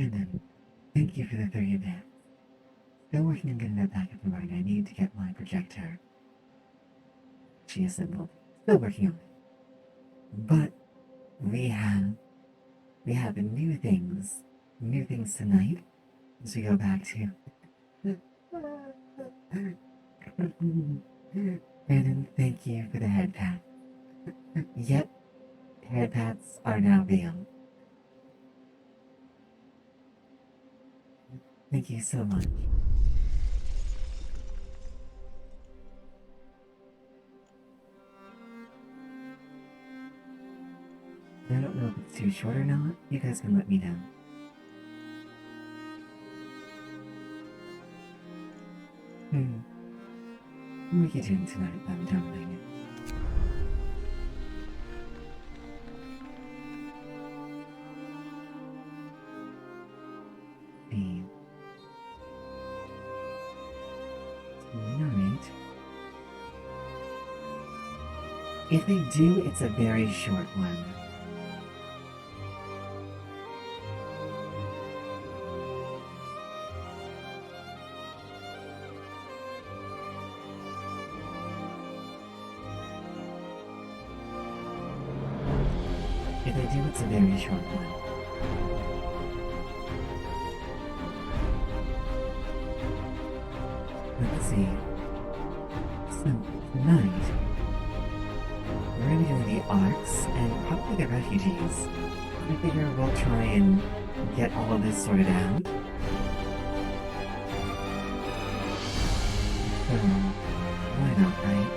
Brandon, thank you for the 30 bits. Still working on getting that back up and running. I need to get my projector. She assembled. Still working on it. But we have new things tonight as we go back to. Brandon, thank you for the head pat. Yep, head pats are now real. Thank you so much. I don't know if it's too short or not. You guys can let me know. What are you doing tonight, darling? Tonight. If they do, it's a very short one. If I do, it's a very short one. Let's see. So, tonight, we're gonna be doing the arcs and probably the refugees. I figure we'll try and get all of this sorted out. So, why not, right?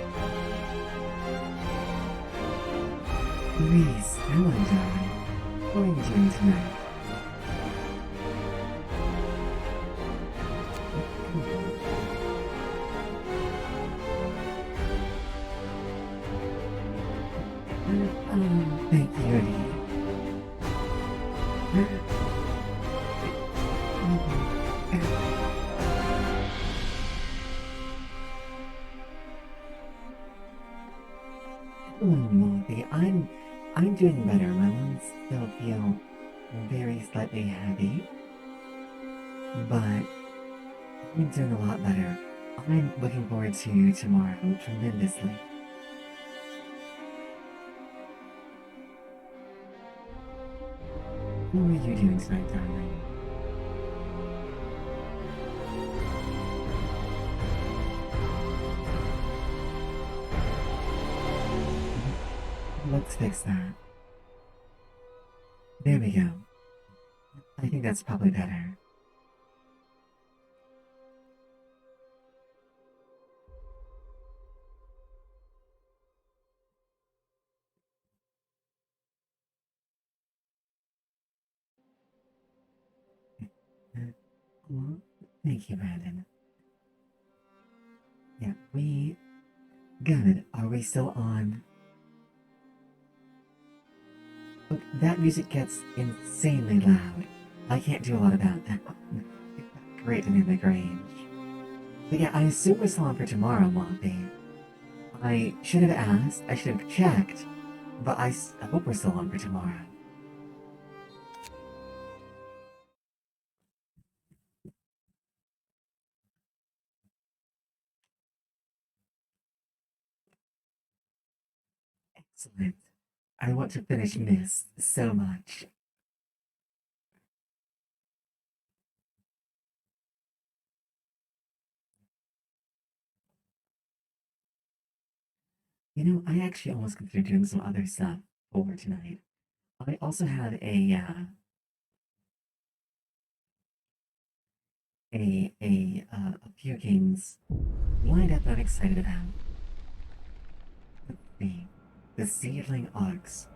Reese, hello, darling. What are you doing tonight? Thank you, Eddie. Hello, Molly. I'm doing better. My lungs still feel very slightly heavy, but I'm doing a lot better. I'm looking forward to tomorrow tremendously. What are you doing tonight, darling? Let's fix that. There we go. I think that's probably better. Well, thank you, Brandon. Yeah, we... Good. Are we still on? Look, that music gets insanely loud. I can't do a lot about that. Great dynamic range. But yeah, I assume we're still on for tomorrow, Moppy. I should have asked, I should have checked, but I hope we're still on for tomorrow. Excellent. I want to finish Miss so much. You know, I actually almost considered doing some other stuff over tonight. I also had a few games lined up that I'm excited about. Let's see. The Seedling Arcs.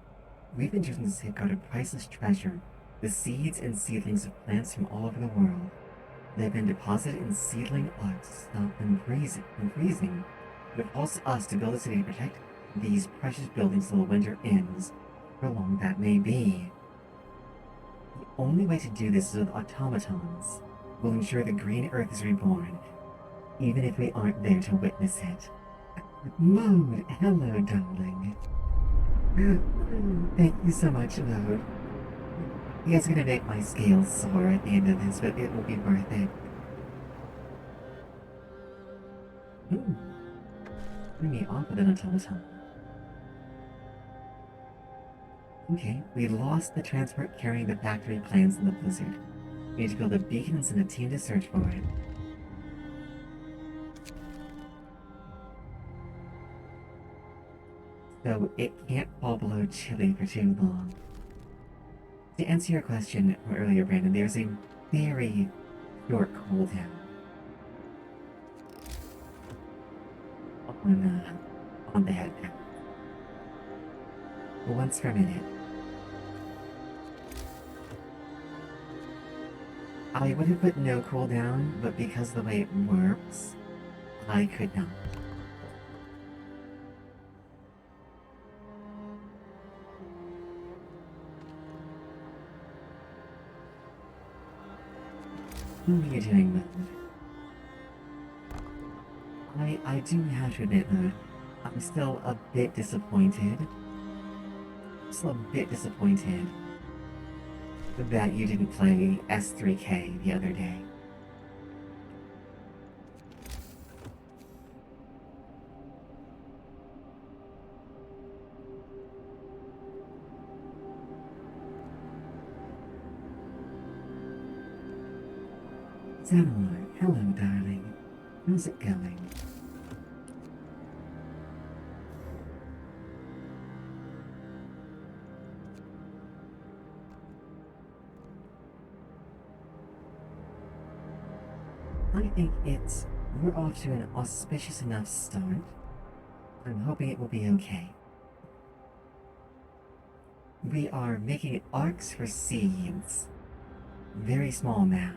We've been chosen to safeguard a priceless treasure, the seeds and seedlings of plants from all over the world. They've been deposited in seedling arcs to stop them freezing. But it falls to us to build a city to protect these precious buildings till the winter ends, for long that may be. The only way to do this is with automatons. We'll ensure the green earth is reborn, even if we aren't there to witness it. Mode, hello, darling. Thank you so much, Mode. It's gonna make my scales sore at the end of this, but it will be worth it. Turn me off with an automaton. Okay, we lost the transport carrying the factory plans in the blizzard. We need to build a beacon and send a team to search for it. So it can't fall below Chile for too long. To answer your question from earlier, Brandon, there's a very short cooldown on the head pack. Once per minute. I would have put no cooldown, but because of the way it works, I could not. What are you doing, Mode? I do have to admit, Mode, I'm still a bit disappointed. That you didn't play S3K the other day. Zanor, hello, darling. How's it going? I think we're off to an auspicious enough start. I'm hoping it will be okay. We are making arcs for seeds. Very small now.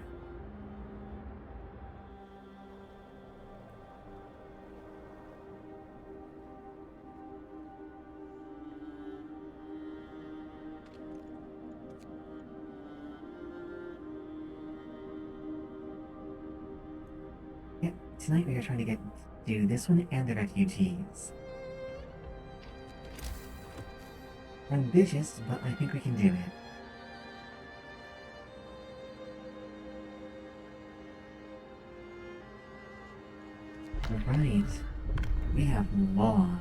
Tonight we are trying to do this one and the refugees. Ambitious, but I think we can do it. Right. We have laws.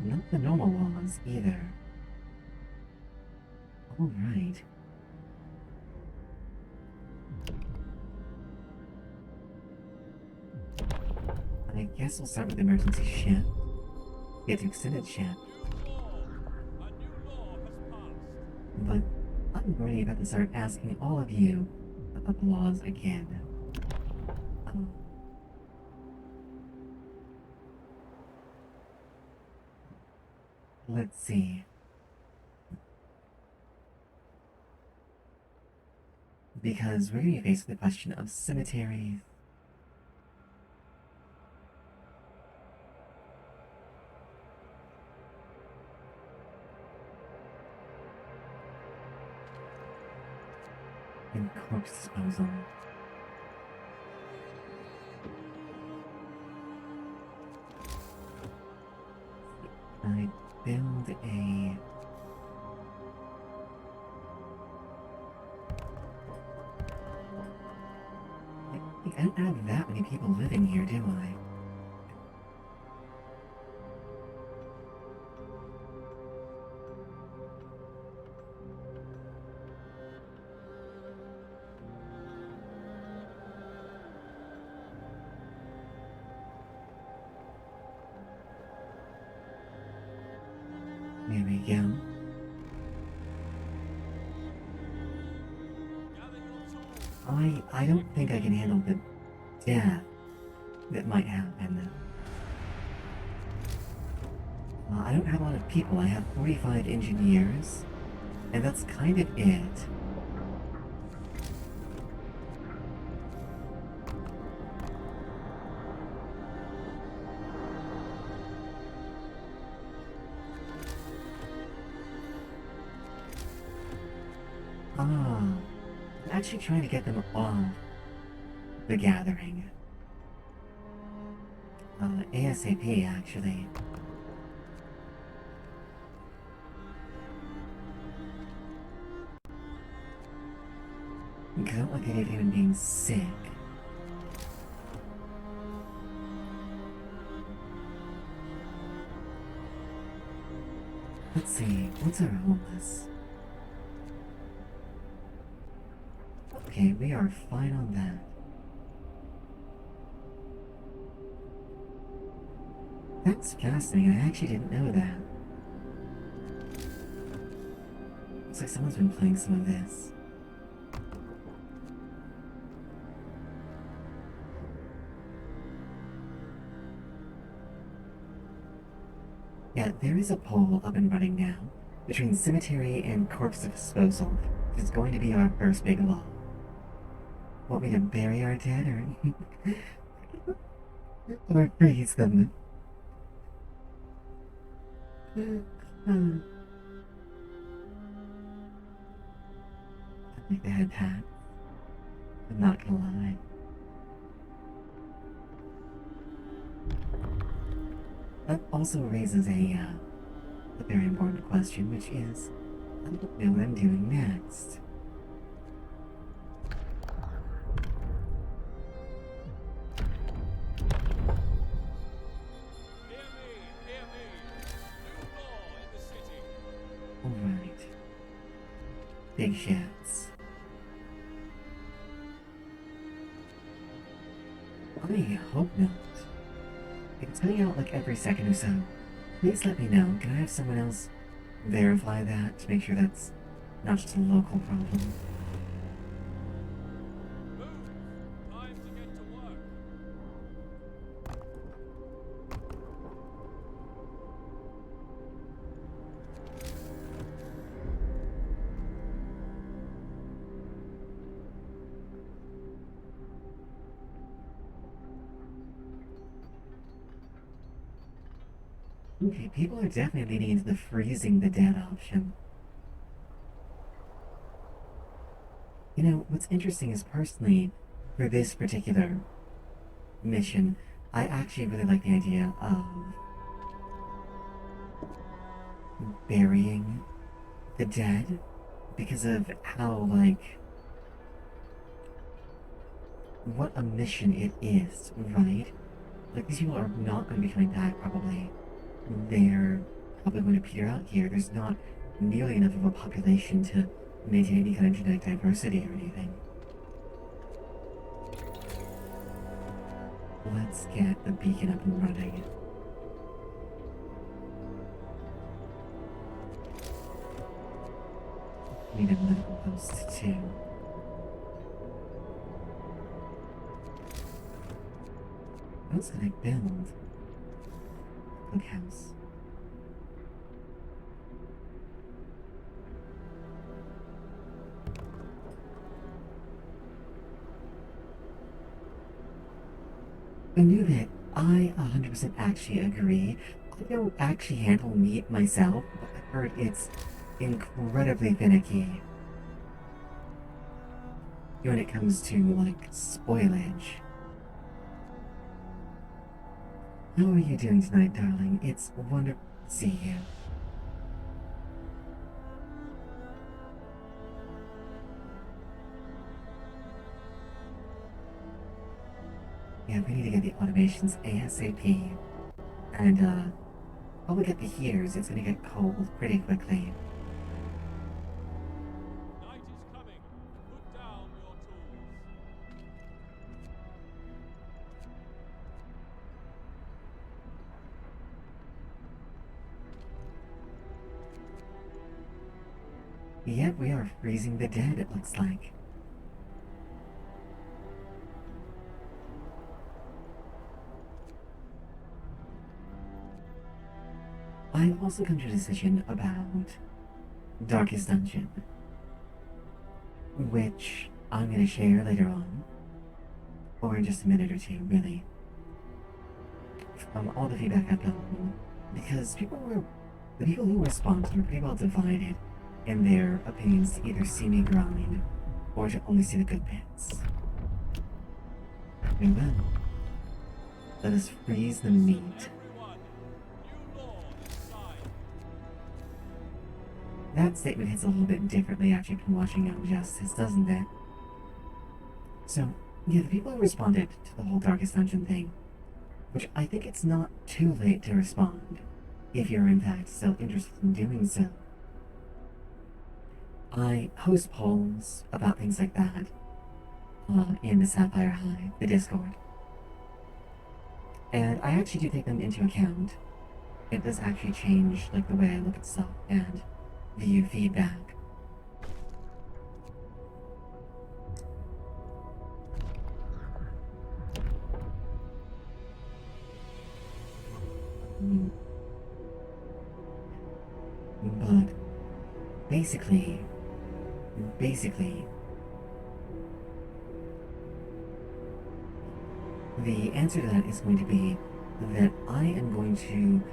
Not the normal laws either. Alright. I guess we'll start with emergency ship. Get extended ship. But I'm worried about to start asking all of you about the laws again. Let's see. Because we're going to be faced with the question of cemeteries. And corpse disposal. I build a... I don't have that many people living here, do I? There we go. I don't think I can handle the death that might happen. I don't have a lot of people. I have 45 engineers, and that's kind of it. I'm actually trying to get them off the gathering. ASAP, actually. You don't look at anything being sick. Let's see, what's our homeless? Okay, we are fine on that. That's fascinating, I actually didn't know that. Looks like someone's been playing some of this. Yeah, there is a poll up and running now between cemetery and corpse disposal, which is going to be our first big law. Want me to bury our dead or freeze them? I think they had that. I'm not gonna lie. That also raises a very important question, which is, I don't know what I'm doing next. Hear me! New law in the city! Alright. Big shouts. I hope not. It's coming out like every second or so. Please let me know. Can I have someone else verify that to make sure that's not just a local problem? Move! Time to get to work! Okay, people are definitely leaning into the freezing the dead option. You know, what's interesting is personally, for this particular mission, I actually really like the idea of burying the dead because of how, like, what a mission it is, right? Like, these people are not going to be coming back, probably. They're probably going to peter out here. There's not nearly enough of a population to maintain any kind of genetic diversity or anything. Let's get the beacon up and running. Need a medical post too. What else can I build? Cookhouse. I knew that I 100% actually agree. I don't actually handle meat myself, but I've heard it's incredibly finicky when it comes to, like, spoilage. How are you doing tonight, darling? It's wonderful to see you. Yeah, we need to get the automations ASAP. And, while we get the heaters, it's gonna get cold pretty quickly. Night is coming! Put down your tools! Yep, we are freezing the dead, it looks like. I've also come to a decision about Darkest Dungeon, which I'm gonna share later on, or in just a minute or two, really, from all the feedback I've gotten, because the people who responded were pretty well divided in their opinions to either see me grind or to only see the good bits. Very well. Let us freeze the meat. Everyone! New law inside! That statement hits a little bit differently after you've been watching Young Justice, doesn't it? So, yeah, the people who responded to the whole Darkest Dungeon thing, which I think it's not too late to respond, if you're in fact still interested in doing so. I host polls about things like that in the Sapphire Hive, the Discord. And I actually do take them into account. It does actually change like the way I look at stuff and view feedback. But basically, the answer to that is going to be that I am going to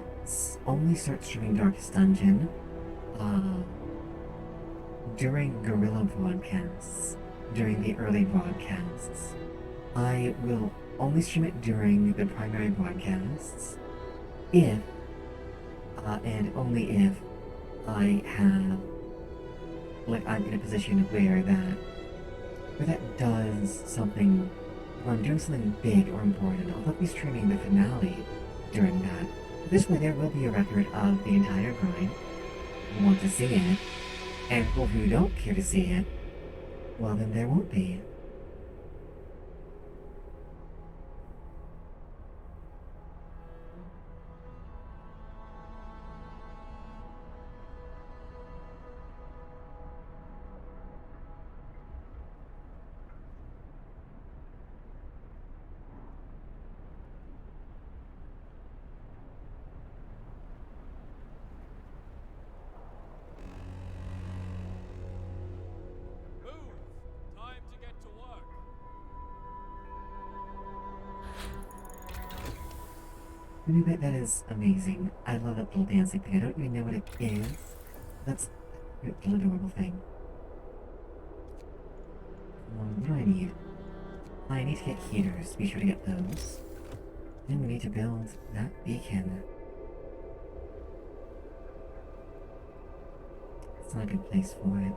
only start streaming Darkest Dungeon during guerrilla broadcasts, during the early broadcasts. I will only stream it during the primary broadcasts if, and only if, I have, like, I'm in a position where that does something, where I'm doing something big or important. I'll be streaming the finale during that. This way there will be a record of the entire grind, who want to see it, and people who don't care to see it, well then there won't be. Move! Time to get to work. That is amazing. I love that little dancing thing. I don't even know what it is. That's a little adorable thing. What do I need? I need to get heaters. Be sure to get those. Then we need to build that beacon. It's not a good place for it.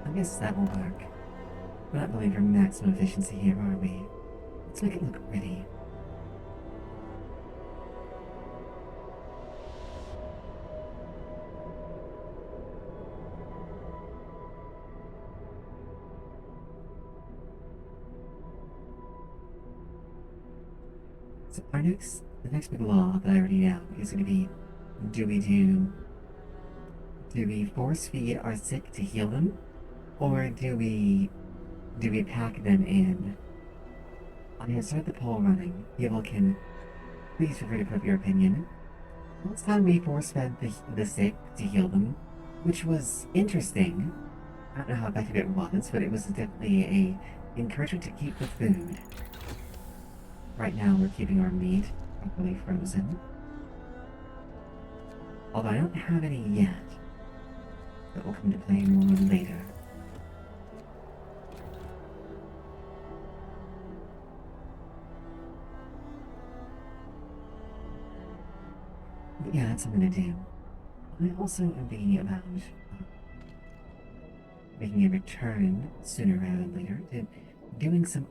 I guess that will work. We're not going for maximum efficiency here, are we? Let's make it look pretty. So the next big law that I already know is going to be, do we force feed our sick to heal them, or do we pack them in? I have started the poll running. People can please feel free to put up your opinion. Last time we force fed the sick to heal them, which was interesting. I don't know how effective it was, but it was definitely a encouragement to keep the food. Right now we're keeping our meat properly frozen. Although I don't have any yet. That will come to play more later. But yeah, that's what I'm gonna do. I also am thinking about making a return sooner rather than later to doing some,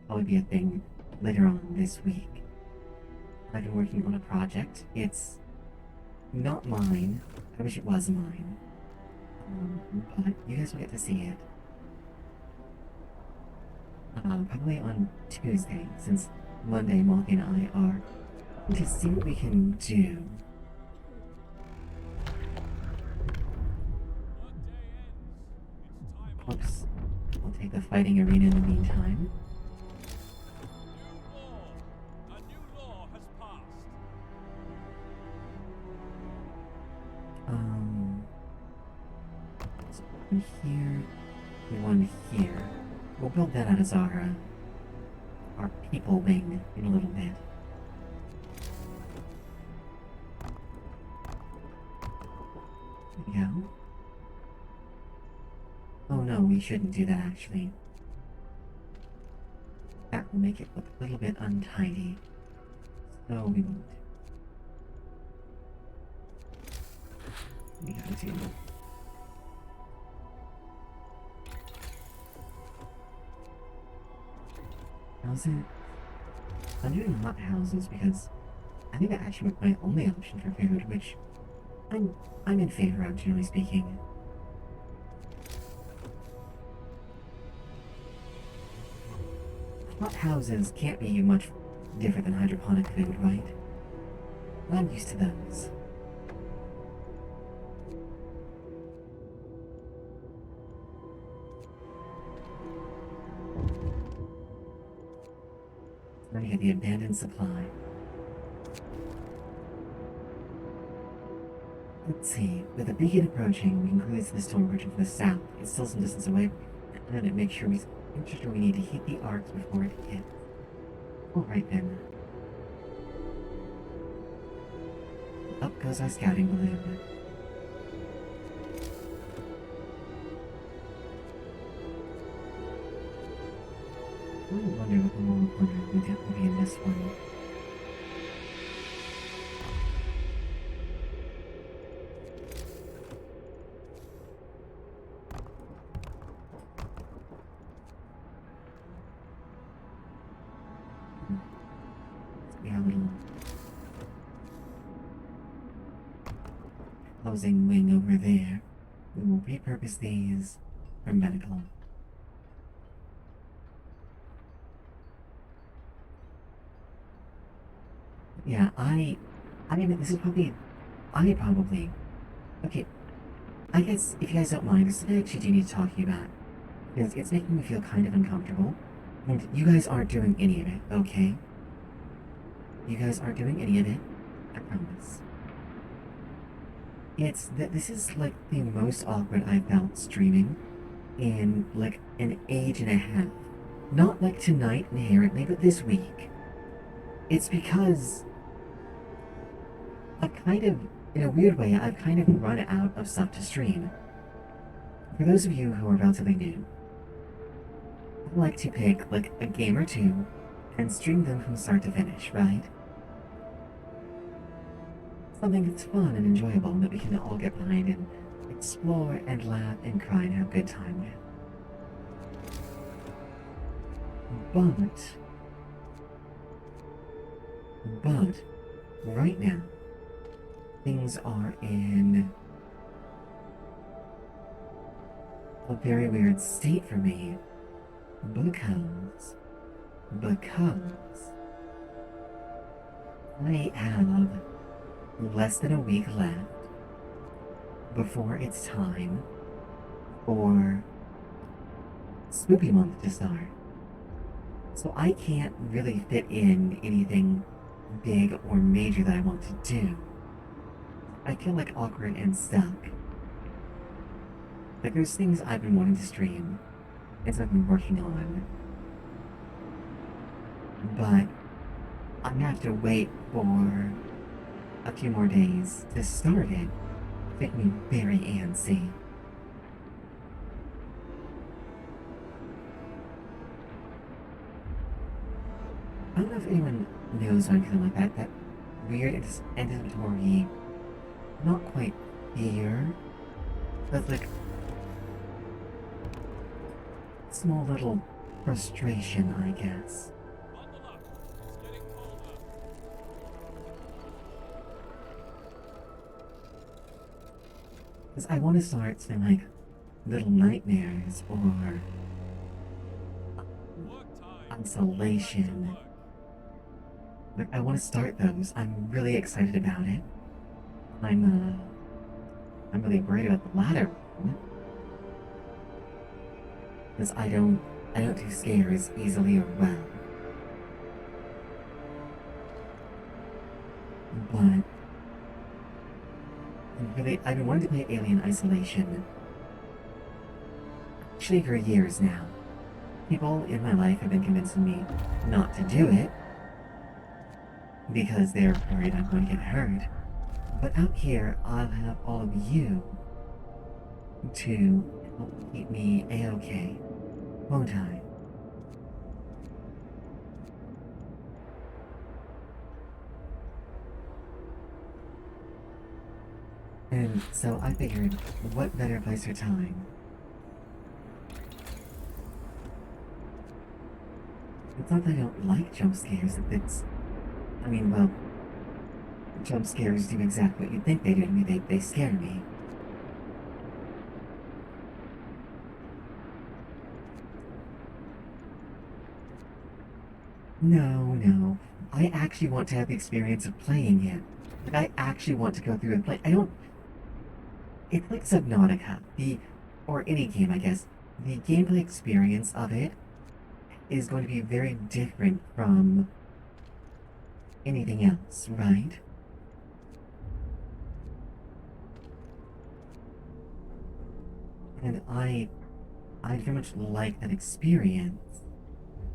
probably be a thing later on this week. I've been working on a project. It's not mine. I wish it was mine. But you guys will get to see it. Probably on Tuesday, since Monday Molly and I are to see what we can do. Oops. I'll take the fighting arena in the meantime. A new law has passed. So one here, one here. We'll build that out as our people wing in a little bit. There we go. Oh no, we shouldn't do that actually. That will make it look a little bit untidy. So we won't. We gotta do. How's it? I'm doing hot houses because I think that actually was my only option for food, which I'm I'm in favor of, generally speaking. Hot houses can't be much different than hydroponic food, right? I'm used to those. Now we get the abandoned supply. Let's see, with the beacon approaching, we can clearly see the stormbridge to the south. It's still some distance away, and to make sure we need to heat the arcs before it hits. Alright then. Up goes our scouting balloon. I wonder what the moral corner will be in this one. We have a little closing wing over there. We will repurpose these for medical. Yeah, I mean, this is probably, okay, I guess if you guys don't mind, this is something I actually do need to talk to you about. Because it's making me feel kind of uncomfortable. And you guys aren't doing any of it, okay? You guys aren't doing any of it. I promise. It's that this is like the most awkward I've felt streaming in like an age and a half. Not like tonight inherently, but this week. It's because I've kind of, in a weird way, I've kind of run out of stuff to stream. For those of you who are relatively new, I like to pick like a game or two and stream them from start to finish, right? Something that's fun and enjoyable that we can all get behind and explore and laugh and cry and have a good time with. But, right now, things are in a very weird state for me because I have less than a week left before it's time for Spoopy Month to start. So I can't really fit in anything big or major that I want to do. I feel like awkward and stuck. Like there's things I've been wanting to stream, and I've been working on, but I have to wait for a few more days to start it. Make me very antsy. I don't know if anyone knows what I'm feeling like that weird anticipatory, not quite fear, but like small little frustration, I guess. Bundle up. It's getting colder. Because I want to start some like little nightmares or Work time. isolation. Work. Like I want to start those. I'm really excited about it. I'm really worried about the latter one. Because I don't do scares easily or well. But I've been wanting to play Alien Isolation actually for years now. People in my life have been convincing me not to do it because they're worried I'm going to get hurt. But out here, I'll have all of you to help keep me a-okay, won't I? And so I figured, what better place or time It's not that I don't like jump scares. I mean, well, jump scares do exactly what you think they do to me. They scare me. No, no. I actually want to have the experience of playing it. Like, I actually want to go through and play. I don't. It's like Subnautica, or any game, I guess. The gameplay experience of it is going to be very different from anything else, right? And I very much like that experience.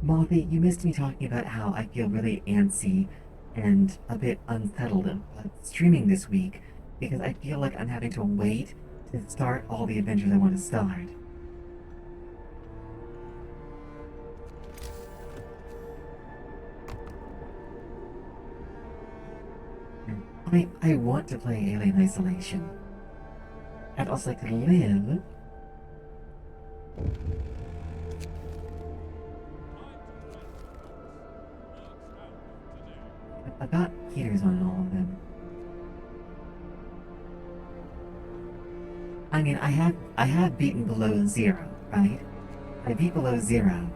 Mothy, you missed me talking about how I feel really antsy and a bit unsettled about streaming this week because I feel like I'm having to wait to start all the adventures I want to start. I want to play Alien Isolation. I'd also like to live. I've got heaters on all of them. I mean, I have beaten below zero, right? I beat below zero.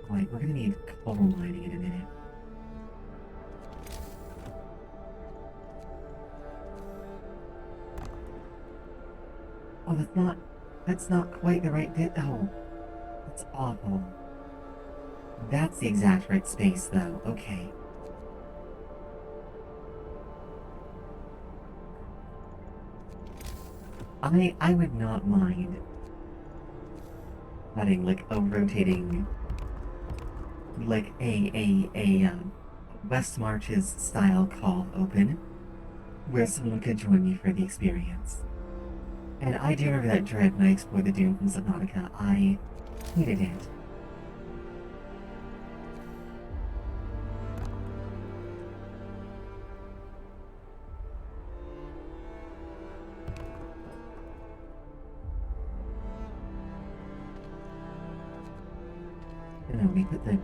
Alright, we're gonna need coal mining in a minute. Oh, that's not quite the right bit. Oh, that's awful. That's the exact right space, though. Okay. I would not mind having like a rotating, like a West Marches style call open, where someone could join me for the experience. And I do remember that dread when I explored the Doom from Subnautica. I hated it. No, we put the.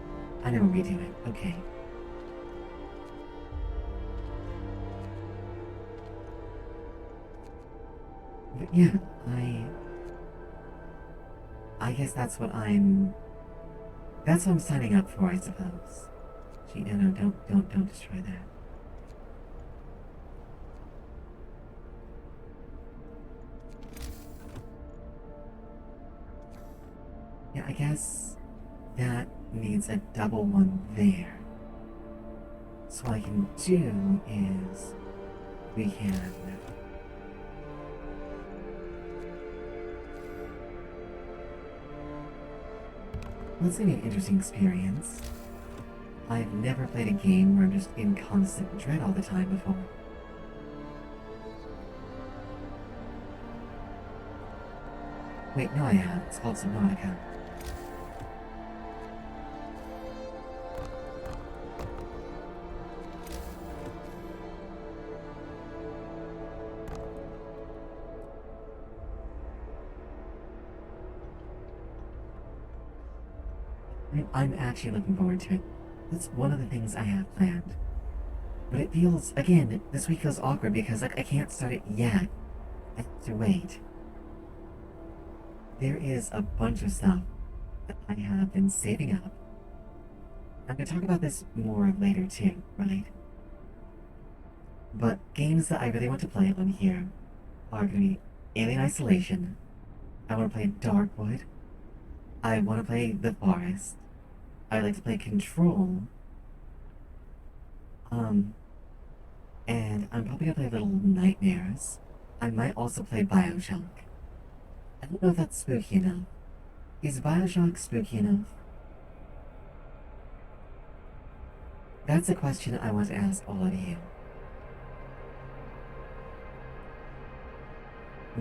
I know we do it. Okay. But yeah, I guess that's what I'm. That's what I'm signing up for, I suppose. Gee, no, don't destroy that. Yeah, I guess that needs a double one there. So what I can do is we can. Well, it's gonna be an interesting experience. I've never played a game where I'm just in constant dread all the time before. Wait, no, I have. It's called Subnautica. I'm actually looking forward to it. That's one of the things I have planned. But it feels, again, this week feels awkward because like I can't start it yet. I have to wait. There is a bunch of stuff that I have been saving up. I'm gonna talk about this more later too, right? But games that I really want to play on here are gonna be Alien Isolation. I want to play Darkwood. I want to play The Forest. I like to play Control. Um, and I'm probably gonna play Little Nightmares. I might also play Bioshock. I don't know if that's spooky enough. Is Bioshock spooky enough? That's a question I want to ask all of you.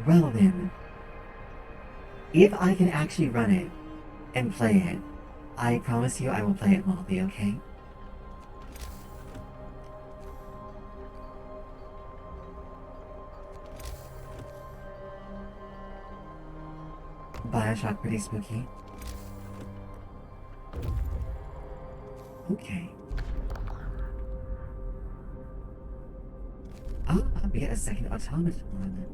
Well then, if I can actually run it and play it, I promise you I will play it Molly, okay? Bioshock pretty spooky. Okay. Ah, we get a second automaton.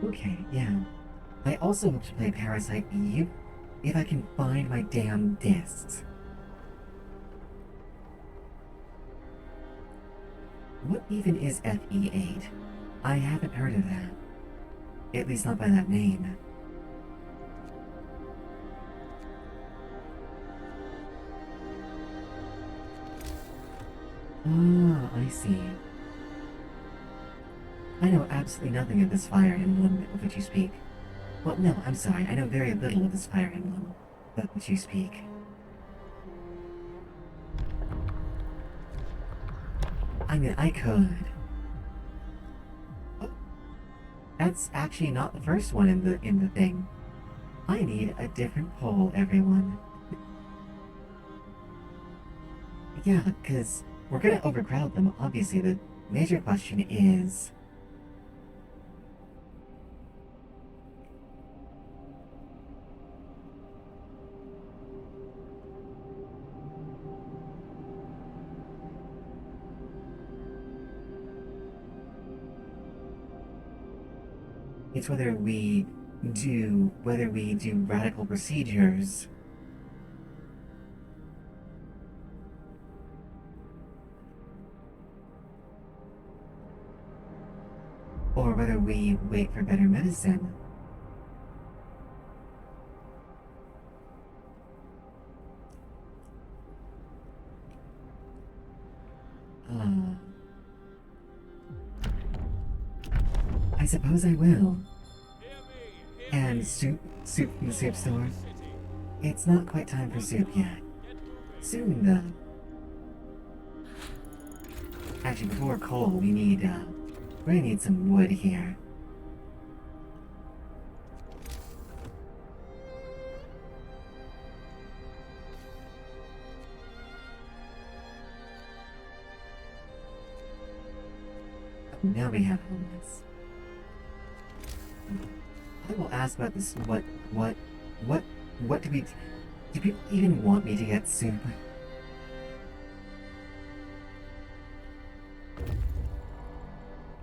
Okay, yeah. I also hope to play Parasite Eve if I can find my damn discs. What even is FE8? I haven't heard of that. At least not by that name. Ah, I see. I know absolutely nothing of this Fire Emblem of which you speak. Well, no, I'm sorry, I know very little of this Fire Emblem of which you speak. I mean, I could. Oh, that's actually not the first one in the thing. I need a different pole, everyone. Yeah, because we're gonna overcrowd them. Obviously, the major question is... it's whether we do radical procedures or whether we wait for better medicine. Uh, I suppose I will. Hear me, hear And me. soup from the soup store. City. It's not quite time for soup yet. Get moving. Soon, though. Actually, before coal, we need some wood here. Now we have homeless. I will ask about this. What do we... Do people even want me to get soup?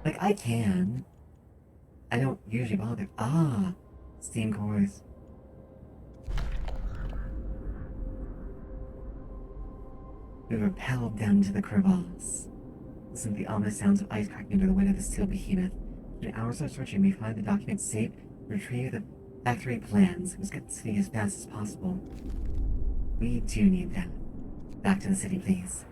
Like, I can. I don't usually bother. Ah! Steam cores. We repelled down to the crevasse. Listen to the ominous sounds of ice cracking under the weight of the steel behemoth. In hours of searching, we find the documents saved, retrieve the factory plans. Let's get to the city as fast as possible. We do need that. Back to the city, please.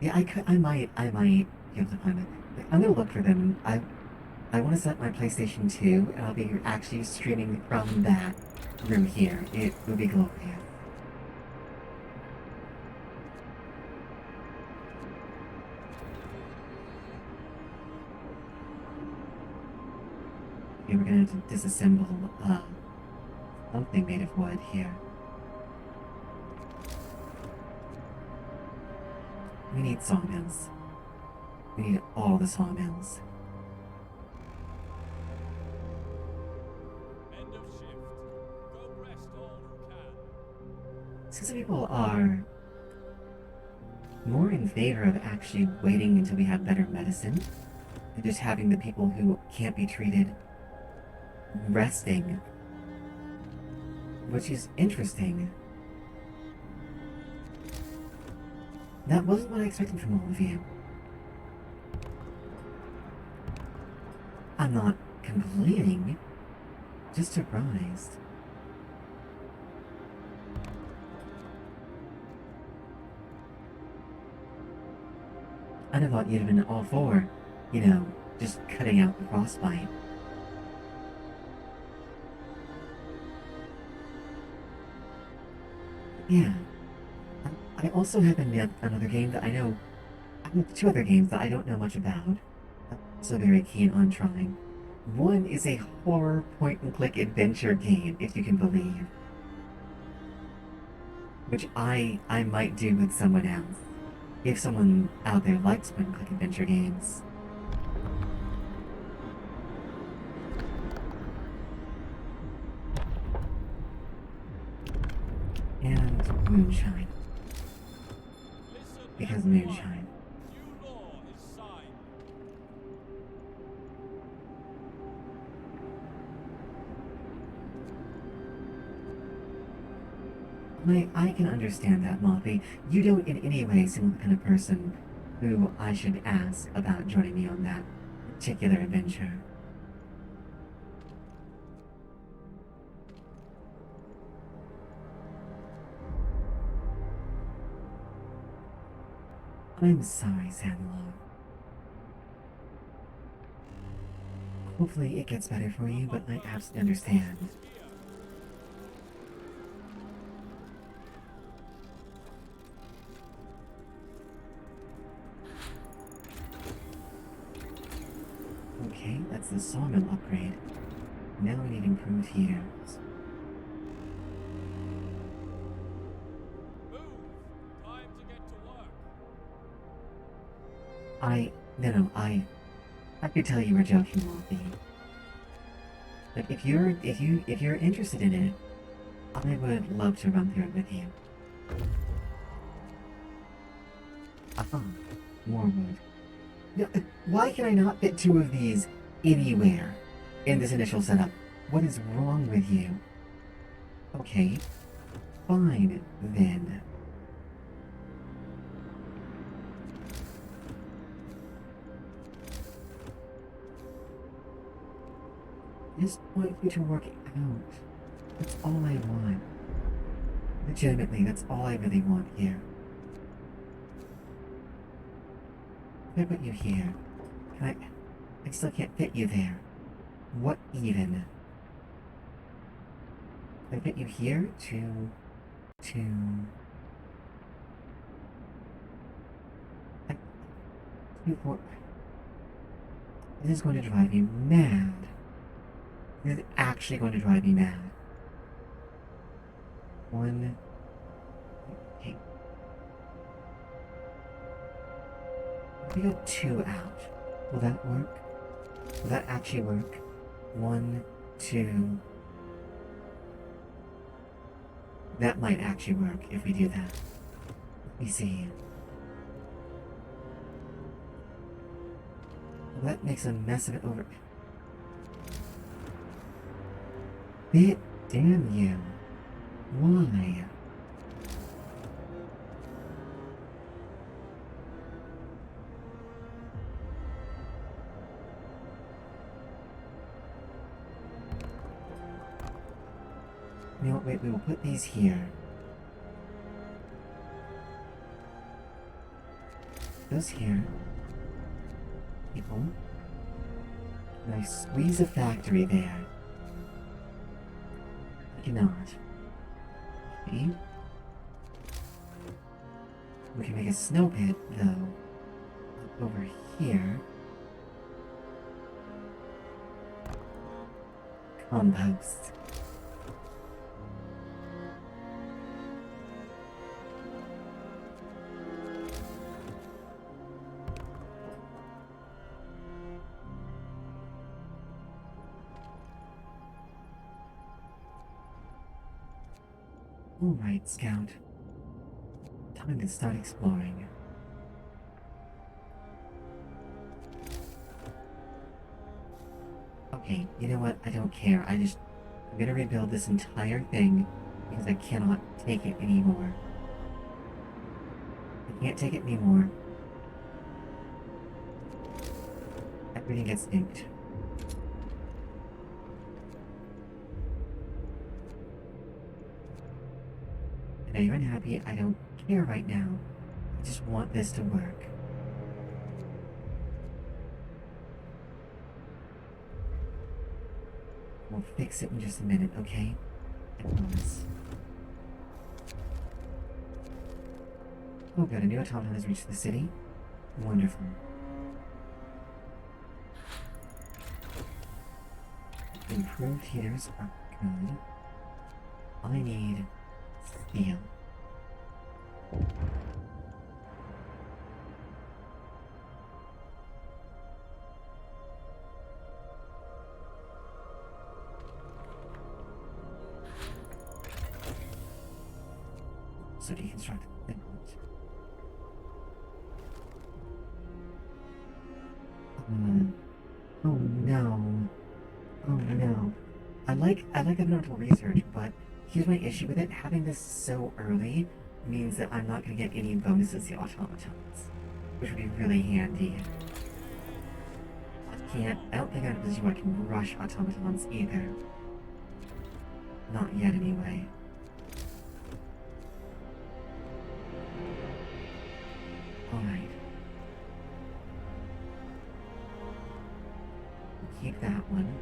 Yeah, I might be able to find it. Like, I'm gonna look for them. I want to set up my PlayStation 2, and I'll be actually streaming from that room here. It would be glorious. Okay, we're gonna have to disassemble something made of wood here. We need sawmills. We need all the sawmills. End of shift. Go rest all who can. Some people are more in favor of actually waiting until we have better medicine and just having the people who can't be treated resting, which is interesting. That wasn't what I expected from all of you. I'm not complaining, just surprised. I'd have thought you'd have been all for, just cutting out the frostbite. Yeah. I also have another game that I know I have two other games that I don't know much about. I'm also very keen on trying. One is a horror point-and-click adventure game, if you can believe, which I might do with someone else. If someone out there likes point-and-click adventure games. And moonshine. Listen, Because everyone. moonshine. New law is signed. I can understand that, Moppy. You don't in any way seem like the kind of person who I should ask about joining me on that particular adventure. I'm sorry, Sandalwood. Hopefully it gets better for you, but I absolutely understand. Okay, that's the sawmill upgrade. Now we need improved heaters. Move. Time to get to work. No, I could tell you were joking, Moppy. But if you're interested in it, I would love to run through it with you. Aha, more wood. No, why can I not fit two of these anywhere in this initial setup? What is wrong with you? Okay, fine then. Just want you to work it out. That's all I want. Legitimately, that's all I really want here. If I put you here, I still can't fit you there. What even? Can I fit you here to... I, this is going to drive you mad. This is actually going to drive me mad. One... Okay. We got two out. Will that work? Will that actually work? One, two... That might actually work if we do that. Let me see. Well, that makes a mess of it over... Bit damn you. Why? You know what, wait, we will put these here. Those here. People. And I squeeze a factory there. I cannot. Okay. We can make a snow pit, though. Up over here. Compost. Alright, Scout. Time to start exploring. Okay, you know what? I don't care. I'm gonna rebuild this entire thing because I cannot take it anymore. I can't take it anymore. Everything gets nuked. I know you're unhappy. I don't care right now. I just want this to work. We'll fix it in just a minute, okay? I promise. Oh good, a new automaton has reached the city. Wonderful. Improved heaters are good. I need steel. So deconstruct that. Oh no. Oh no. I like the mental research, but here's my issue with it. Having this so early means that I'm not gonna get any bonuses to automatons, which would be really handy. I don't think I'm in a position where I can rush automatons either. Not yet anyway. Alright. Keep that one.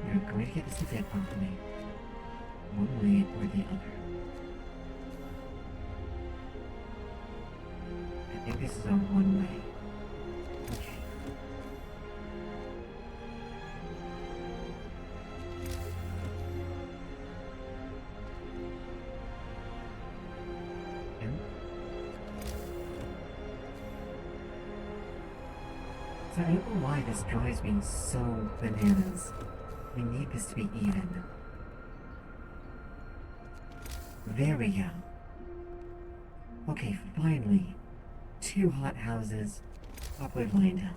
You're going to get this event off me. One way or the other. I think this is our one way. Okay. And so I don't know why this drives me so bananas. We need this to be even. There we go. Okay, finally. 2 hot houses properly lined up.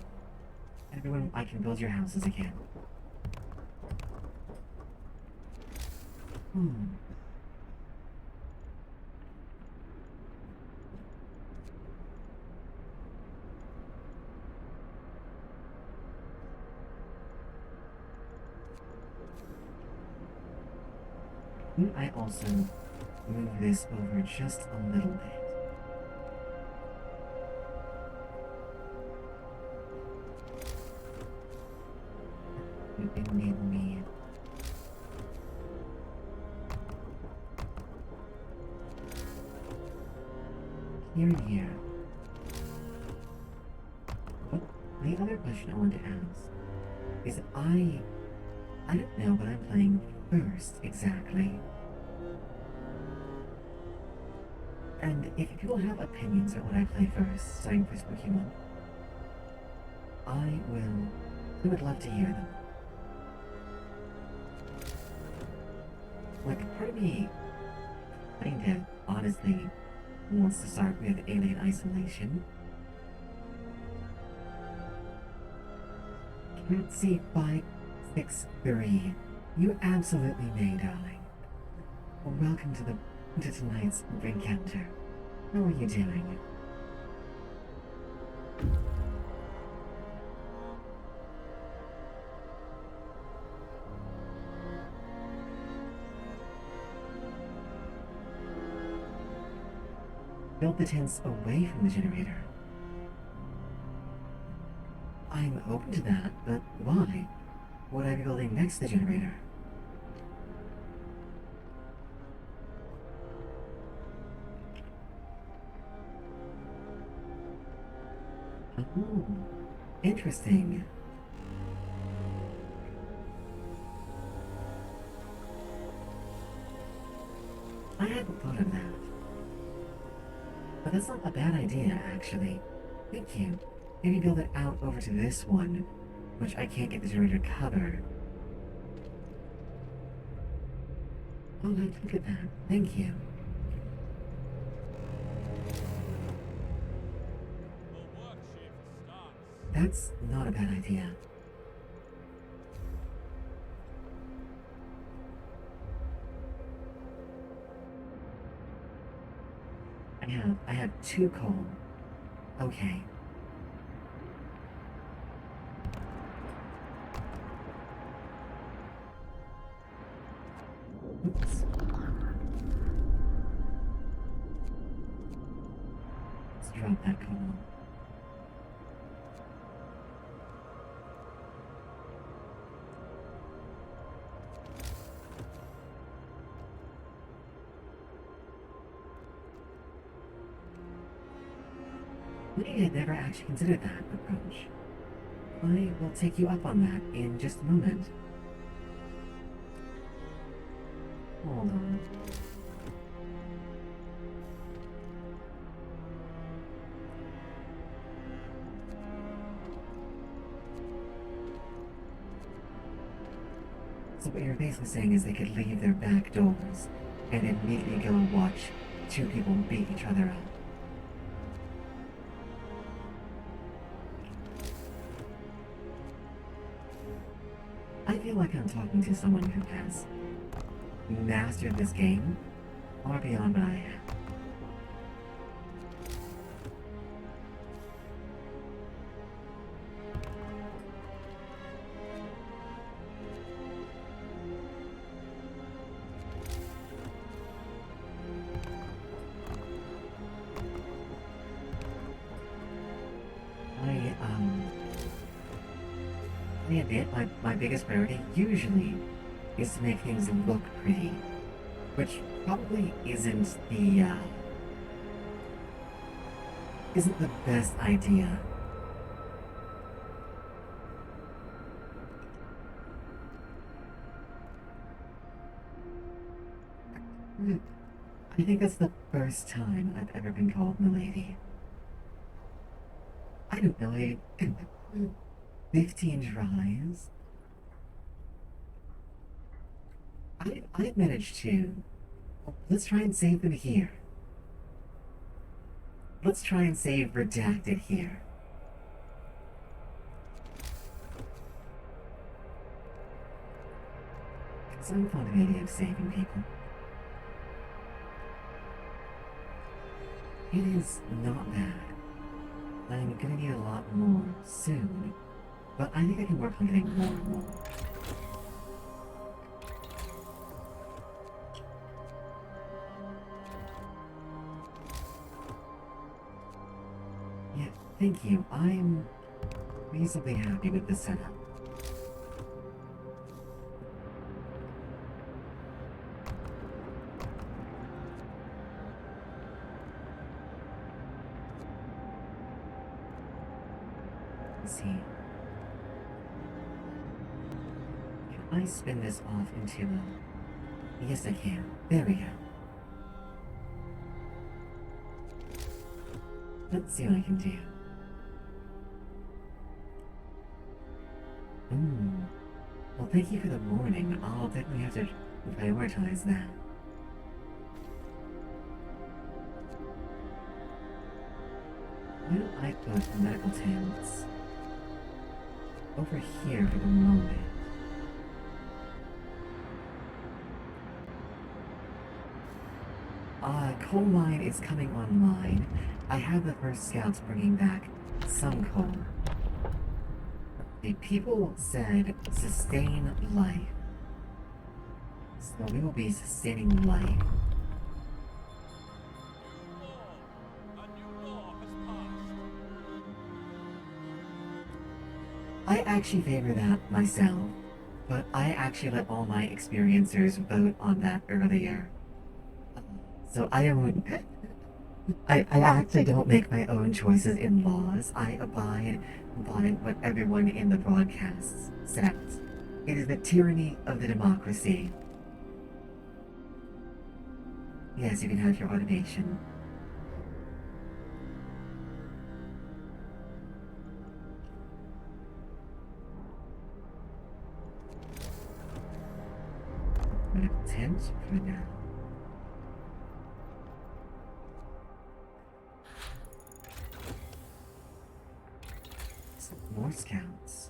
Everyone, I can build your houses again. I also move this over just a little bit. You enable me. Here and here. But the other question I want to ask is I don't know what I'm playing first exactly. And if people have opinions on what I play first, starting first Pokemon, I would love to hear them. Like, part of me kind of honestly wants to start with Alien Isolation. Cat C563, you absolutely may, darling. Welcome to tonight's encounter. How are you doing? Build the tents away from the generator. I'm open to that, but why? Would I be building next to the generator? Oh, interesting. I hadn't thought of that. But that's not a bad idea, actually. Thank you. Maybe build it out over to this one, which I can't get the generator covered. Oh, look at that. Thank you. The work shift starts. That's not a bad idea. I have 2 coal. Okay. Oops. Let's drop that coal. I had never actually considered that approach. I will take you up on that in just a moment. Hold on. So what you're basically saying is they could leave their back doors and immediately go watch two people beat each other up. I feel like I'm talking to someone who has mastered this game far beyond what I have. I admit my biggest priority usually is to make things look pretty, which probably isn't the best idea. I think that's the first time I've ever been called milady. I don't know, 15 tries? I've managed to. Let's try and save them here. Let's try and save redacted here. Because I'm fond of the idea of saving people. It is not bad. I'm gonna need a lot more soon, but I think I can work on getting more and more. Yeah, thank you. I'm reasonably happy with the setup. Let's see. Can I spin this off into a... Yes, I can. There we go. Let's see what I can do. Well, thank you for the warning. I'll definitely have to prioritize that. Why don't I put medical tents over here for the moment? Coal mine is coming online. I have the first scouts bringing back some coal. The people said sustain life. So we will be sustaining life. A new law has passed. I actually favor that myself, but I actually let all my experiencers vote on that earlier. So I don't. I actually don't make my own choices in laws. I abide by what everyone in the broadcasts says. It is the tyranny of the democracy. Yes, you can have your automation. Medical tent for now. More scouts.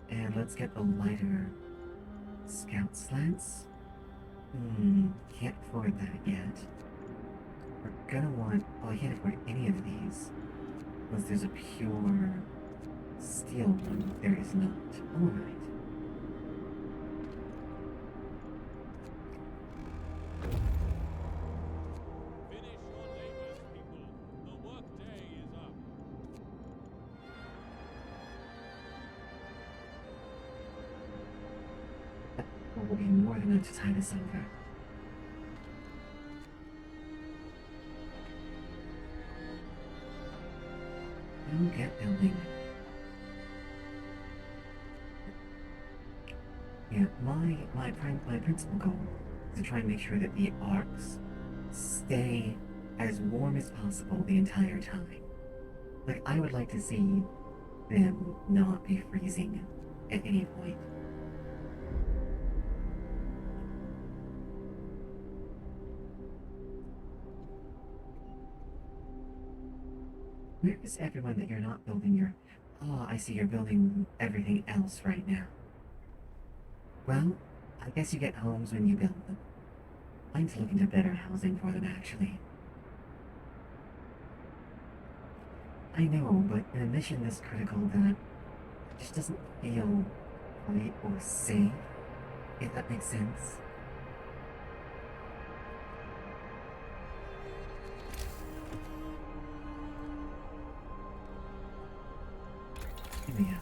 And let's get a lighter scout slants. Can't afford that yet. We're gonna want... Oh, I can't afford any of these. Unless there's a pure steel one. There is not. Alright. Finish your labors, people. The workday is up. That will be more than enough to tie this over. We'll get building. Yeah, my principal goal is to try and make sure that the arcs stay as warm as possible the entire time. Like, I would like to see them not be freezing at any point. Where is everyone that you're not building your... Oh, I see you're building everything else right now. Well, I guess you get homes when you build them. I'm looking to better housing for them, actually. I know, but in a mission this critical, that just doesn't feel right or safe, if that makes sense. Yeah.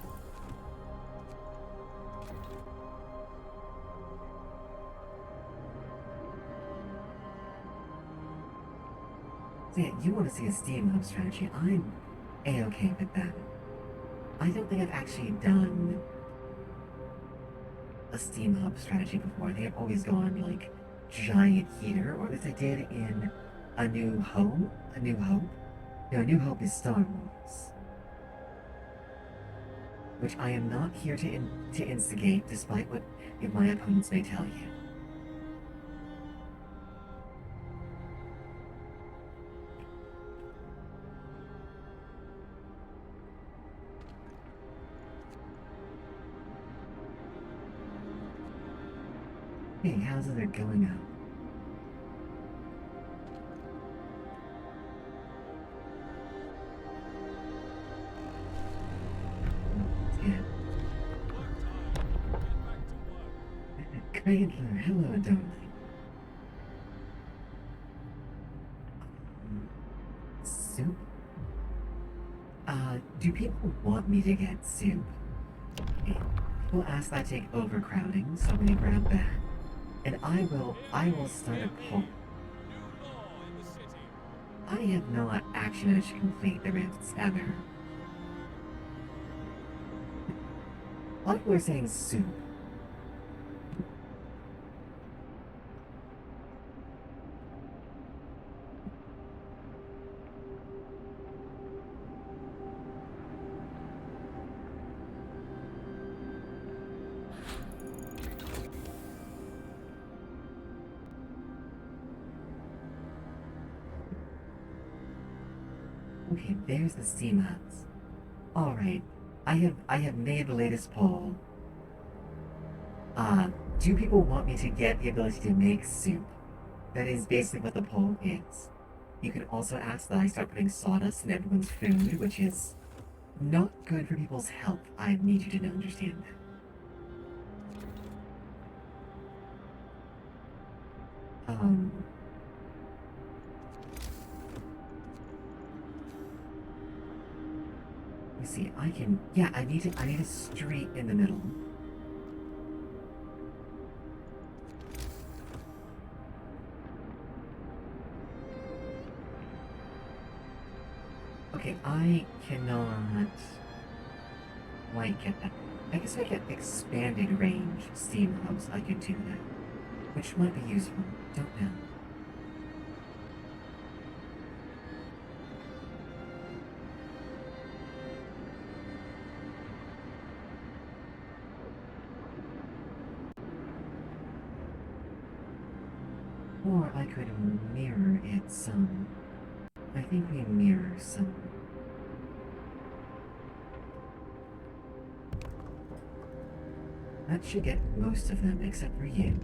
So yeah, you want to see a Steam Hub strategy. I'm A-okay with that. I don't think I've actually done a Steam Hub strategy before. I think I've always gone like giant heater, or as I did in A New Home. A New Hope. No, A New Hope is Star Wars, which I am not here to instigate, despite what my opponents may tell you. Hey, houses are going up. Yeah. Work time. Get back to work. Cradler, hello, darling. Soup? Do people want me to get soup? Okay. People ask that I take overcrowding, so I'm gonna grab that. And I will start a poll. New law in the city. I have not action to complete the rifts ever. A lot of people are saying soup. Okay, there's the steam hubs. Alright. I have made the latest poll. Do people want me to get the ability to make soup? That is basically what the poll is. You can also ask that I start putting sawdust in everyone's food, which is not good for people's health. I need you to understand that. Let me see. I can. Yeah, I need a street in the middle. Okay, I cannot quite get that. I guess I get expanded range steam hubs. I could do that, which might be useful. Don't know. Or I could mirror it some. I think we mirror some. That should get most of them except for you.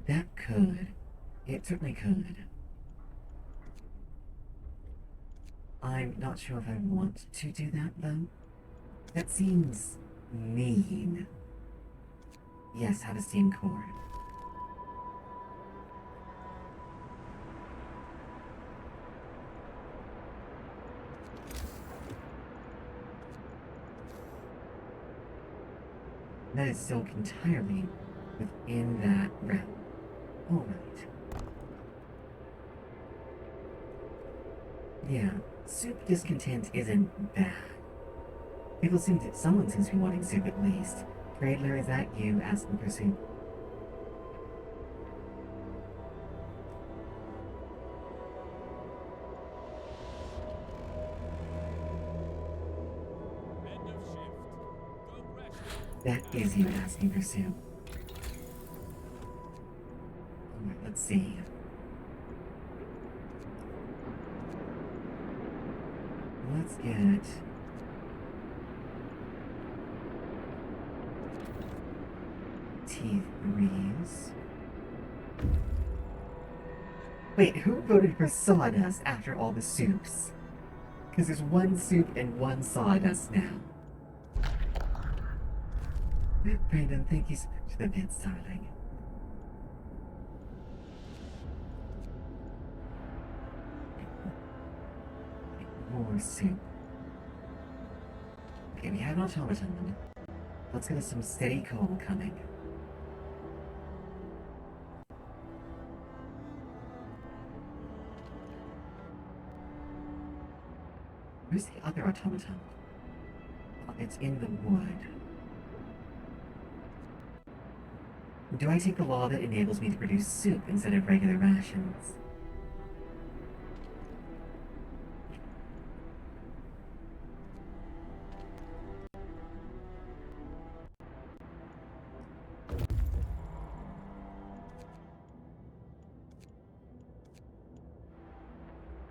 That could. It certainly could. I'm not sure if I want to do that, though. That seems mean. Yes, have a steam cord. That is still entirely within that realm. Alright. Yeah, soup discontent isn't bad. Someone seems to be wanting soup at least. Cradler, is that you asking for soup? End of shift. Go rest all That is you asking for soup. Alright, let's see. Let's get T3s. Wait, who voted for sawdust after all the soups? Because there's one soup and one sawdust now. Brandon, thank you so much for the bits, darling. More soup. Okay, we have an automaton. Let's get us some steady coal coming. Where's the other automaton? Oh, it's in the wood. Do I take the law that enables me to produce soup instead of regular rations?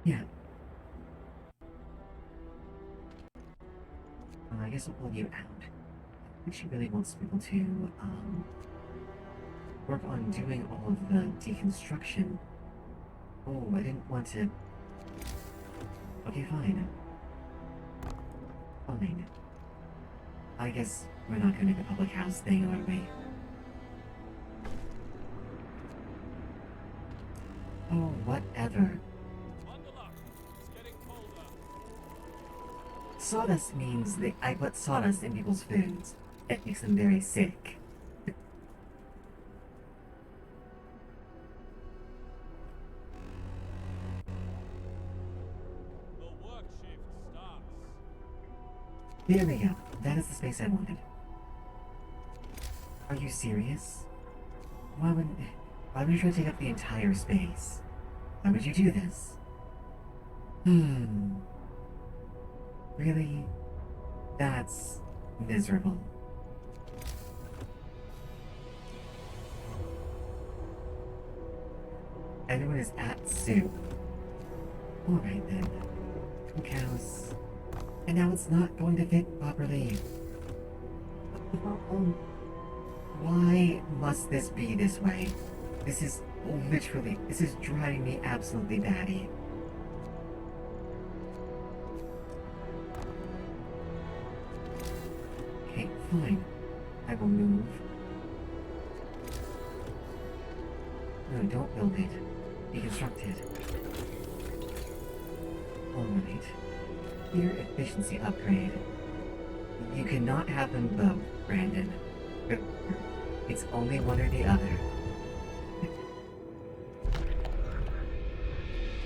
Yeah. I guess I'll pull you out. I think she really wants people to, work on doing all of the deconstruction. Oh, I didn't want to... Okay, fine. Fine. I guess we're not gonna make a public house thing, are we? Oh, whatever. bundle up. It's getting colder. Sawdust means that I put sawdust in people's foods. It makes them very sick. The work shift starts. There we go. That is the space I wanted. Are you serious? Why would you try to take up the entire space? Why would you do this? Really? That's miserable. Everyone is at soup. Alright then. Cookhouse. And now it's not going to fit properly. Why must this be this way? This is driving me absolutely batty. Okay, fine. I will move. No, don't build it. Deconstruct it. Alright. Here, efficiency upgrade. You cannot have them both, Brandon. It's only one or the other.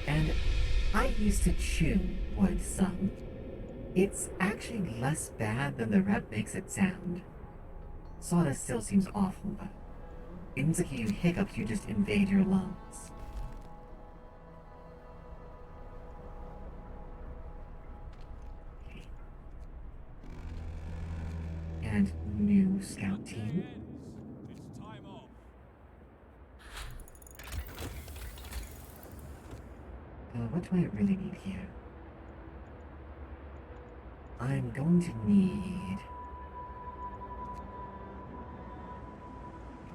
And I used to chew wood some. It's actually less bad than the rep makes it sound. Sawdust still seems awful, though. It means like you hiccups, you just invade your lungs. Okay. And new scout team. It's time off. What do I really need here? I'm going to need...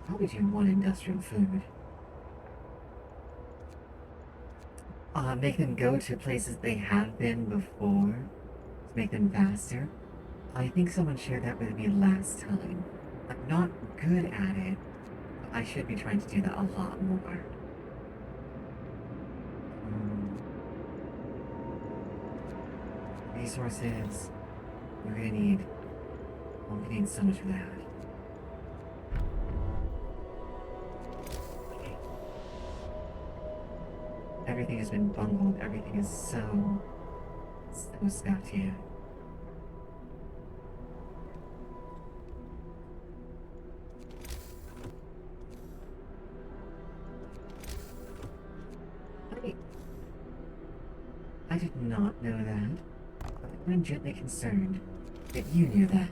Probably do one industrial food. Make them go to places they have been before. To make them faster. I think someone shared that with me last time. I'm not good at it, but I should be trying to do that a lot more. Resources. We're gonna need so much of that. everything has been bungled. Everything is so scuffed here. I, I did not know that, but I'm gently concerned that you knew that.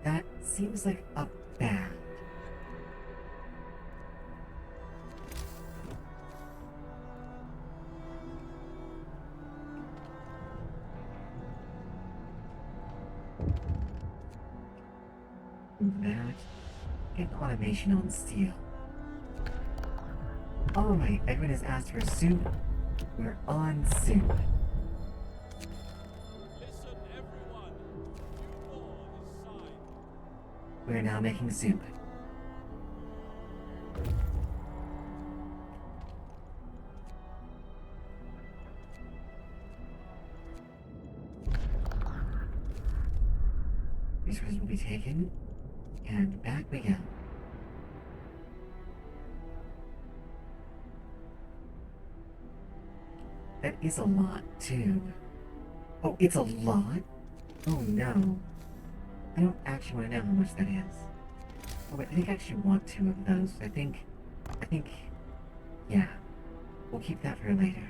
That seems like a bad. That and automation on steel. Alright, everyone has asked for soup. We're on soup. Listen, everyone. New law is signed. We're now making soup. Resources will be taken, and back we go. That is a lot, too. Oh, it's a lot? Oh no. I don't actually want to know how much that is. Oh wait, I think I actually want 2 of those. I think, yeah. We'll keep that for later.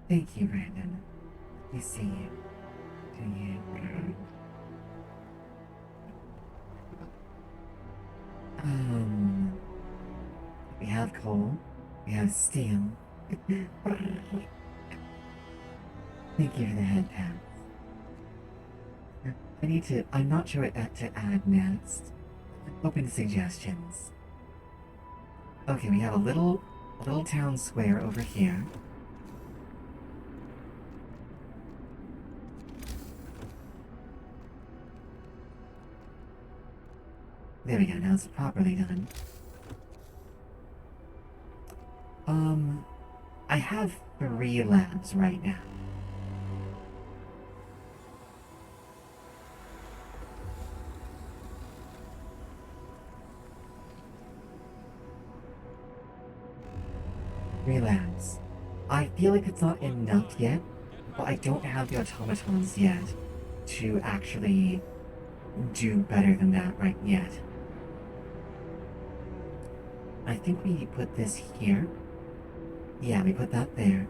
Thank you, Brandon. We see you. Do you? We have coal. We have steel. Thank you for the head pats. I'm not sure what to add next. Open to suggestions. Okay, we have a little town square over here. There we go, now it's properly done. I have 3 labs right now. Labs. I feel like it's not enough yet, but I don't have the automatons yet to actually do better than that right yet. I think we put this here. Yeah, we put that there.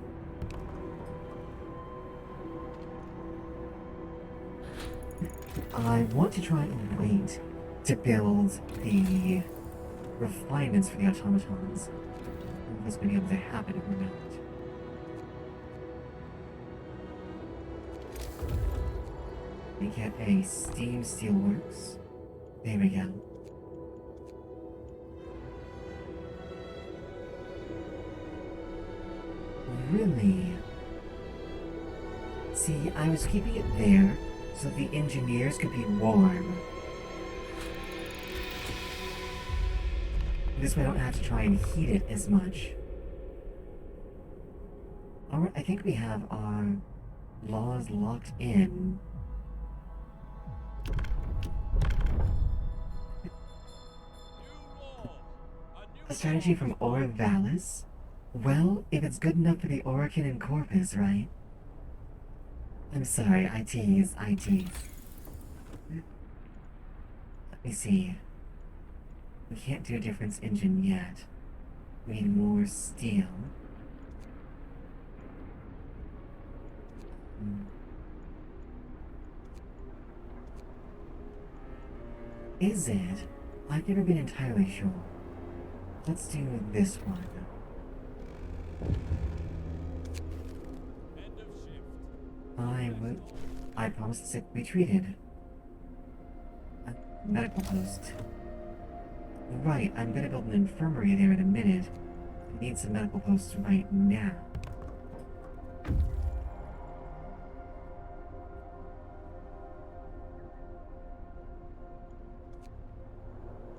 I want to try and wait to build the refinements for the automatons. What's been able to happen or not. We get a steam steelworks. There we go. Really? See, I was keeping it there so the engineers could be warm. This way I don't have to try and heat it as much. Alright, I think we have our laws locked in. A strategy from Velix? Well, if it's good enough for the Oricon and Corpus, right? I'm sorry, I tease. Let me see. We can't do a difference engine yet. We need more steel. Is it? I've never been entirely sure. Let's do this one. End of shift. I promised the sick to be treated. A medical post. Right, I'm gonna build an infirmary there in a minute. I need some medical posts right now.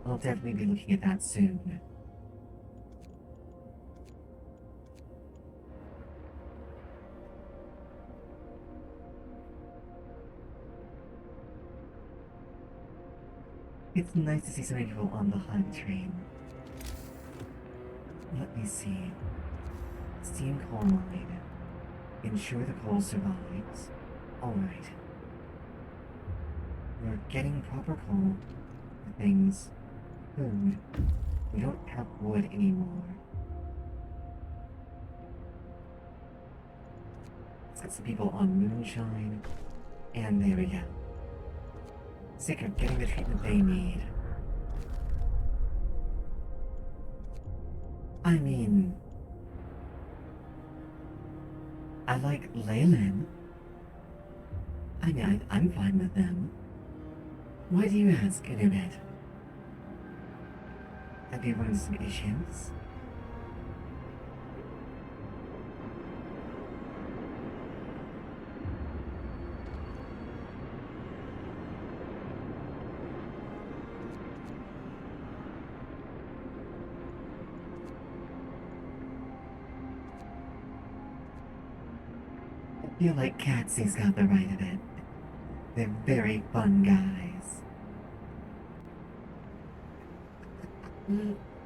I'll definitely be looking at that soon. It's nice to see so many people on the hunt train. Let me see. Steam coal mine. Ensure the coal survives. Alright. We're getting proper coal for things. Food. We don't have wood anymore. Let's get some people on moonshine. And there we go. Sick of getting the treatment they need. I mean, I like Leyland. I mean, I'm fine with them. Why do you ask, Inubit? Have you run into some issues? I feel like Catsy's got the right of it. They're very fun guys.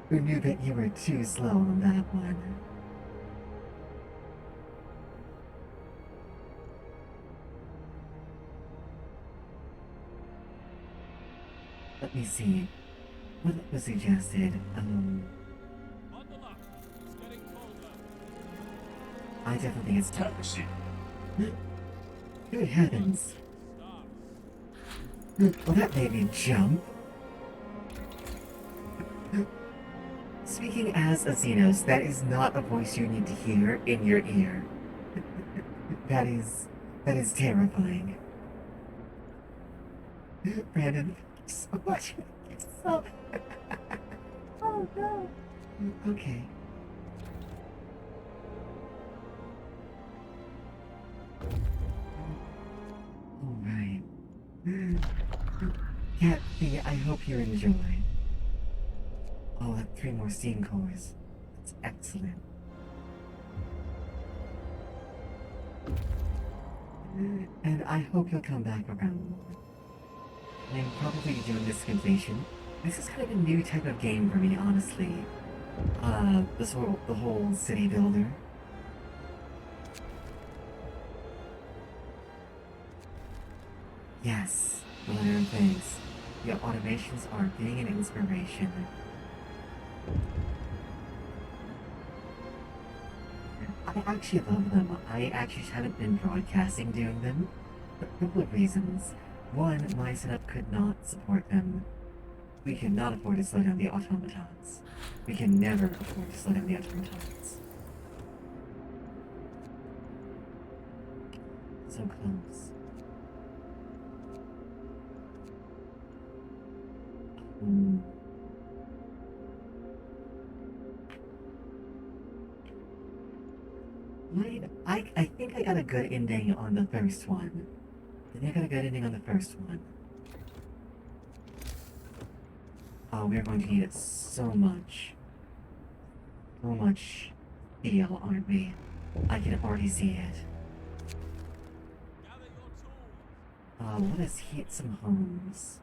Who knew that you were too slow on that one? Let me see. What was suggested? Bundle up. It's getting colder. I definitely think it's time. Taxi. Good heavens. Start. Well, that made me jump. Speaking as a Xenos, that is not a voice you need to hear in your ear. that is terrifying. Brandon, thank you so much. Thank you so Oh no. Okay. Alright. Kathy, I hope you enjoy. Oh, that 3 more steam cores. That's excellent. And I hope you'll come back around more. I'm probably doing this completion. This is kind of a new type of game for me, honestly. The whole city builder. Yes, Letter of Thanks. Your automations are being an inspiration. I actually love them. I actually haven't been broadcasting doing them for a couple of reasons. One, my setup could not support them. We cannot afford to slow down the automatons. We can never afford to slow down the automatons. So close. Hmm. I think I got a good ending on the first one. I think I got a good ending on the first one. Oh, we're going to need it so much. So much steel, aren't we? I can already see it. Gather your tools. Let us heat some homes.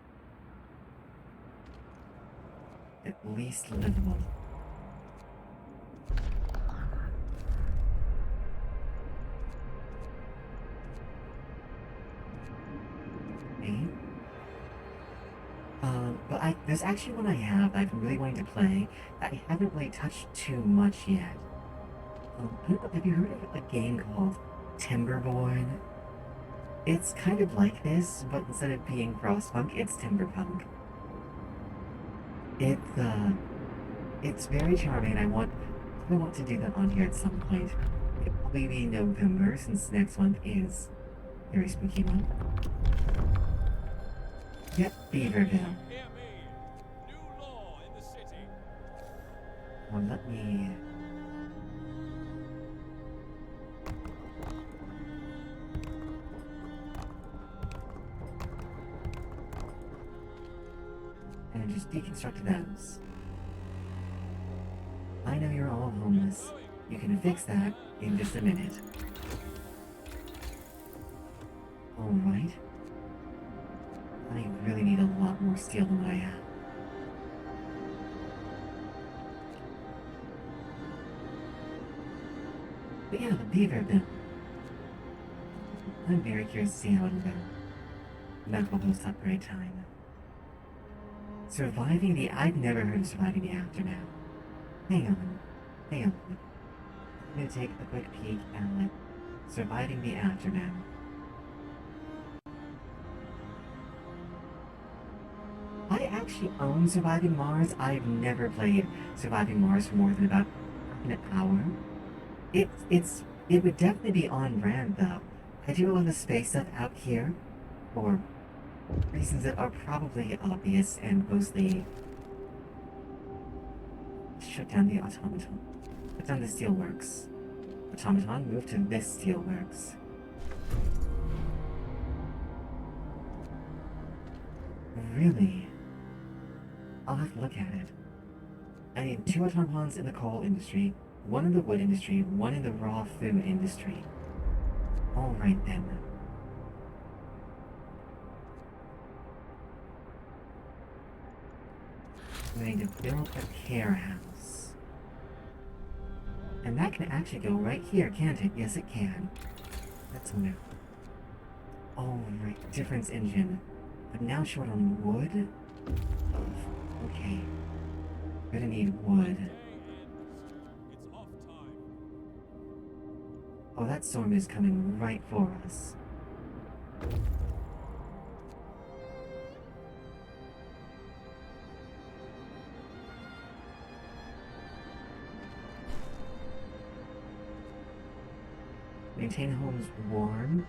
At least livable. Okay. But there's actually one I have that I've been really wanting to play that I haven't really touched too much yet. I don't know, have you heard of a game called Timberborn? It's kind of like this, but instead of being Frostpunk, it's Timberpunk. It's very charming. I want to do that on here at some point. It'll probably be November, since next month is very spooky month. Yep, Beaverville. Hear me. New law in the city. Well, let me... And just deconstruct those. I know you're all homeless. You can fix that in just a minute. Alright. I really need a lot more steel than what I have. But yeah, the beaver bill. I'm very curious to see how it'll go. Medical post upgrade time. Surviving the... I've never heard of surviving the aftermath. Hang on. Hang on. I'm gonna take a quick peek at surviving the aftermath. I actually own Surviving Mars. I've never played Surviving Mars for more than about an hour. It would definitely be on brand though. I do a lot of space stuff out here for reasons that are probably obvious and mostly shut down the automaton. Put down the steelworks. Automaton, move to this steelworks. Really? I'll have to look at it. I need 2 automatons in the coal industry, 1 in the wood industry, 1 in the raw food industry. Alright then. We need to build a care house. And that can actually go right here, can't it? Yes, it can. That's new. Alright, difference engine. I'm now short on wood. Oh, okay. Gonna need wood. It's off time. Oh, that storm is coming right for us. Maintain homes warm.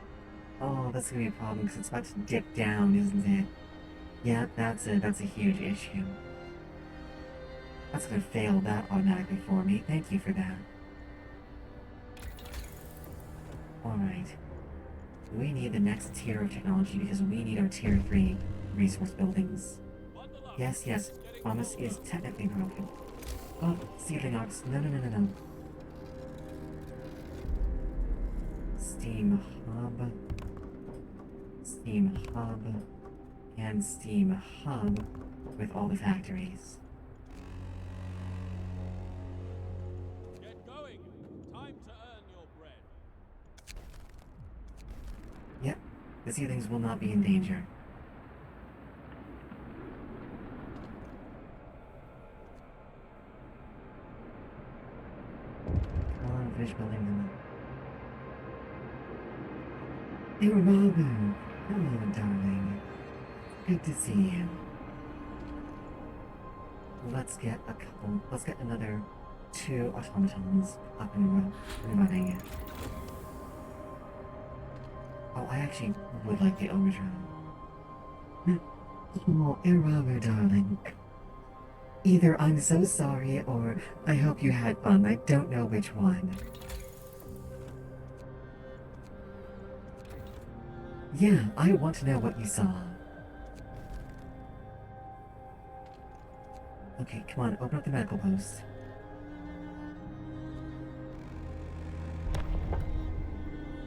Oh, that's gonna be a problem because it's about to dip down, isn't it? Yeah, that's a huge issue. That's gonna fail that automatically for me. Thank you for that. Alright. We need the next tier of technology because we need our tier 3 resource buildings. Bundle up. Yes, yes, Thomas is technically broken. Oh, seedling ox. No, no, no, no, no. Steam hub. Steam hub. And steam hub with all the factories. Get going. Time to earn your bread. Yep, the seedlings will not be in danger. Come on, finish building them. Hey, Robin! Hello, darling. Good to see you. Let's get another 2 automatons up and running. Oh, I actually would like the overdrive. Oh, Robin, darling. Either I'm so sorry or I hope you had fun. I don't know which one. Yeah, I want to know what you saw. Okay, come on, open up the medical post.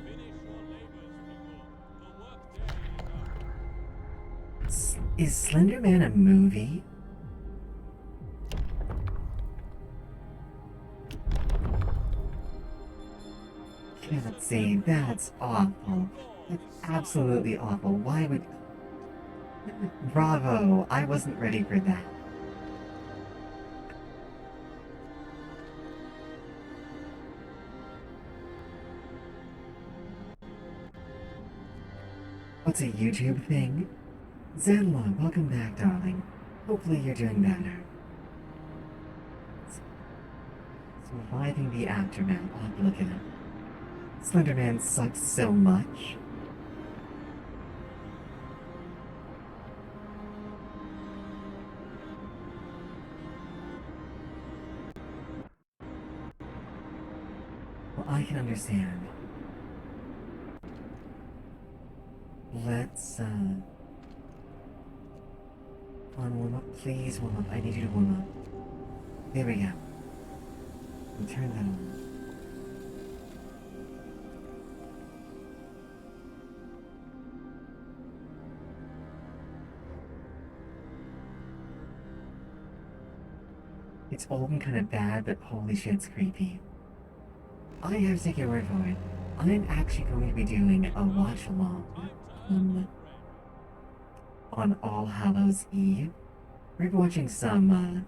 Finish your labors, people. The work day is done. Is Slender Man a movie? Can't say, that's awful. That's absolutely awful. Why would... Bravo, I wasn't ready for that. What's a YouTube thing? Zanla, welcome back, darling. Hopefully you're doing better. Surviving the aftermath. I'll have to look at it. Slender Man sucks so much. Well, I can understand. Let's, come on, warm up. Please warm up. I need you to warm up. There we go. And turn that on. It's all been kind of bad, but holy shit, it's creepy. I have to take your word for it. I'm actually going to be doing a watch along on All Hallows Eve. We're watching some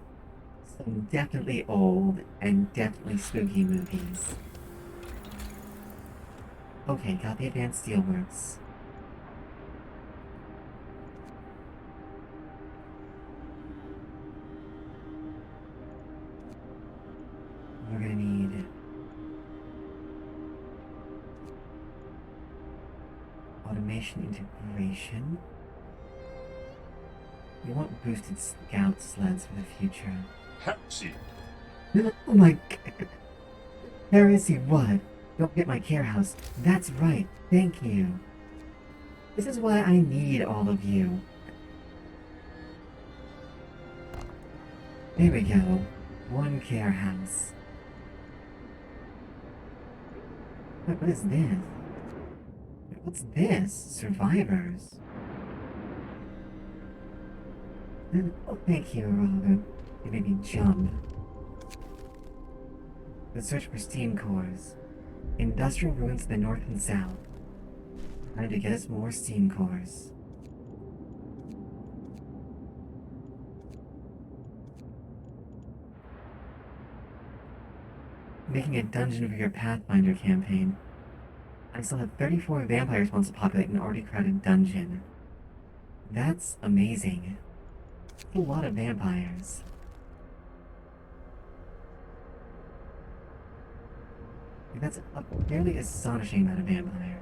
definitely old and definitely spooky movies. Okay, got the advanced steelworks. We're gonna need automation integration. We want boosted scout sleds for the future. Hepsi. Oh my god. Heresy what? Don't get my care house. That's right. Thank you. This is why I need all of you. There we go. One care house. What is this? What's this? Survivors. Oh, thank you, Robin. You made me jump. The search for steam cores. Industrial ruins to the north and south. Trying to get us more steam cores. Making a dungeon for your Pathfinder campaign. I still have 34 vampire spawns to populate an already crowded dungeon. That's amazing. That's a lot of vampires. That's a fairly astonishing amount of vampire.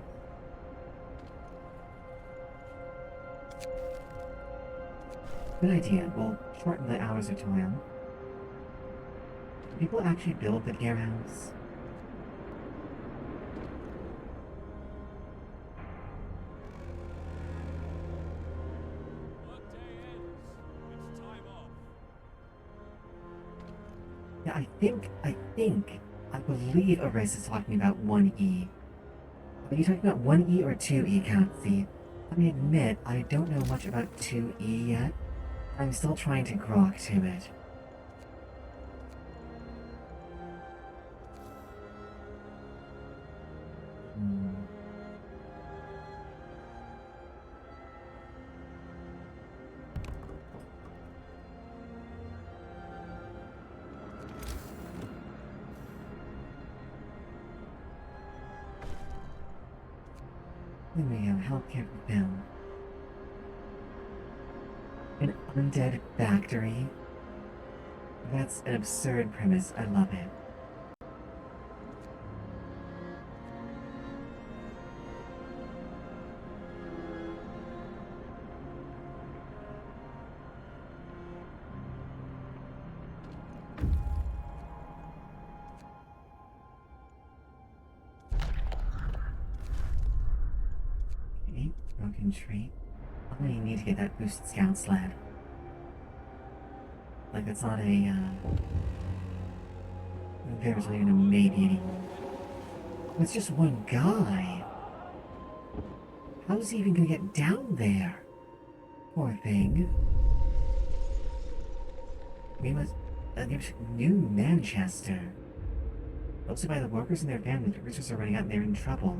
Good idea. We'll shorten the hours of toil. Do people actually build the care house? Workday ends. It's time off. Yeah, I believe Aris is talking about 1E. Are you talking about 1E or 2E, Kathy? I admit, I don't know much about 2E yet. I'm still trying to grok to it. There we go, healthcare for Bill. An undead factory? That's an absurd premise, I love it. Okay, broken tree. I need to get that boosted scout sled. Like, it's not a, there's not even a maybe anymore. It's just one guy. How's he even gonna get down there? Poor thing. We must, there's New Manchester. Hosted by the workers and their families, the researchers are running out and they're in trouble.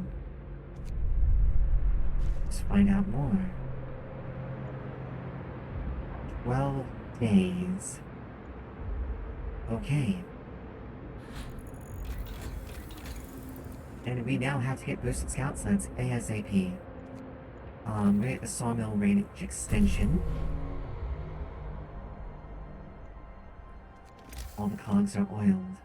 Let's find out more. 12 days. Okay. And we now have to get boosted scout sleds ASAP. We get the sawmill range extension. All the cogs are oiled.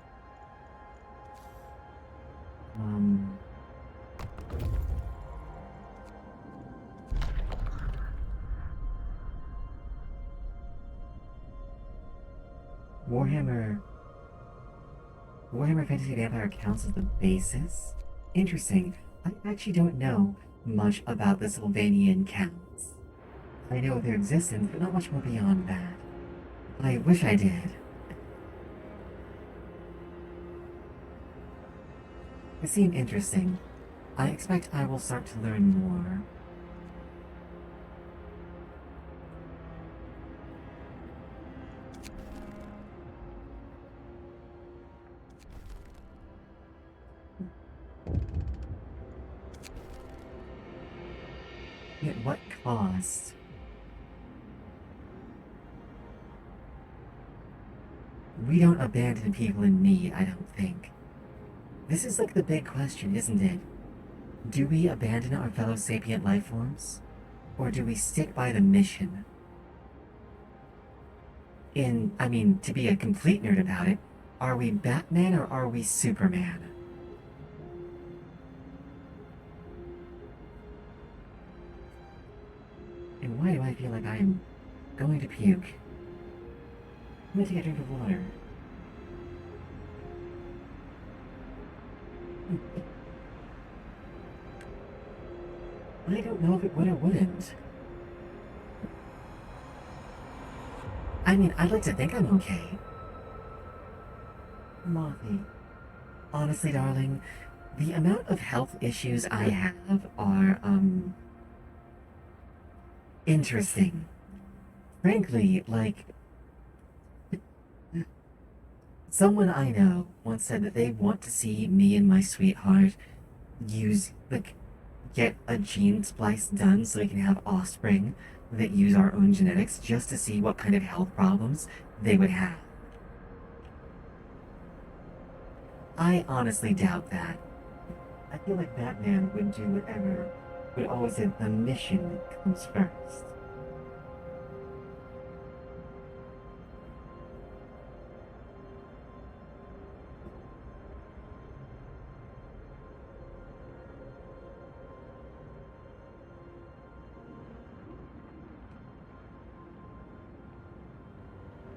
Warhammer Fantasy Vampire counts as the basis? Interesting. I actually don't know much about the Sylvanian counts. I know of their existence, but not much more beyond that. I wish I did. They seem interesting. I expect I will start to learn more. cost? We don't abandon people in need, I don't think. This is like the big question, isn't it? Do we abandon our fellow sapient life forms? Or do we stick by the mission? To be a complete nerd about it, are we Batman or are we Superman? And why do I feel like I am going to puke? I'm gonna take a drink of water. I don't know if it would or wouldn't. I'd like to think I'm okay. Mothy. Honestly, darling, the amount of health issues I have are, interesting. Frankly, like, someone I know once said that they want to see me and my sweetheart get a gene splice done so we can have offspring that use our own genetics just to see what kind of health problems they would have. I honestly doubt that. I feel like Batman would do whatever, but always say the mission comes first.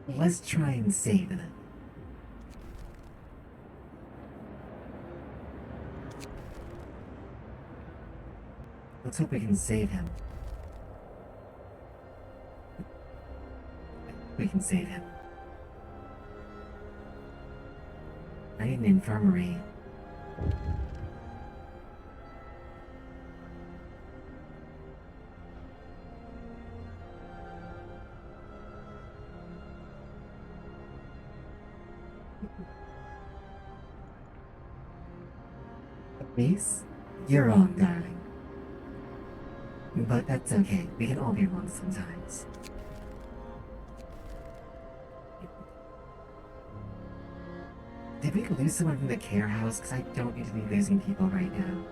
Let's try and save them. Let's hope we can save him. We can save him. I need an infirmary. Reese, you're wrong, darling. But that's okay. We can all be wrong sometimes. Did we lose someone from the care house? Because I don't need to be losing people right now.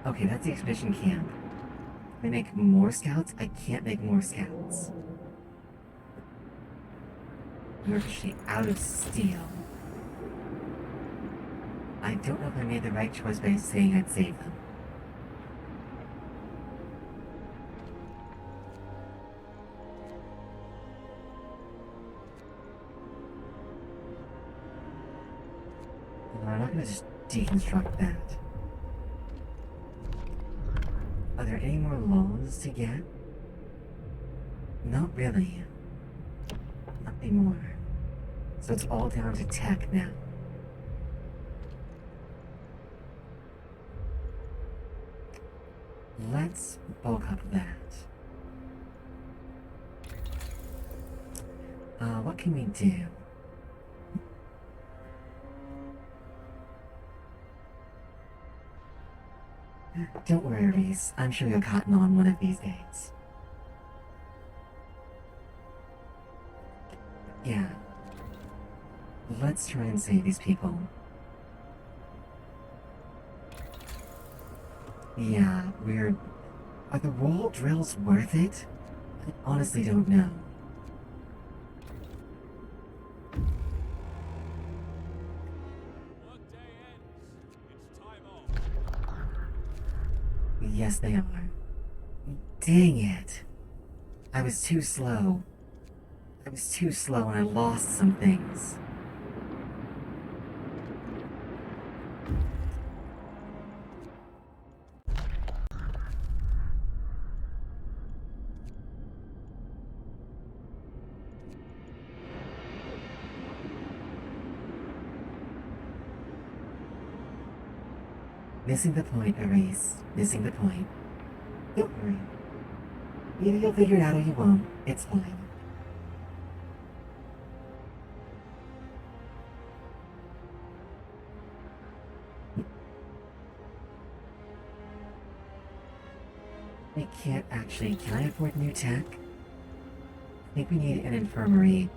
Okay, that's the expedition camp. Can I make more scouts? I can't make more scouts. We're actually out of steel. I don't know if I made the right choice by saying I'd save them. No, I'm not gonna just deconstruct that. Are there any more laws to get? Not really. Nothing more. So it's all down to tech now. Let's bulk up that. What can we do? Don't worry, Reese. I'm sure you'll cotton on one of these days. Yeah. Let's try and save these people. Yeah, we're... Are the wall drills worth it? I honestly don't know. Workday ends. It's time off. Yes, they are. Dang it. I was too slow. I was too slow and I lost some things. Missing the point, Erase. Missing the point. Don't worry. Either you'll figure it out or you won't. It's fine. I can't actually. Can I afford new tech? I think we need an infirmary,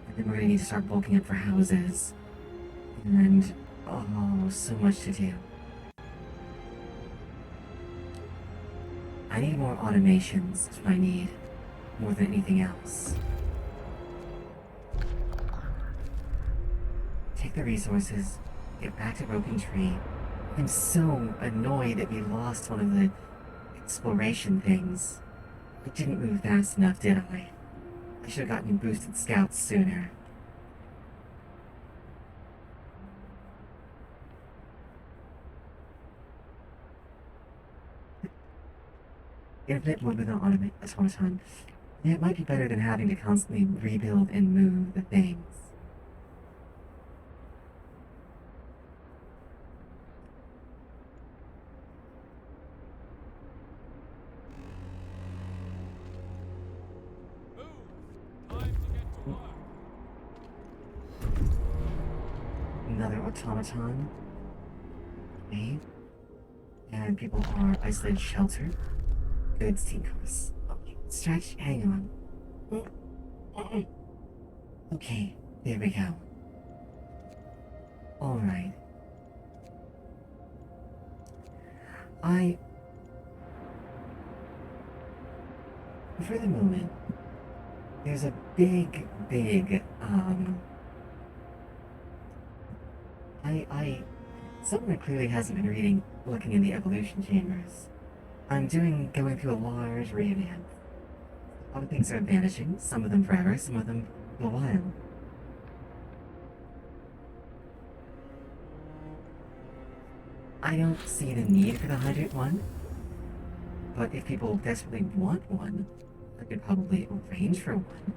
and then we're gonna need to start bulking up for houses. And, oh, so much to do. I need more automations, that's what I need, more than anything else. Take the resources, get back to Broken Tree. I'm so annoyed that we lost one of the exploration things. I didn't move fast enough, did I? I should have gotten boosted scouts sooner. Infinite wood with an automaton. Yeah, it might be better than having to constantly rebuild and move the things. Move! Time to get to work. Another automaton. Okay. And people are isolated shelter. Goods team course. Okay, stretch, hang on. Okay, there we go. Alright. For the moment, there's a big, someone clearly hasn't been looking in the evolution chambers. Going through a large revamp. A lot of things are vanishing, some of them forever, some of them for a while. I don't see the need for the 100th one, but if people desperately want one, I could probably arrange for one.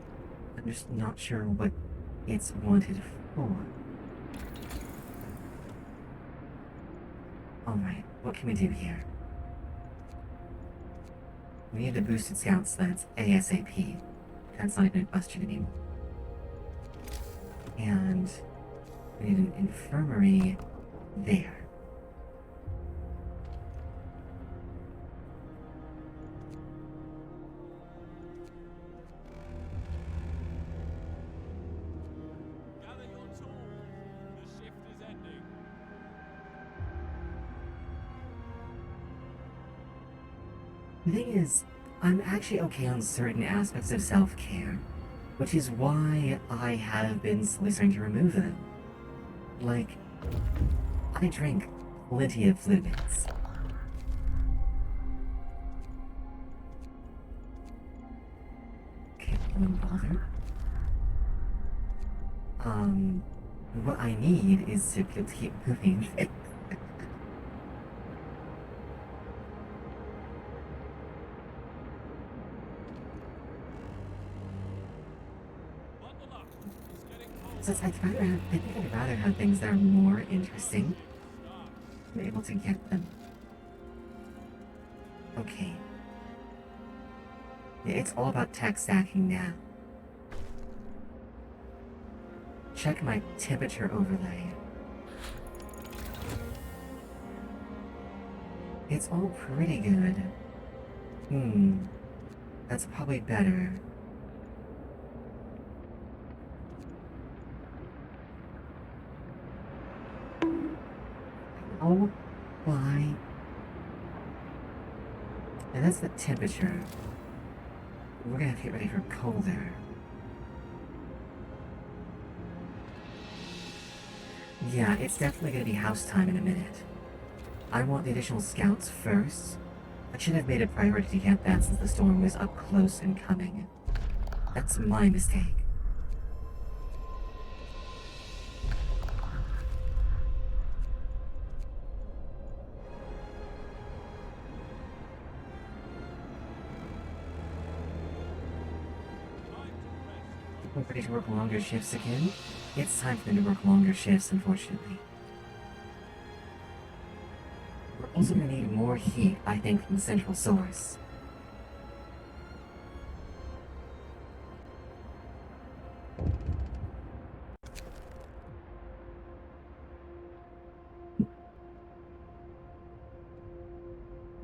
I'm just not sure what it's wanted for. Alright, what can we do here? We need the boosted scouts, that's ASAP. That's not even a question anymore. And we need an infirmary there. Gather your tools. The shift is ending. The thing is, I'm actually okay on certain aspects of self-care, which is why I have been slowly starting to remove them. Like, I drink plenty of fluids. Okay, I won't bother. What I need is to keep moving things. Bundle up. It's getting cold. Since I think I'd rather have things that are more interesting. Start. I'm able to get them. Okay. It's all about tech stacking now. Check my temperature overlay. It's all pretty good. That's probably better. Oh, why? And that's the temperature. We're gonna have to get ready for colder. Yeah, it's definitely gonna be house time in a minute. I want the additional scouts first. I should have made a priority to get that since the storm was up close and coming. That's my mistake. Time to rest. We're ready to work longer shifts again. It's time for them to work longer shifts, unfortunately. We're also gonna need more heat, I think, from the central source.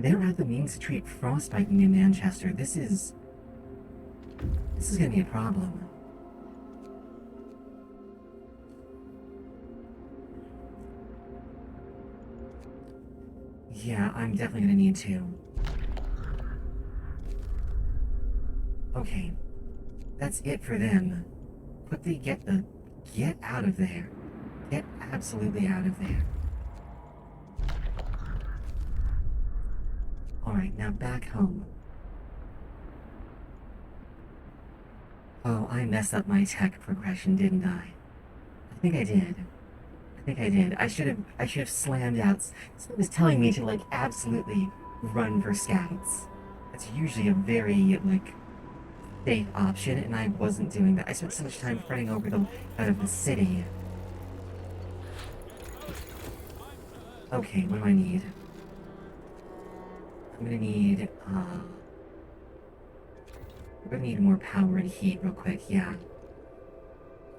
They don't have the means to treat Frostpunk in Manchester. This is gonna be a problem. Yeah, I'm definitely gonna need to. Okay, that's it for them. Quickly get out of there. Get absolutely out of there. Alright, now back home. Oh, I messed up my tech progression, didn't I? I think I did. I should have slammed out. Someone was telling me to like absolutely run for scouts. That's usually a very like safe option, and I wasn't doing that. I spent so much time fretting over the out of the city. Okay, what do I need? I'm gonna need we're gonna need more power and heat real quick, yeah.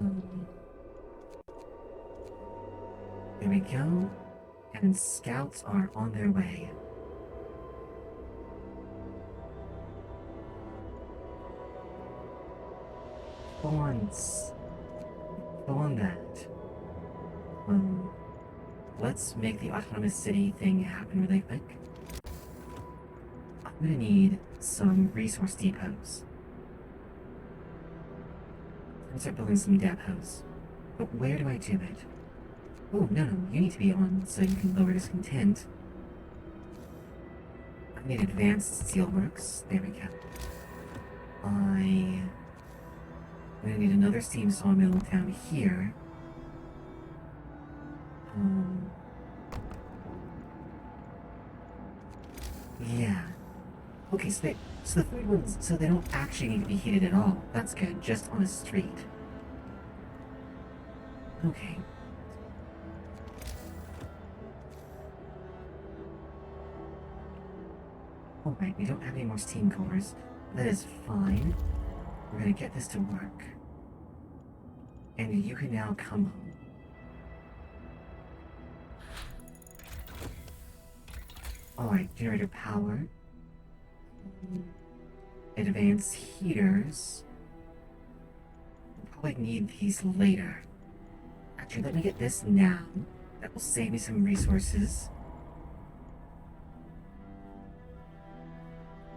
Um, there we go. And scouts are on their way. Once. Go on that. Um, let's make the autonomous city thing happen really quick. I'm gonna need some resource depots. I'm gonna start building some depots. But where do I do it? Oh, no, you need to be on so you can lower discontent. I need advanced steelworks. There we go. I'm gonna need another steam sawmill down here. Yeah. Okay, so the third ones, so they don't actually need to be heated at all. That's good, just on a street. Okay. Alright, we don't have any more steam cores. That is fine. We're gonna get this to work. And you can now come home. Alright, generator power. Advanced heaters. We'll probably need these later. Actually, let me get this now. That will save me some resources.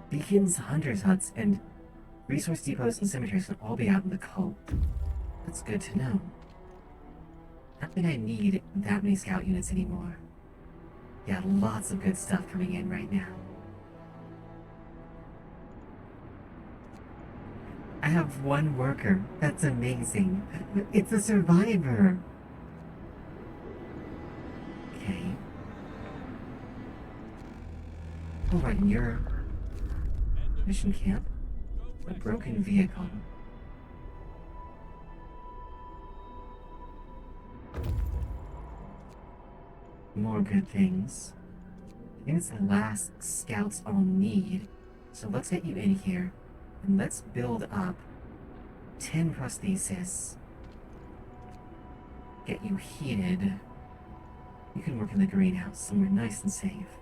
Beacons, hunters' huts, and resource depots and cemeteries can all be out in the cold. That's good to know. I don't think I need that many scout units anymore. Yeah, lots of good stuff coming in right now. I have one worker. That's amazing. It's a survivor. Okay. Alright, you're mission camp. A broken vehicle. More good things. I think it's the last scouts I'll need. So let's get you in here. And let's build up 10 prosthesis. Get you heated. You can work in the greenhouse somewhere nice and safe.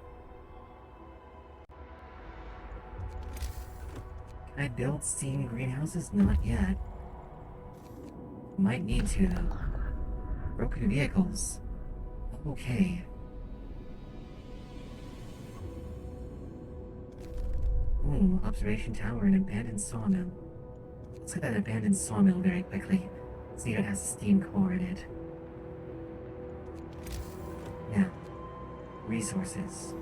Can I build steam greenhouses? Not yet. Might need to though. Broken vehicles. Okay. Ooh, observation tower and abandoned sawmill. Let's get that abandoned sawmill very quickly. See if it has a steam core in it. Now, resources.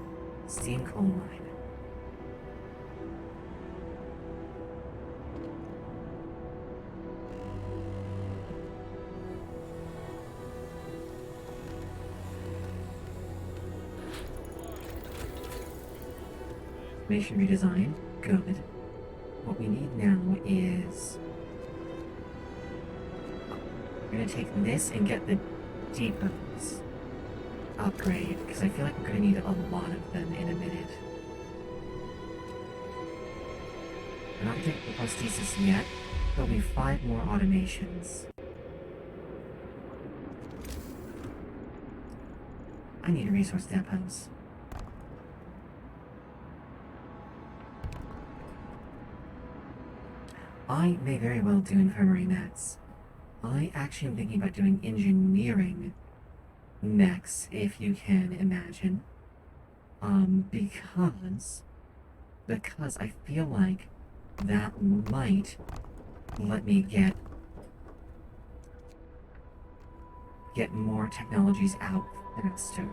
Steam coal mine. Information redesign. Good. What we need now is... we're gonna take this and get the depots upgrade, because I feel like we're gonna need a lot of them in a minute. We're not gonna take the prosthesis yet. There'll be 5 more automations. I need resource depots. I may very well do infirmary mechs. I actually am thinking about doing engineering mechs, if you can imagine. Because I feel like that might let me get more technologies out faster.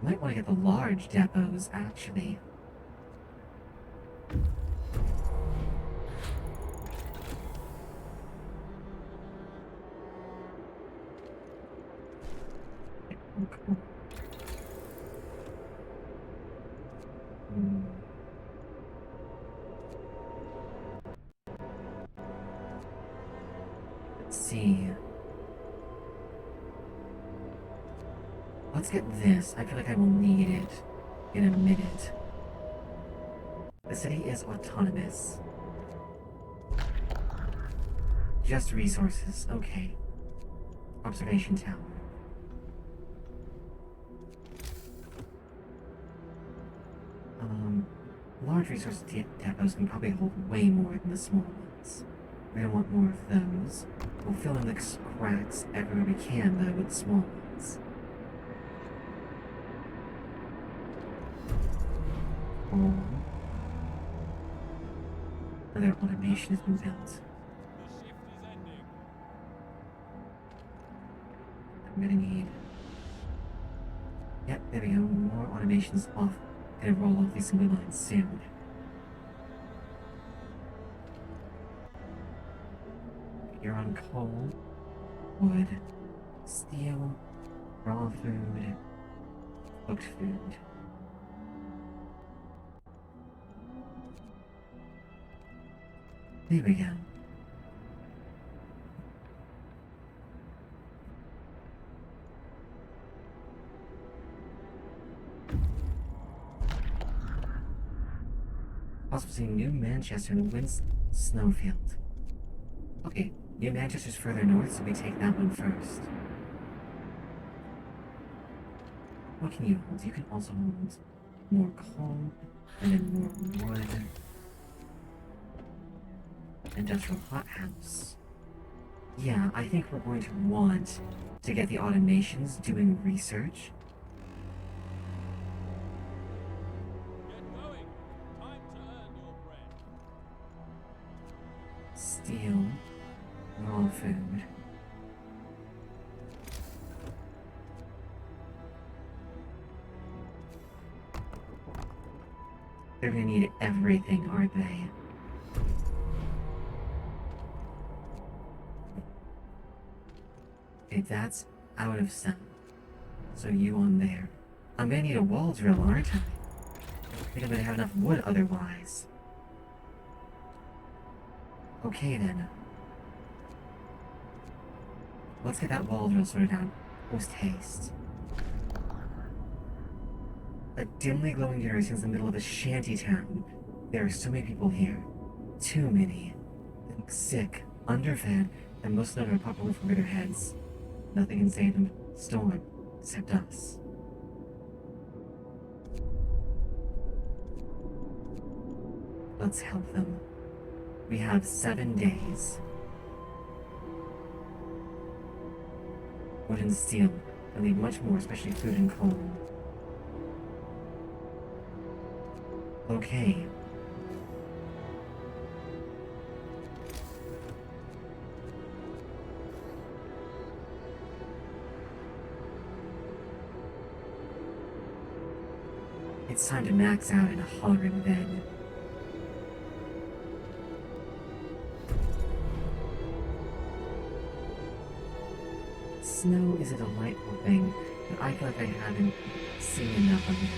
Might want to get the large depots, actually. Cool. Let's see. Let's get this. I feel like I will need it in a minute. The city is autonomous. Just resources. Okay. Observation tower. Large resource depots can probably hold way more than the small ones. We don't want more of those. We'll fill in the cracks everywhere we can, though, with small ones. Another automation has been built. The shift is ending. I'm gonna need... Yep, there we go. More automations off. Gonna roll off these assembly lines soon. You're on coal, wood, steel, raw food, cooked food. There we go. Also seeing New Manchester in the Wind Snowfield. Okay, New Manchester's further north, so we take that one first. What can you hold? You can also hold more coal, and then more wood. Industrial hothouse. Yeah, I think we're going to want to get the automations doing research. Get going. Time to earn your bread. Steel, raw food. They're gonna need everything, aren't they? Okay, that's out of sound. So you on there. I'm gonna need a wall drill, aren't I? I think I'm gonna have enough wood otherwise. Okay then. Let's get that wall drill sorted out post haste. A dimly glowing generator in the middle of a shanty town. There are so many people here. Too many. They look sick, underfed, and most of them are popping over their heads. Nothing can save them from the storm, except us. Let's help them. We have 7 days. Wood and steel. I need much more, especially food and coal. Okay. It's time to max out in a hovering bed. Snow is a delightful thing, but I feel like I haven't seen enough of it.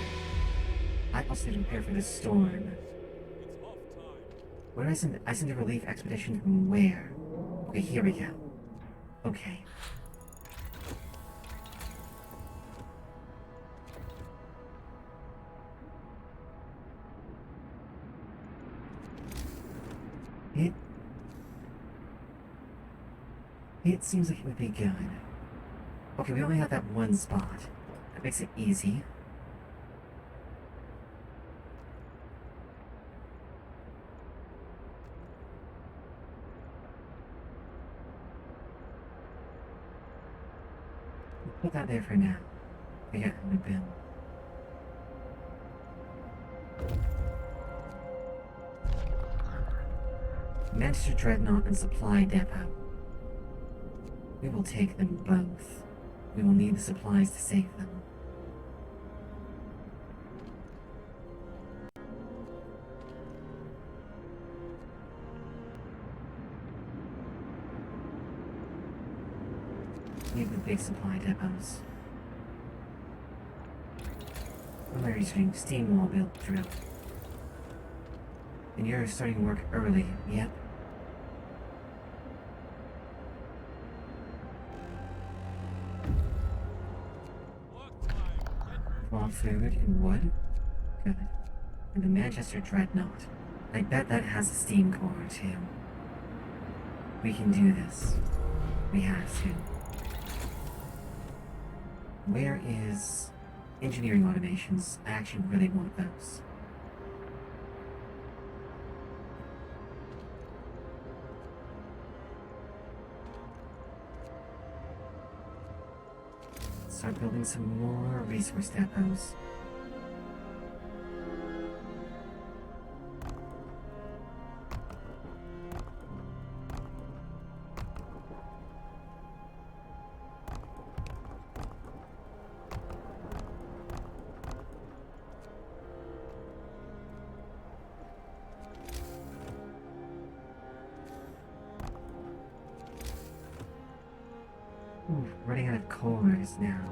I also need to prepare for the storm. It's off time. Where did I send? I sent a relief expedition from where? Okay, here we go. Okay. It seems like it would be good. Okay, we only have that one spot. That makes it easy. put that there for now. We got the bill. Manchester Dreadnought and Supply Depot. We will take them both. We will need the supplies to save them. Leave the big supply depots. I'm researching steam wall build drill. And you're starting work early, yep. Raw food and wood? Good. And the Manchester Dreadnought. I bet that has a steam core too. We can do this. We have to. Where is engineering automations? I actually really want those. Start building some more resource depots. Ooh, running out of cores now.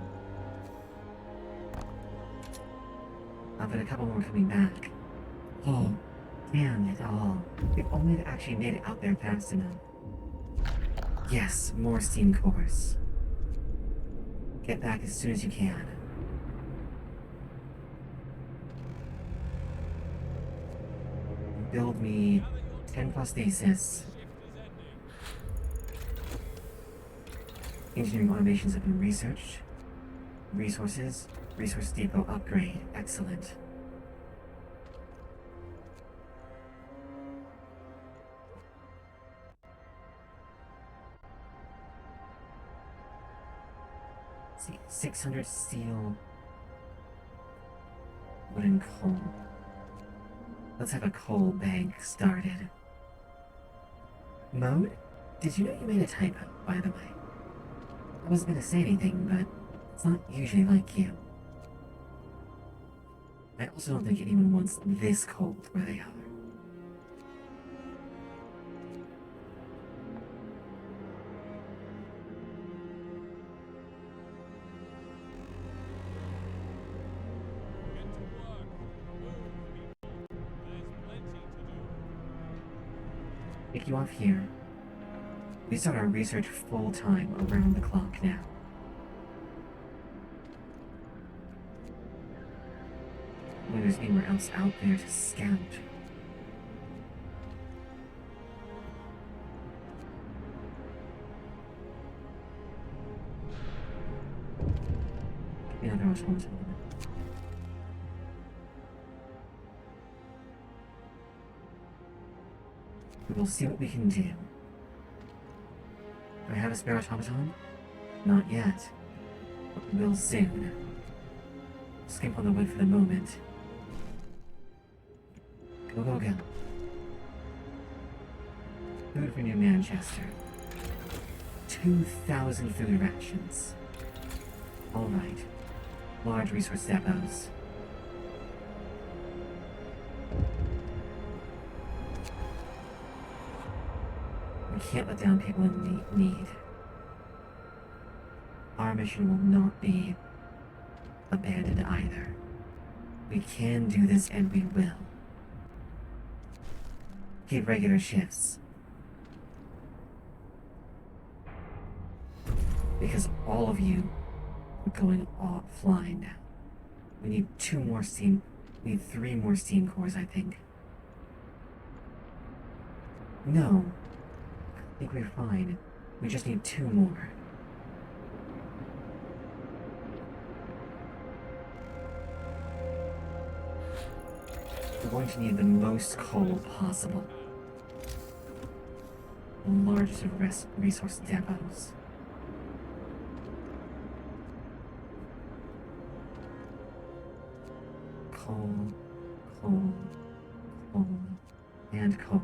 But a couple more coming back. Oh, damn it all. If only it actually made it out there fast enough. Yes, more steam cores. Get back as soon as you can. Build me 10 plus stasis. Engineering automations have been researched. Resources. Resource depot upgrade. Excellent. See, 600 steel. Wood and coal. Let's have a coal bank started. Mode? Did you know you made a typo, by the way? I wasn't gonna say anything, but it's not usually like you. I also don't think anyone wants this cold where they are. Get to work. Move, people. There's plenty to do. Pick you off here. We start our research full time around the clock now. When there's anywhere else out there to scout. Yeah, there was one time. We'll see what we can do. Do I have a spare automaton? Not yet. But we will soon. Skip on the wood for the moment. Go, go, go. Food for New Manchester. 2,000 food rations. Alright. Large resource depots. We can't let down people in need. Our mission will not be abandoned either. We can do this and we will. Keep regular shifts. Because all of you are going offline now. We need 2 more steam. We need 3 more steam cores, I think. No. I think we're fine. We just need 2 more. We're going to need the most coal possible. The largest of resource depots. coal, coal, coal, and coal.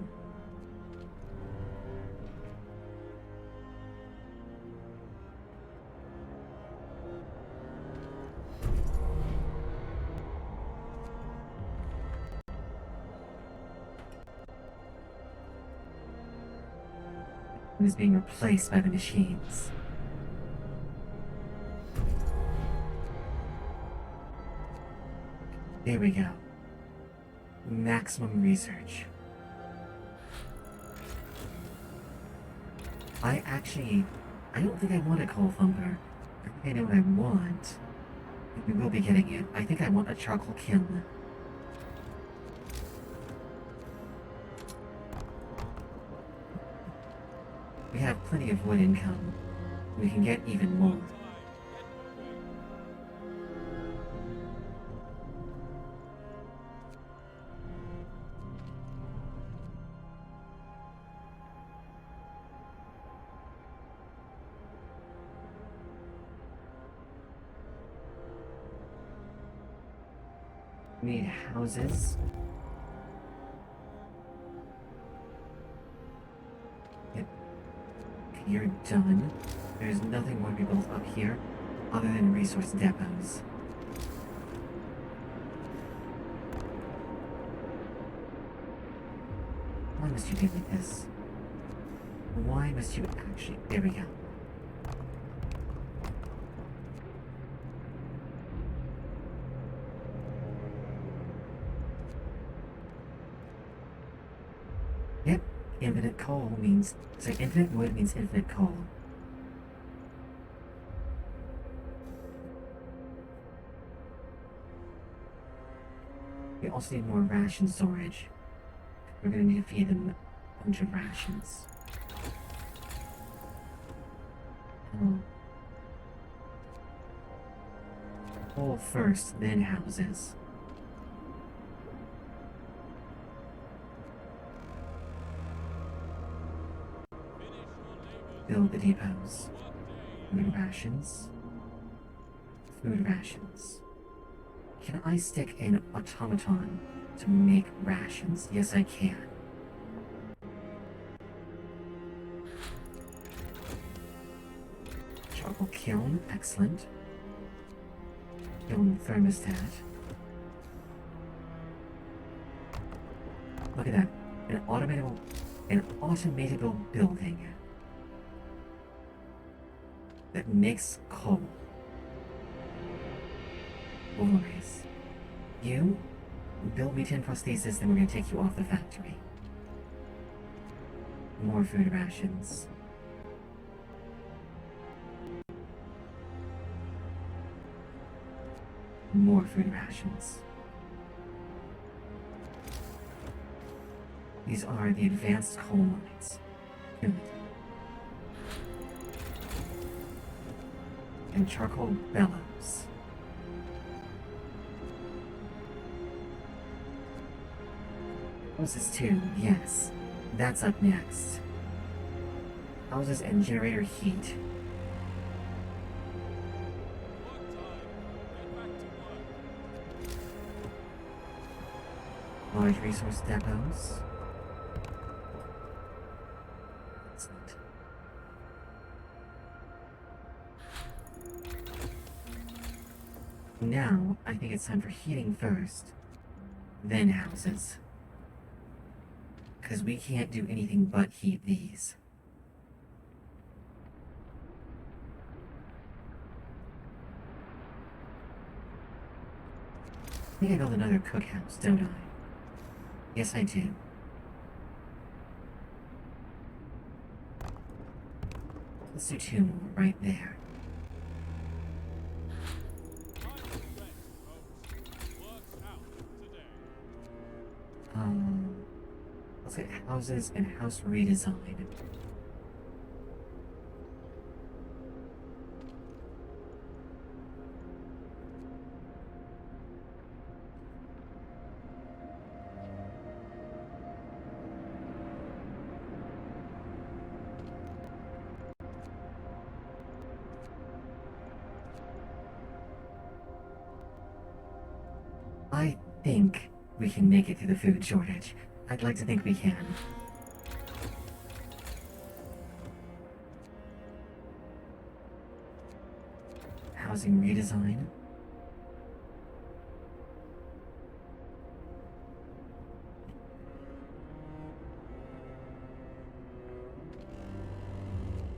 It is being replaced by the machines. There we go. Maximum research. I don't think I want a coal thumper. I think I know what I want. We will be getting it. I think I want a charcoal kiln. We have plenty of wood income. We can get even more. We need houses. Yep. Okay, you're done. There's nothing more to be built up here other than resource depots. Why must you be like this? Why must you actually... There we go. Yep, infinite coal means... So infinite wood means infinite coal. We also need more ration storage. We're gonna need to feed them a bunch of rations. Oh. Coal first, then houses. Build the depots. Food rations. Food rations. Can I stick an automaton to make rations? Yes, I can. Charcoal kiln, excellent. Kiln thermostat. Look at that. An automatable building that makes coal. Glorious. You build me 10 prosthesis, then we're gonna take you off the factory. More food rations. More food rations. These are the advanced coal mines. Good. And charcoal bellows. Houses too, yes. That's up next. Houses and generator heat. Large resource depots. Excellent. Now, I think it's time for heating first, then houses. Because we can't do anything but heat these. I think I built another cookhouse, don't I? Yes, I do. Let's do 2 more right there. Let's get houses and house redesign. think we can make it through the food shortage. I'd like to think we can. Housing redesign.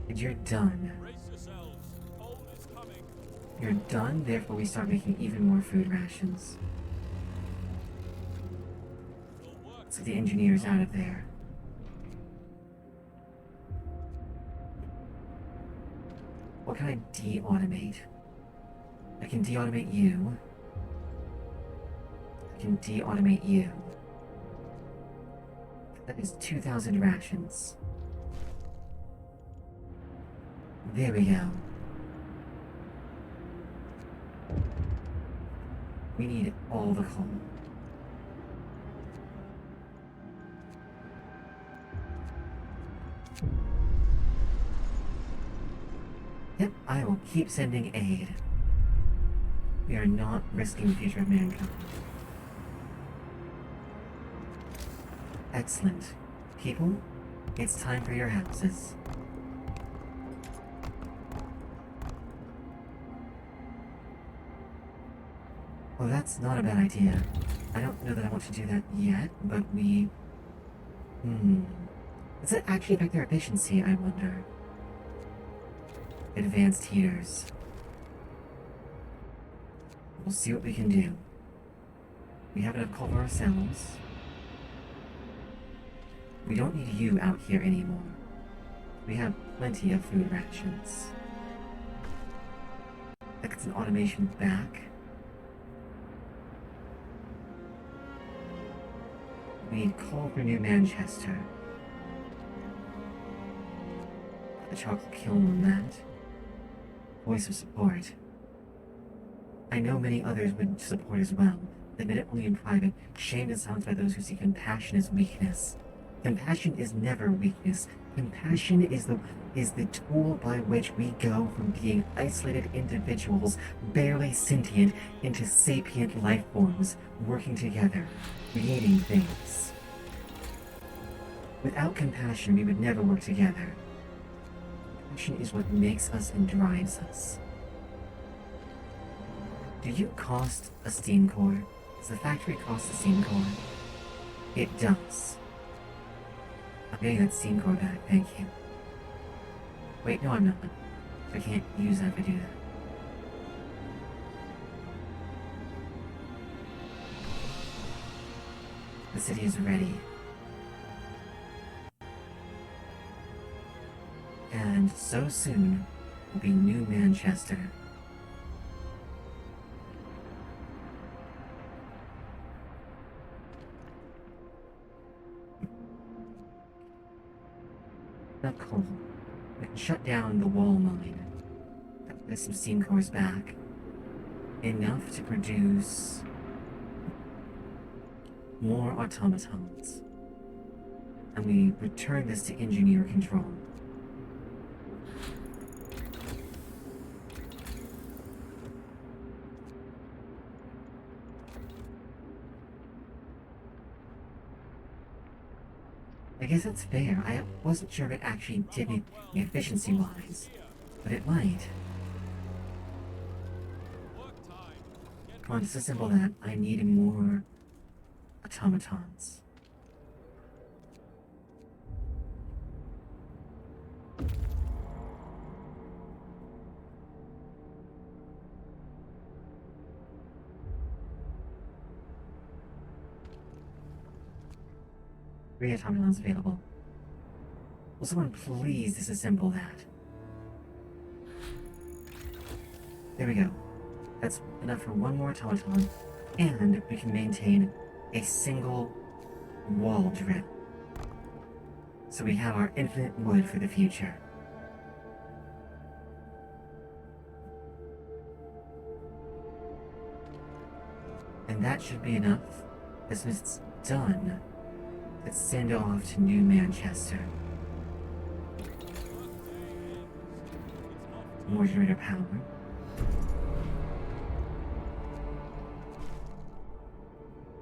And you're done. Brace yourselves. Cold is coming. You're done, therefore we start making even more food rations. Your work Let's get the engineers out of there. What can I de-automate? I can de-automate you. I can de-automate you. That is 2,000 rations. There we go. We need all the coal. Yep, I will keep sending aid. We are not risking the future of mankind. Excellent. People, it's time for your houses. Well, that's not a bad idea. I don't know that I want to do that yet, but we... Does it actually affect their efficiency, I wonder? Advanced heaters. We'll see what we can do. We have enough coal for ourselves. We don't need you out here anymore. We have plenty of food rations. That gets an automation back. We need coal for New Manchester. Put the chocolate kiln on that. Voice of support. I know many others would support as well. Admit it only in private. Shamed and silenced by those who see compassion as weakness. Compassion is never weakness. Compassion is the tool by which we go from being isolated individuals, barely sentient, into sapient life forms, working together, creating things. Without compassion, we would never work together. Compassion is what makes us and drives us. Do you cost a steam core? Does the factory cost a steam core? It does. I'm getting that steam core back, thank you. Wait, no I'm not. I can't use that if I do that. The city is ready. And so soon will be New Manchester. Enough coal. We can shut down the wall mine. Get some steam cores back. Enough to produce more automatons. And we return this to engineer control. I guess that's fair. I wasn't sure if it actually did anything efficiency-wise, but it might. work time. Get Come on, just assemble that. I need more automatons. Three automatons available. Will someone please disassemble that? There we go. That's enough for one more automaton, and we can maintain a single wall drill. So we have our infinite wood for the future. And that should be enough. As soon as it's done, let's send off to New Manchester. More generator power.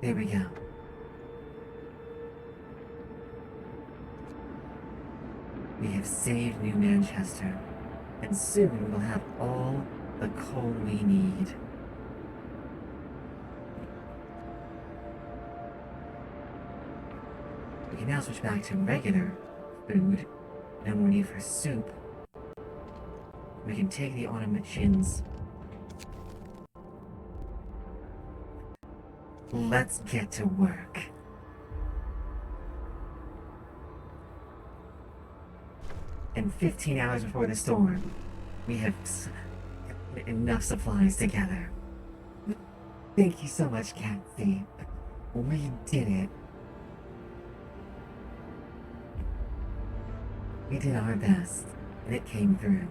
There we go. We have saved New Manchester, and soon we'll have all the coal we need. We can now switch back to regular food. No more need for soup. We can take the automations. Let's get to work. And 15 hours before the storm, we have enough supplies together. Thank you so much, Catsy. We did it. We did our best, and it came through.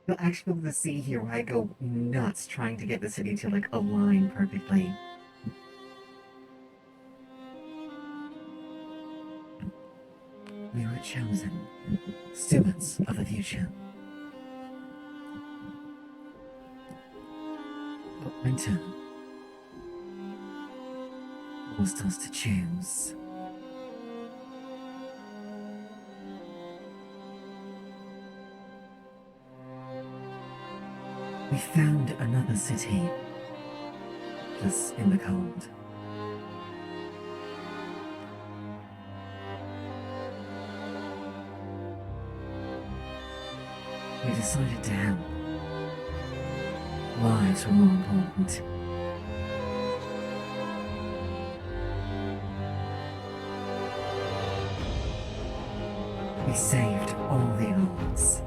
You'll actually be able to see here where I go nuts trying to get the city to like align perfectly. We were chosen stewards of the future. But winter forced us to choose. We found another city, just in the cold. We decided to help. Lives were more important. We saved all the elves.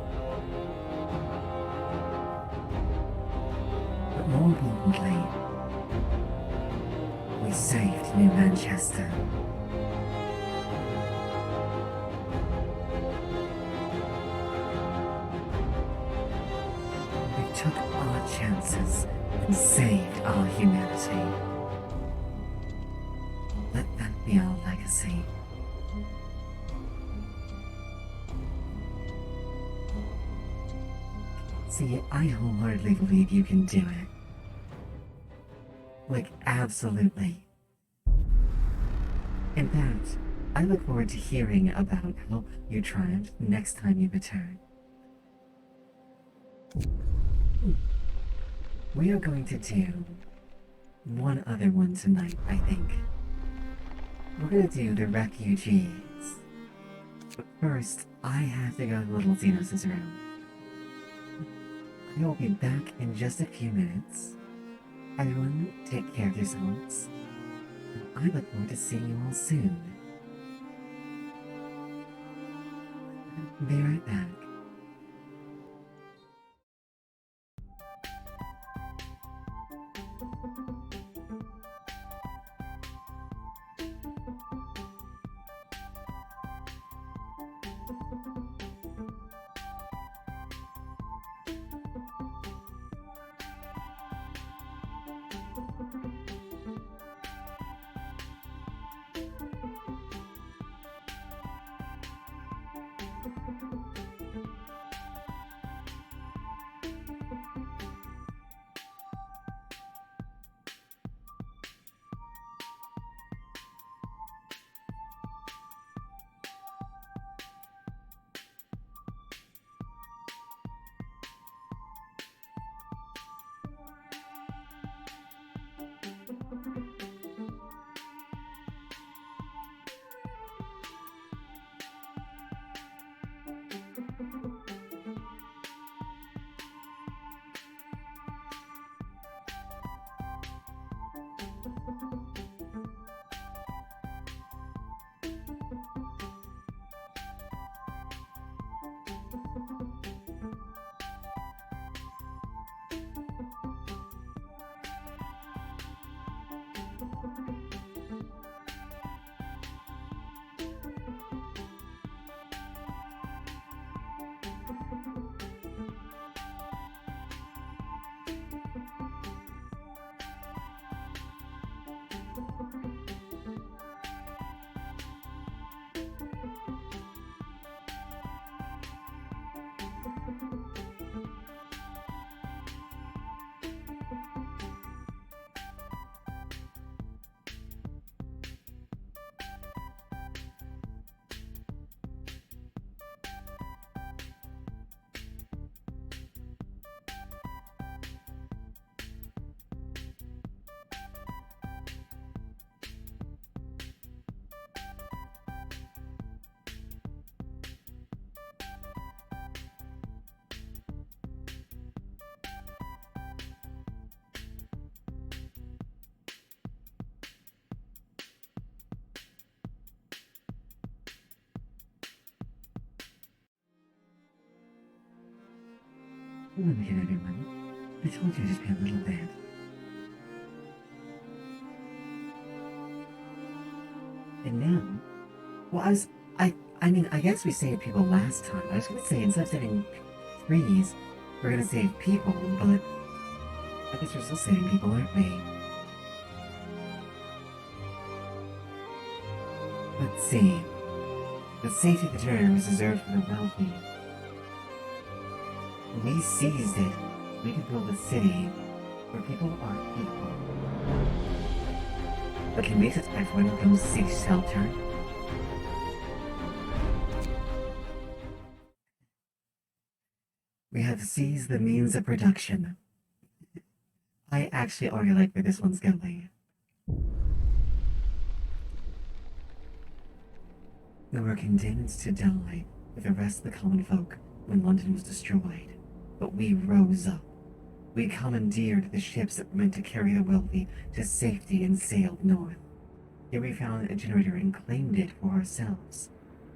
But more importantly, we saved New Manchester. We took our chances and saved our humanity. Let that be our legacy. See, I wholeheartedly believe you can do it. Like, absolutely. In fact, I look forward to hearing about how you triumphed next time you return. We are going to do one other one tonight, I think. We're gonna do the refugees. But first, I have to go to Little Xenos' room. I will be back in just a few minutes. Everyone, take care of yourselves. I look forward to seeing you all soon. Be right back. Limited, everyone. I told you to just be a little bit. And now, well, I mean, I guess we saved people last time. I was gonna say, instead of saving trees, we're gonna save people, but I guess we're still saving people, aren't we? Let's see. The safety of the generator was reserved for the wealthy. When we seized it, we could build a city where people are equal. But can we expect everyone to come seek shelter? We have seized the means of production. I actually already like where this one's going. We were condemned to die with the rest of the common folk when London was destroyed. But we rose up. We commandeered the ships that were meant to carry the wealthy to safety and sailed north. Here we found a generator and claimed it for ourselves.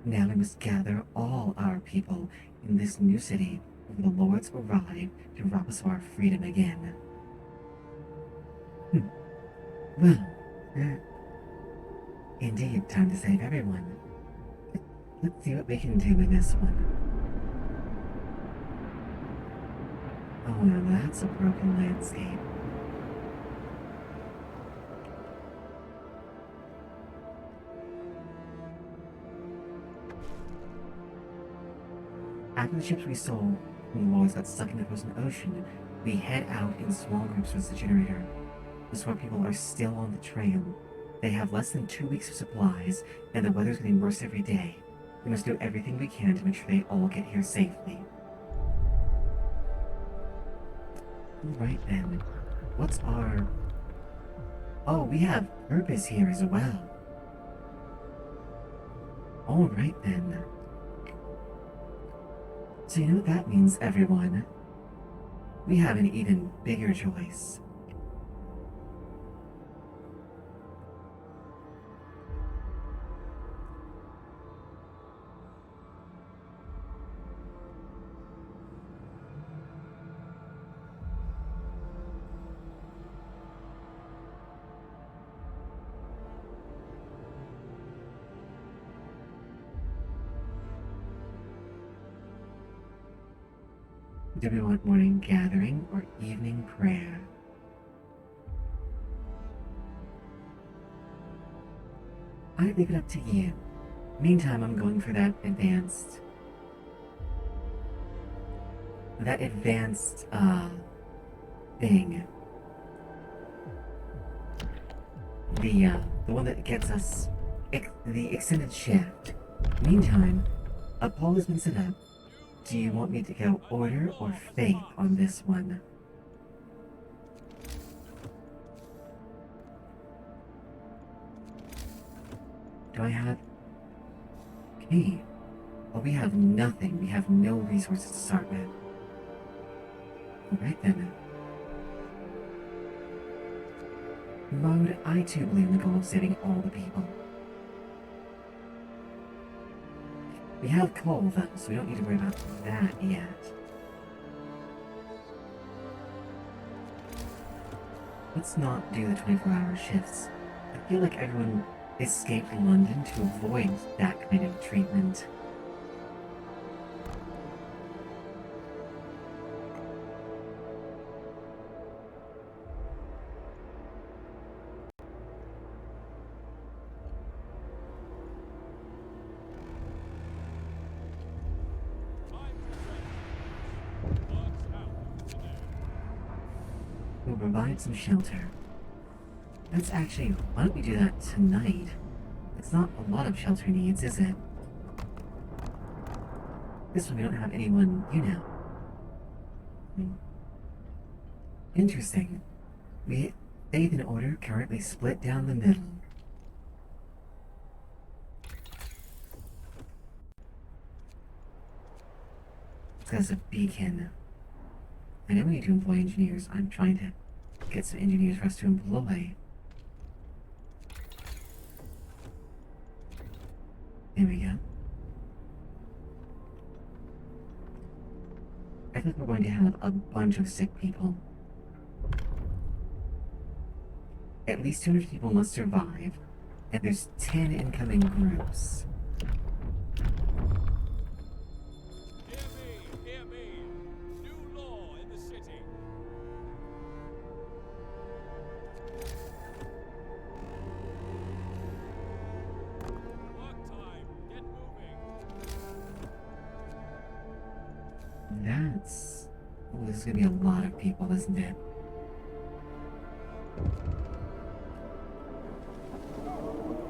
Now we must gather all our people in this new city before the lords arrive to rob us of our freedom again. Well, indeed, time to save everyone. Let's see what we can do in this one. Oh, now that's a broken landscape. After the ships we sold from the lords got stuck in the frozen ocean, we head out in small groups towards the generator. The smart people are still on the trail. They have less than 2 weeks of supplies, and the weather's getting worse every day. We must do everything we can to make sure they all get here safely. Alright then. What's our... Oh, we have purpose here as well. Alright then. So you know what that means, everyone? We have an even bigger choice. Do we want morning gathering or evening prayer? I leave it up to you. Meantime, I'm going for that advanced, thing. The one that gets us the extended shift. Meantime, a poll has been set up. Do you want me to go order or faith on this one? Do I have... Okay. Well, we have nothing. We have no resources to start with. Alright then. Mode, I too believe in the goal of saving all the people. We have coal though, so we don't need to worry about that yet. Let's not do the 24-hour shifts. I feel like everyone escaped London to avoid that kind of treatment. We'll provide some shelter. That's actually, why don't we do that tonight? It's not a lot of shelter needs, is it? This one we don't have anyone, you know. Interesting. We, faith and order currently split down the middle. It says a beacon. I know we need to employ engineers. I'm trying to get some engineers for us to employ. There we go. I think we're going to have a bunch of sick people. At least 200 people must survive, and there's 10 incoming groups. Hear me! New law in the city! Work time! Get moving! That's... Oh, this is gonna be a lot of people, isn't it?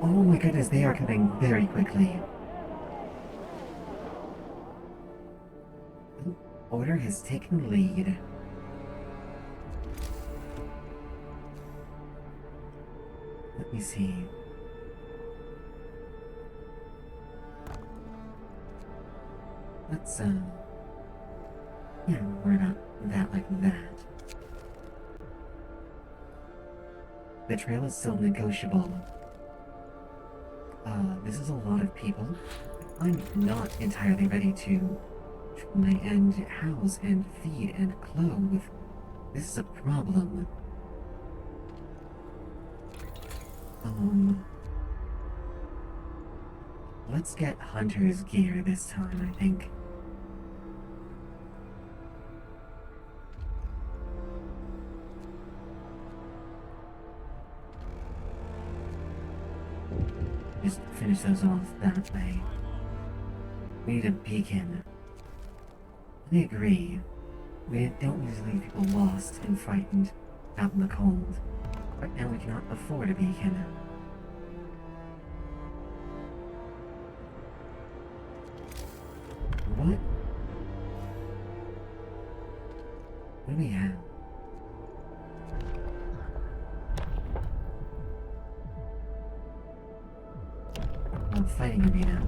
Oh my goodness, they are coming very quickly. Order has taken lead. Let me see. Let's, yeah, we're not that like that. The trail is still negotiable. This is a lot of people. I'm not entirely ready to try and house and feed and clothe. This is a problem. Let's get hunter's gear this time, I think. Just finish those off that way. We need a beacon. I agree. We don't usually leave people lost and frightened out in the cold. Right now we cannot afford a beacon. What? What do we have? Fighting arena.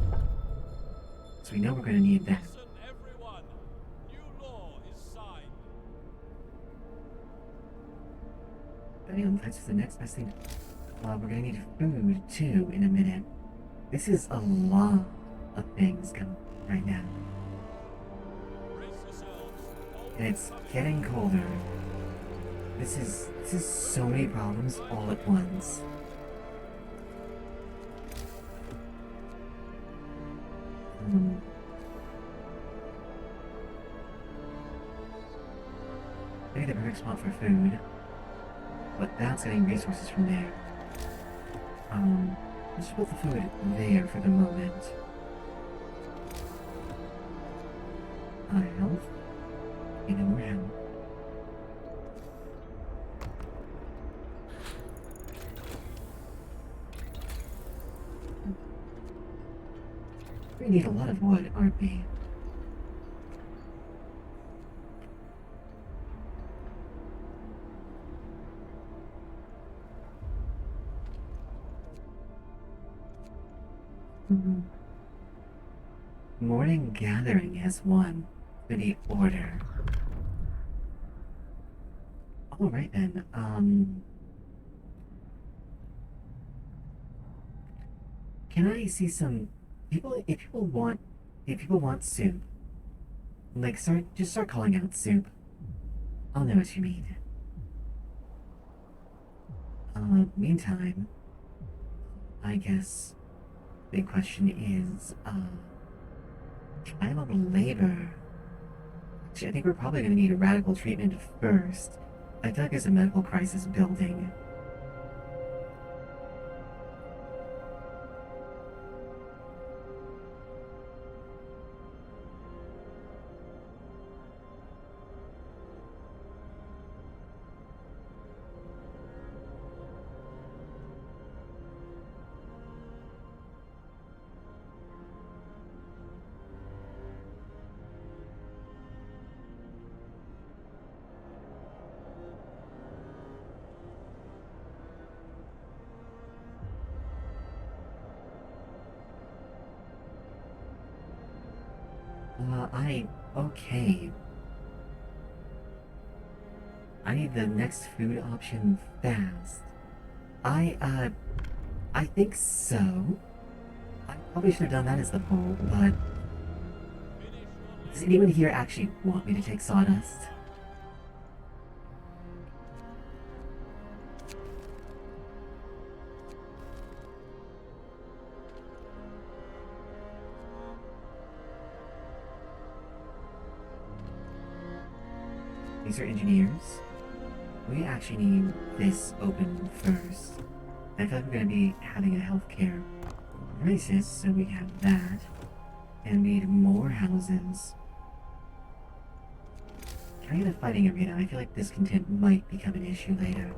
So we know we're gonna need that. Listen, everyone! New law is signed. Damn, that's the next best thing. We're gonna need food too in a minute. This is a lot of things coming right now. Brace yourselves. And it's getting colder. This is so many problems all at once. Maybe the perfect spot for food, but that's getting resources from there. Let's put the food there for the moment. Health? You know, more health. We need a lot of wood, aren't we? Morning gathering has won for the order. Alright then, can I see some people, if people want soup, like just start calling out soup. I'll know what you mean. Meantime, I guess big question is, child labor. Actually, I think we're probably gonna need a radical treatment first. I feel like there's a medical crisis building. Okay. I need the next food option fast. I think so. I probably should have done that as the poll, but Does anyone here actually want me to take sawdust? These are engineers. We actually need this open first. I feel like we're going to be having a healthcare crisis, so we have that. And we need more houses. Can I get a fighting arena? I feel like discontent might become an issue later.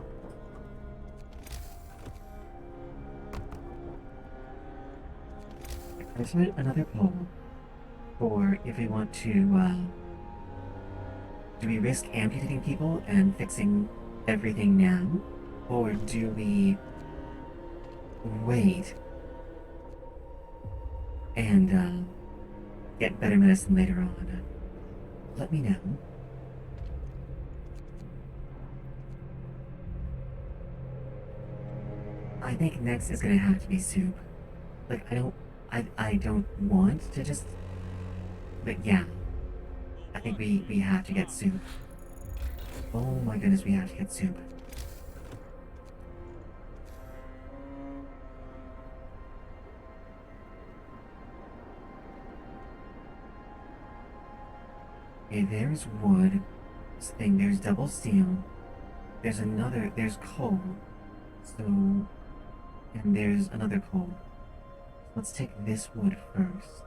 There's another poll for if we want to, do we risk amputating people and fixing everything now? Or do we wait and, get better medicine later on? Let me know. I think next is gonna have to be soup. Like, I don't want to just, but yeah. I think we have to get soup. Oh my goodness, we have to get soup. Okay, there's wood. This thing, there's double steel. There's another, there's coal. So, and there's another coal. Let's take this wood first.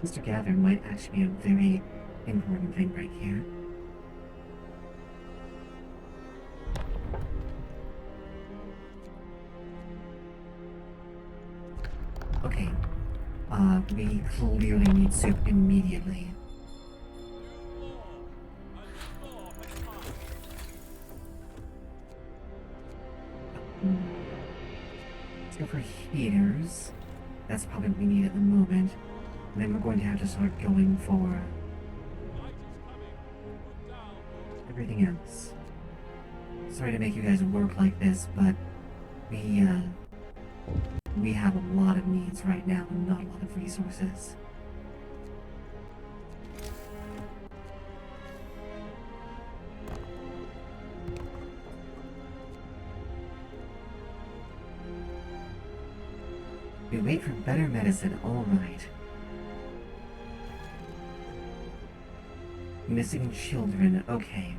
Mr. Gather might actually be a very important thing right here. Okay. We clearly need soup immediately. Let's go for heaters. That's probably what we need at the moment. And then we're going to have to start going for everything else. Sorry to make you guys work like this, but we have a lot of needs right now and not a lot of resources. We wait for better medicine, alright. Missing children, okay.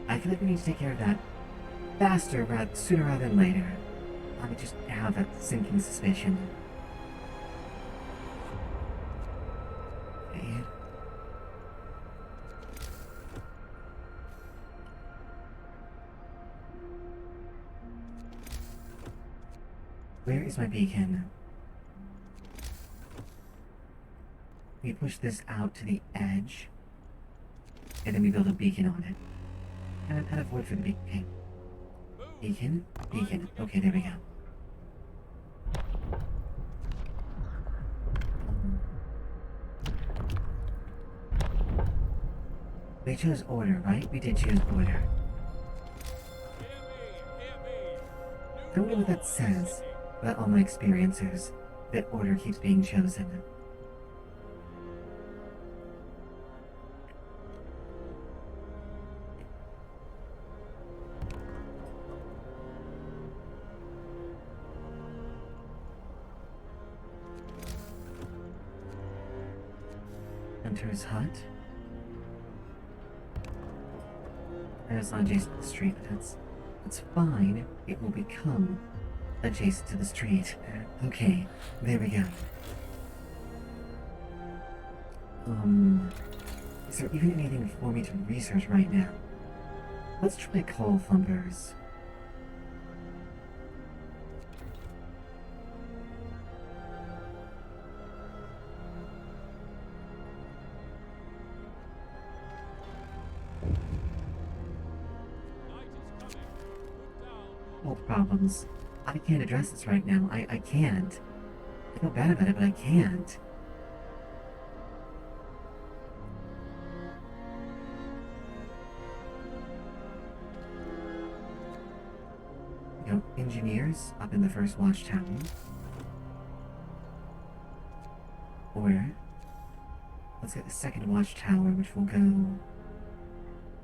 I feel like we need to take care of that faster, sooner rather than later. I just have that sinking suspicion. Okay. Where is my beacon? We push this out to the edge, and then we build a beacon on it. And I'm out of wood for the beacon. Beacon? Beacon. Okay, there we go. We chose order, right? We did choose order. I don't know what that says, but all my experiences, that order keeps being chosen. Hunter's hut. And it's not adjacent to the street, but that's fine. It will become adjacent to the street. Okay, there we go. Is there even anything for me to research right now? Let's try coal thumpers. Old problems. I can't address this right now. I can't. I feel bad about it, but I can't. No engineers up in the first watchtower. Or let's get the second watchtower, which will go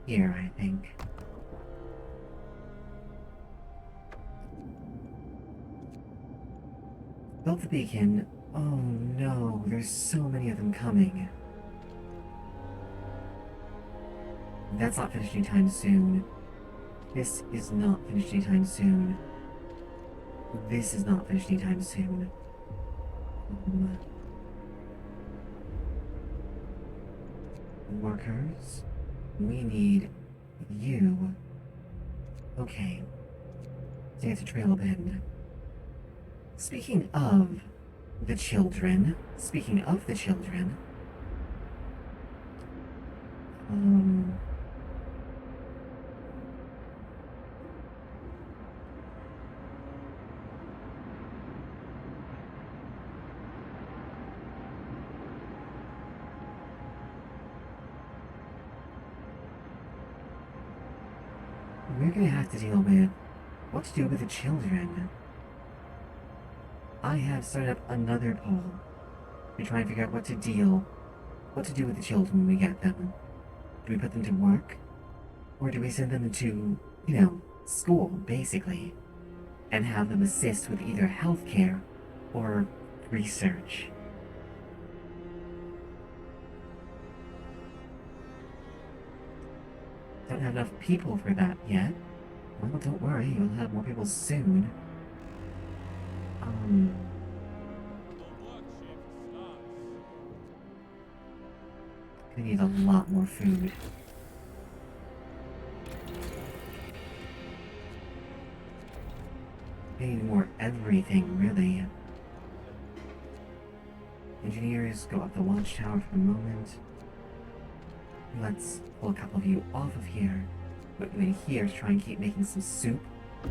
here, I think. Build the beacon. Oh no, there's so many of them coming. That's not finished anytime soon. This is not finished anytime soon. This is not finished anytime soon. Workers, we need you. Okay. Stay at the trail bend. Speaking of the children, we're gonna have to deal with what to do with the children. I have started up another poll to try and figure out what to do with the children when we get them. Do we put them to work? Or do we send them to, school, basically, and have them assist with either healthcare or research? Don't have enough people for that yet. Well, don't worry, you'll have more people soon. The work shift starts. Gonna need a lot more food. I need more everything, really. Engineers, go up the watchtower for a moment. Let's pull a couple of you off of here. Put you in here to try and keep making some soup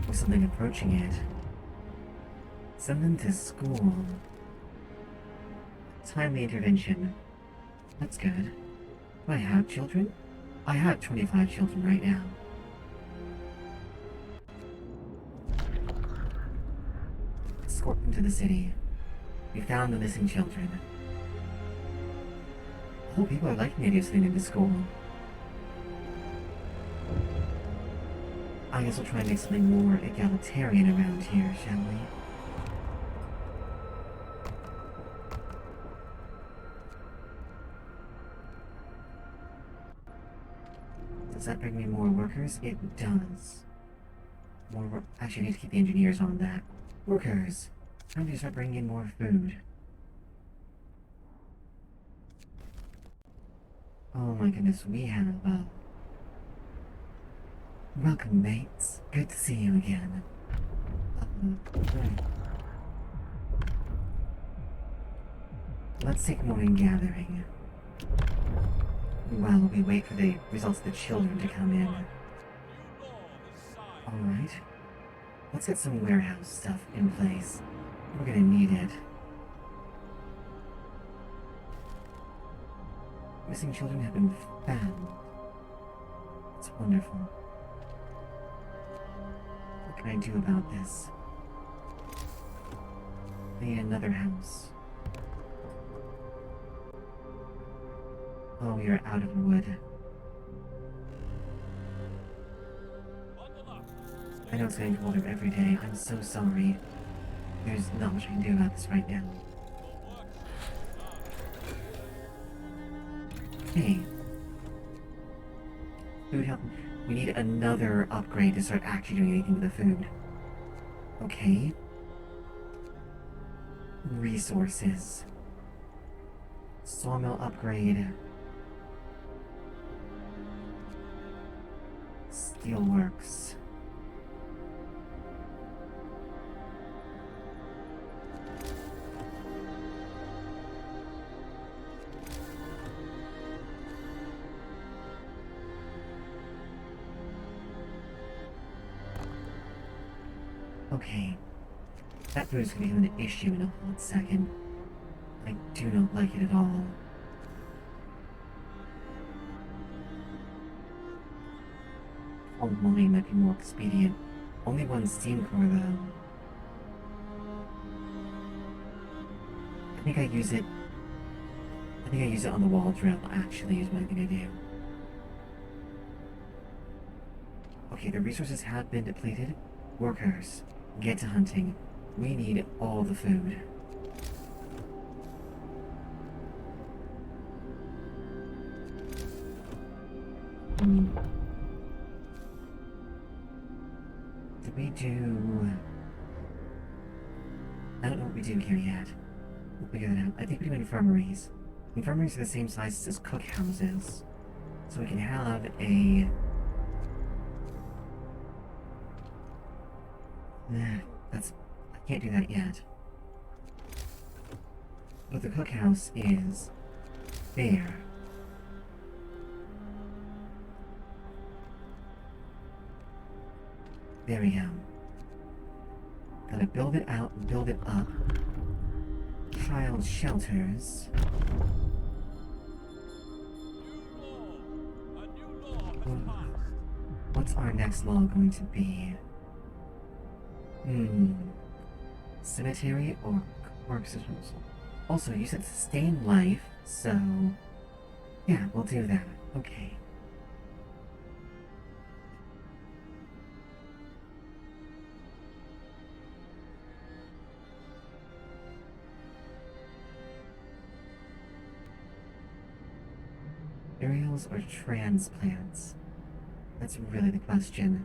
or something approaching it. Send them to school. Timely intervention. That's good. Do I have children? I have 25 children right now. Escort them to the city. We found the missing children. Oh, people are liking the idea of sending them to school. I guess we'll try and make something more egalitarian around here, shall we? Does that bring me more workers? It does. Actually, I need to keep the engineers on that. Workers, time to start bringing in more food. Oh my goodness, we have, welcome, mates. Good to see you again. Right. Let's take morning gathering. While we wait for the results of the children to come in. Alright. Let's get some warehouse stuff in place. We're gonna need it. Missing children have been found. It's wonderful. What can I do about this? I need another house. Oh, we are out of wood. I know it's getting colder every day. I'm so sorry. There's not much I can do about this right now. Hey. Food help. We need another upgrade to start actually doing anything with the food. Okay. Resources. Sawmill upgrade. Steelworks. Okay. That food is going to become an issue in a hot second. I do not like it at all. Oh, mine might be more expedient. Only one steam core though. I think I use it on the wall drill, actually, is what I think I do. Okay, the resources have been depleted. Workers, get to hunting. We need all the food. Did we do... I don't know what we do here yet. We'll figure that out. I think we do infirmaries. Infirmaries are the same size as cookhouses. So we can have a... That's... I can't do that yet. But the cookhouse is... there. There we go. Gotta build it out and build it up. Child shelters. A new law has passed. What's our next law going to be? Cemetery or corpse disposal? Also, you said sustain life, so... yeah, we'll do that. Okay. Burials or transplants? That's really the question.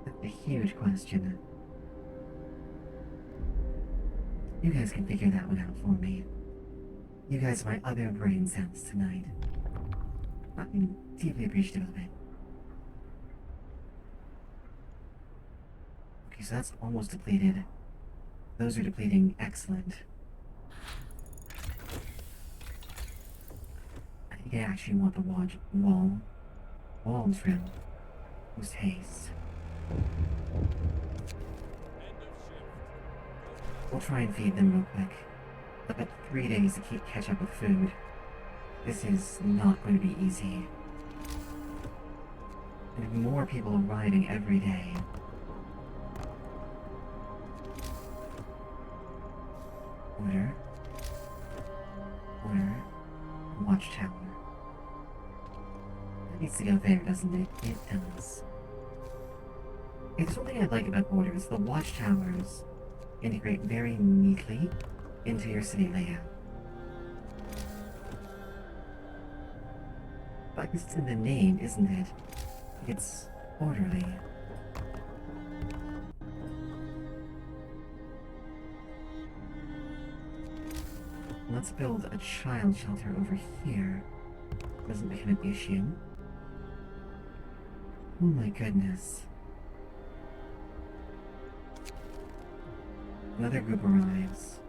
That's a huge question. You guys can figure that one out for me. You guys are my other brain cells tonight. I'm deeply appreciative of it. Okay, so that's almost depleted. Those are depleting. Excellent. I think I actually want the wall trim. Post haste. End of shift. We'll try and feed them real quick. I've got 3 days to catch up with food. This is not going to be easy. And more people arriving every day. Order. Order. Watchtower. That needs to go there, doesn't it? It does. It's one thing I like about orders. The watchtowers integrate very neatly into your city layout. But it's in the name, isn't it? It's orderly. Let's build a child shelter over here. Doesn't become an issue. Oh my goodness. Another group arrives.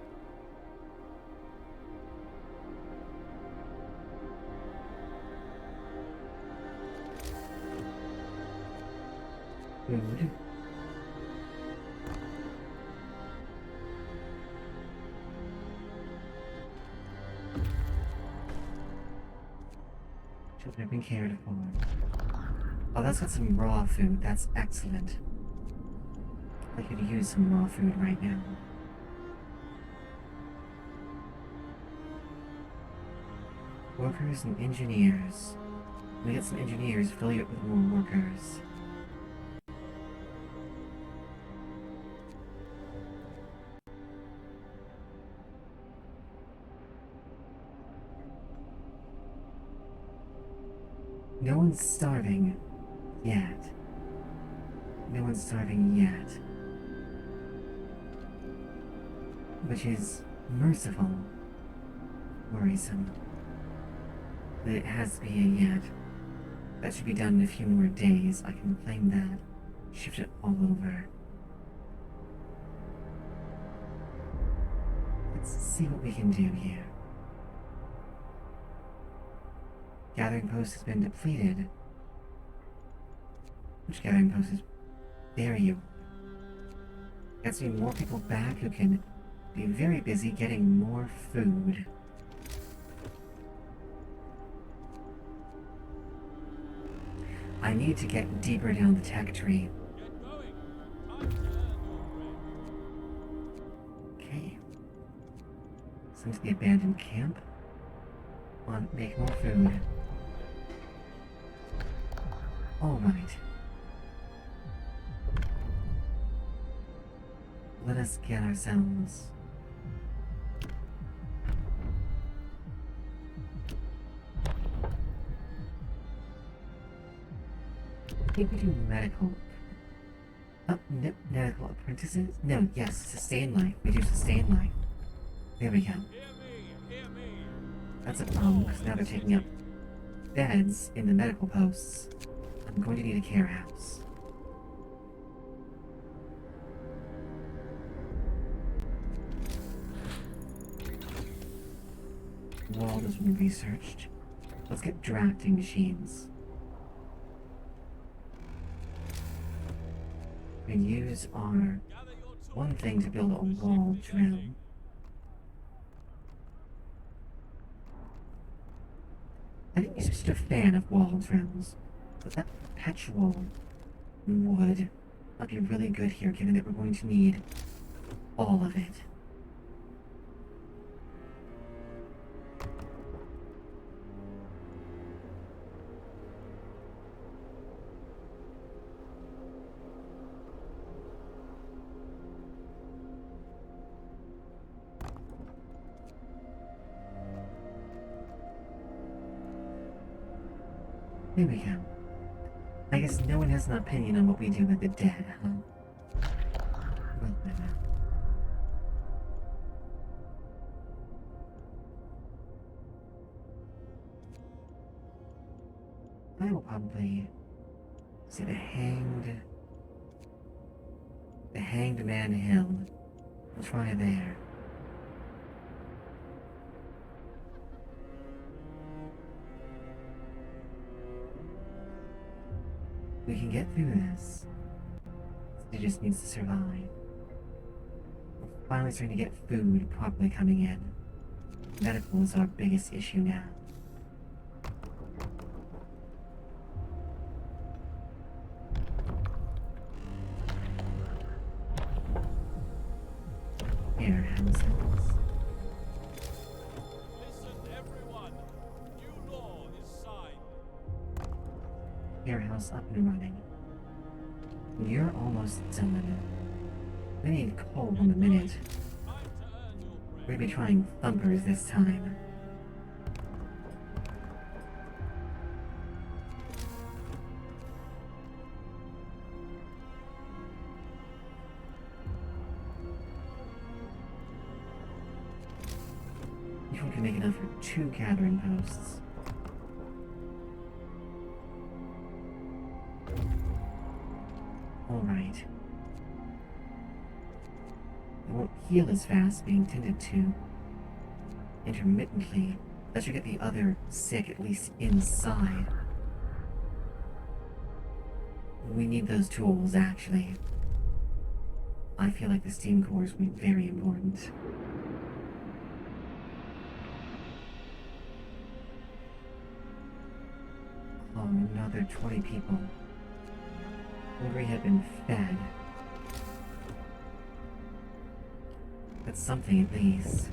Food. Children have been cared for. Oh, that's got some raw food. That's excellent. I could use some raw food right now. Workers and engineers. We get some engineers, fill you up with more workers. No one's starving yet. No one's starving yet. Which is merciful. Worrisome. But it has to be a yet. That should be done in a few more days. I can claim that. Shift it all over. Let's see what we can do here. Gathering post has been depleted. Which gathering post is... There you are. Gets me more people back who can be very busy getting more food. I need to get deeper down the tech tree. Get going. Time to earn your bread. Okay. Send to the abandoned camp. Want to make more food. Alright. Let us get ourselves. I think we do medical. No, medical apprentices? No, yes, sustain life. We do sustain life. There we go. Hear me, hear me. That's a problem, because now they're taking up beds in the medical posts. I'm going to need a care house. Wall has been researched. Let's get drafting machines. We use our Gather your tools. one thing to build a wall drill. I think he's just a fan of wall drills, but that perpetual wood might be really good here, given that we're going to need all of it. There we go. I guess no one has an opinion on what we do with the dead, huh? Well, then. I will probably say the hanged man hill. We'll try there. We can get through this. It just needs to survive. We're finally starting to get food properly coming in. Medical is our biggest issue now. Air houses. Listen, everyone. New law is signed. Warehouse up and running. You're almost done. We need coal in a minute. Time to earn your bread. We're gonna be trying thumpers this time. You can make enough for 2 gathering posts. Alright. It won't heal as fast being tended to intermittently. That should get the other sick at least inside. We need those tools, actually. I feel like the steam cores will be very important. Oh, another 20 people. Where we have been fed. That's something at least.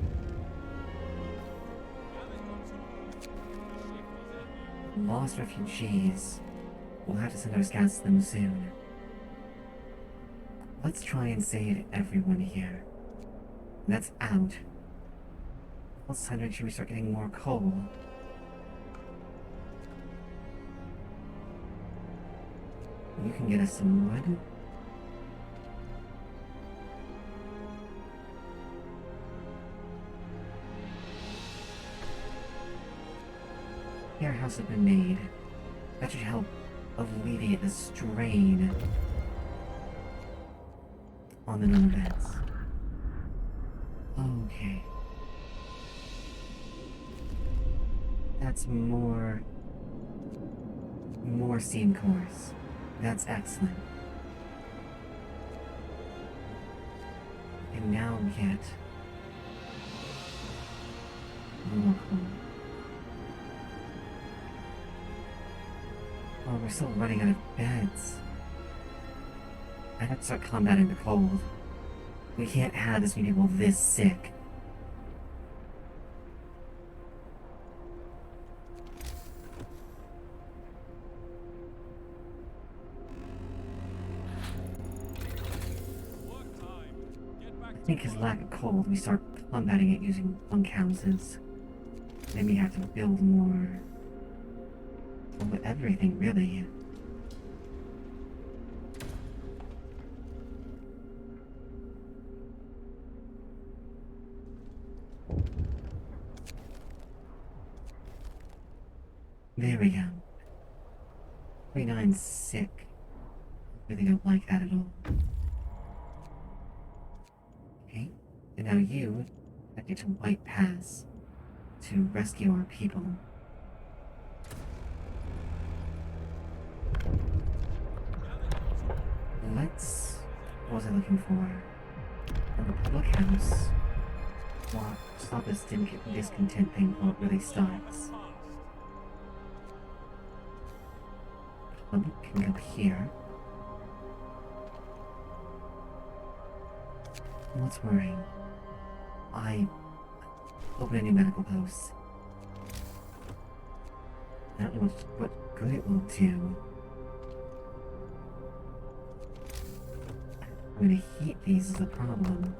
Gather your tools. The ship is ending. Lost refugees. We'll have to send our scouts to them soon. Let's try and save everyone here. That's out. Let's time should we start getting more coal. You can get us some wood. Warehouse has been made. That should help alleviate the strain on the nomads. Okay. That's more steam cores. That's excellent. And now get more coal. we're still running out of beds. I have to start combating the cold. We can't have this many people this sick. Work time. Get back I to think his work. lack of cold, we start combating it using bunkhouses. Then we have to build more. Well, everything, really. There we go. 29's sick. Really don't like that at all. Okay, and now you have to get to White Pass to rescue our people. Let's... What was I looking for? The public house. Well, stop this discontent thing before it really starts. Public can go here. What's worrying? I open a new medical post. I don't know what good it will do. I'm gonna heat these is a problem.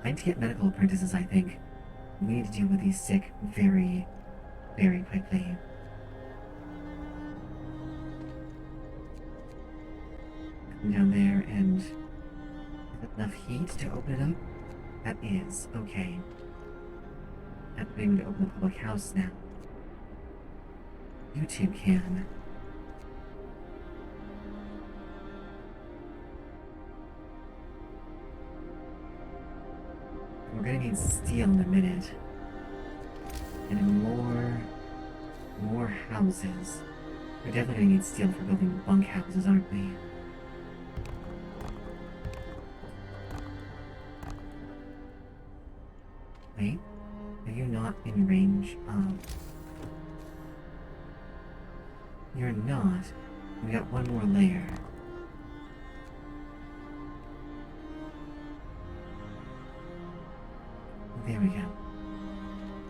I need to get medical apprentices, I think. We need to deal with these sick very, very quickly. Come down there and... Is that enough heat to open it up? That is, okay. I'm able to open the public house now. You two can. We're gonna need steel in a minute. And more houses. We're definitely gonna need steel for building bunkhouses, aren't we? Wait, are you not in range of... You're not. We got one more layer. There we go.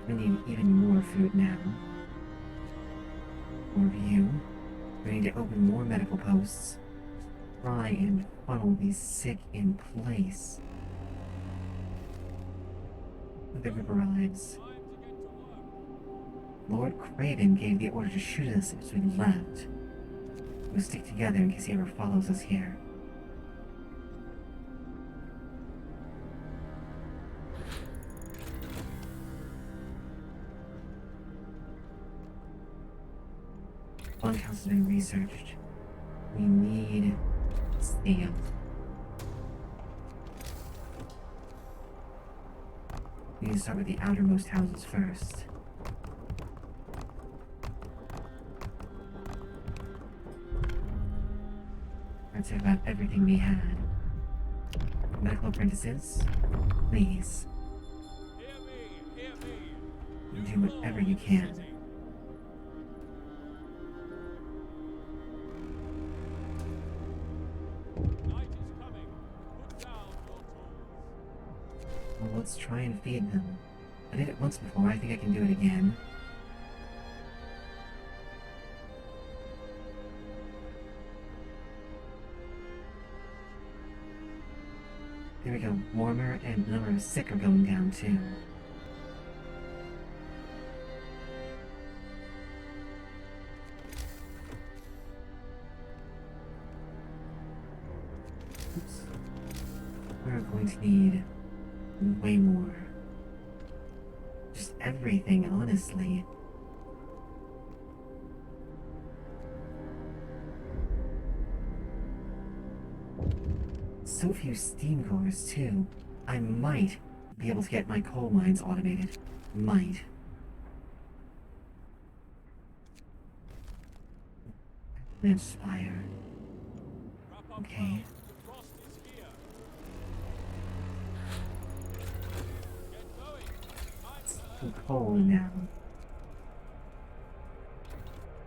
We need even more food now. More of you. We need to open more medical posts. Try and funnel these sick in place. The river arrives. Lord Craven gave the order to shoot us as we left. We'll stick together in case he ever follows us here. Bunkhouse has been researched. We need steel. We need to start with the outermost houses first. That's about everything we had. Medical apprentices, please. Hear me. Do whatever you can. Night is coming. Put down your tools. Well, let's try and feed them. I did it once before, I think I can do it again. There we go, warmer, and the number of sick are going down too. Oops. We're going to need way more. Just everything, honestly. So few steam cores, too. I might be able to get my coal mines automated. Might. Spire. Wrap up Okay. well. The frost is here. Get going. Time to Some coal now.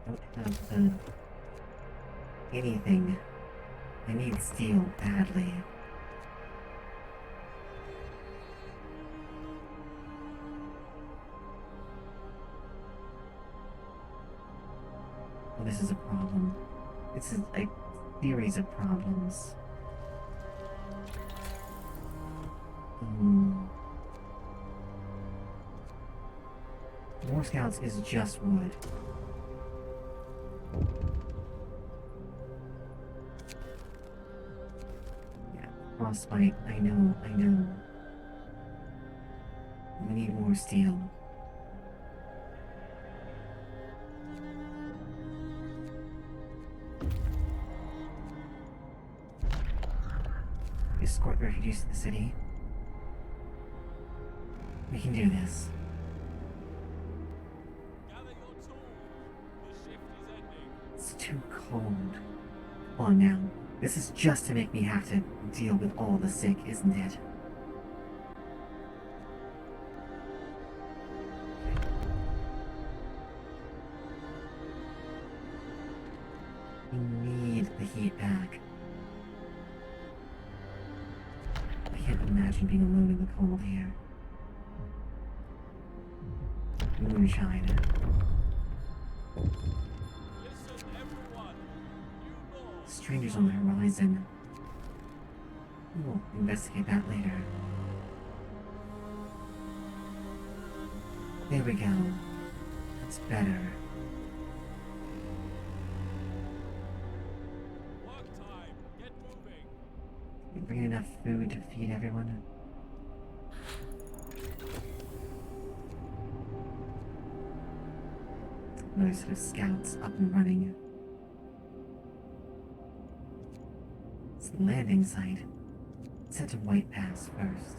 Oh, anything. I need steel badly. Well, this is a problem. This is a series of problems. More scouts is just wood. Yeah, frostbite, I know. We need more steel. Escort the refugees to the city. We can do this. Gather your tools. The shift is ending. It's too cold. Come on now. This is just to make me have to deal with all the sick, isn't it? We need the heat back. I can't imagine being alone in the cold here. Moonshine. Listen, everyone. New law. Strangers on the horizon. We'll investigate that later. There we go. That's better. Work time. Get moving. You bring enough food to feed everyone? Another set of scouts up and running. It's the landing site. Let's head to White Pass first.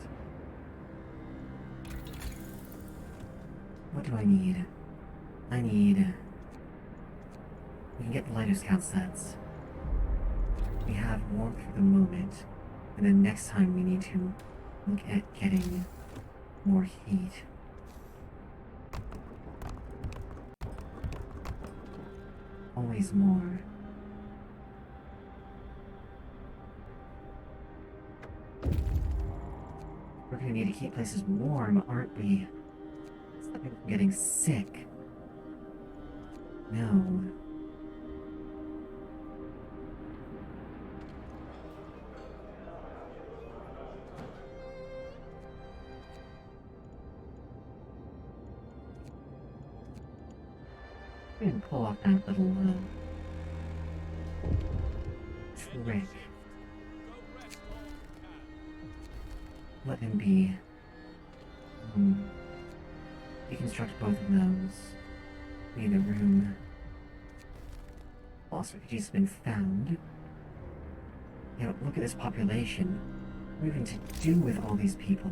What do I need? We can get the lighter scout sets. We have warmth for the moment, and then next time we need to look at getting more heat. Always more. We're gonna need to keep places warm, aren't we? Stop people from getting sick. No. We didn't pull off that little, trick. Go rest all you can. Let him be. Deconstruct both of those. Need a room. Lost refugees have been found. You know, look at this population. What are we going to do with all these people?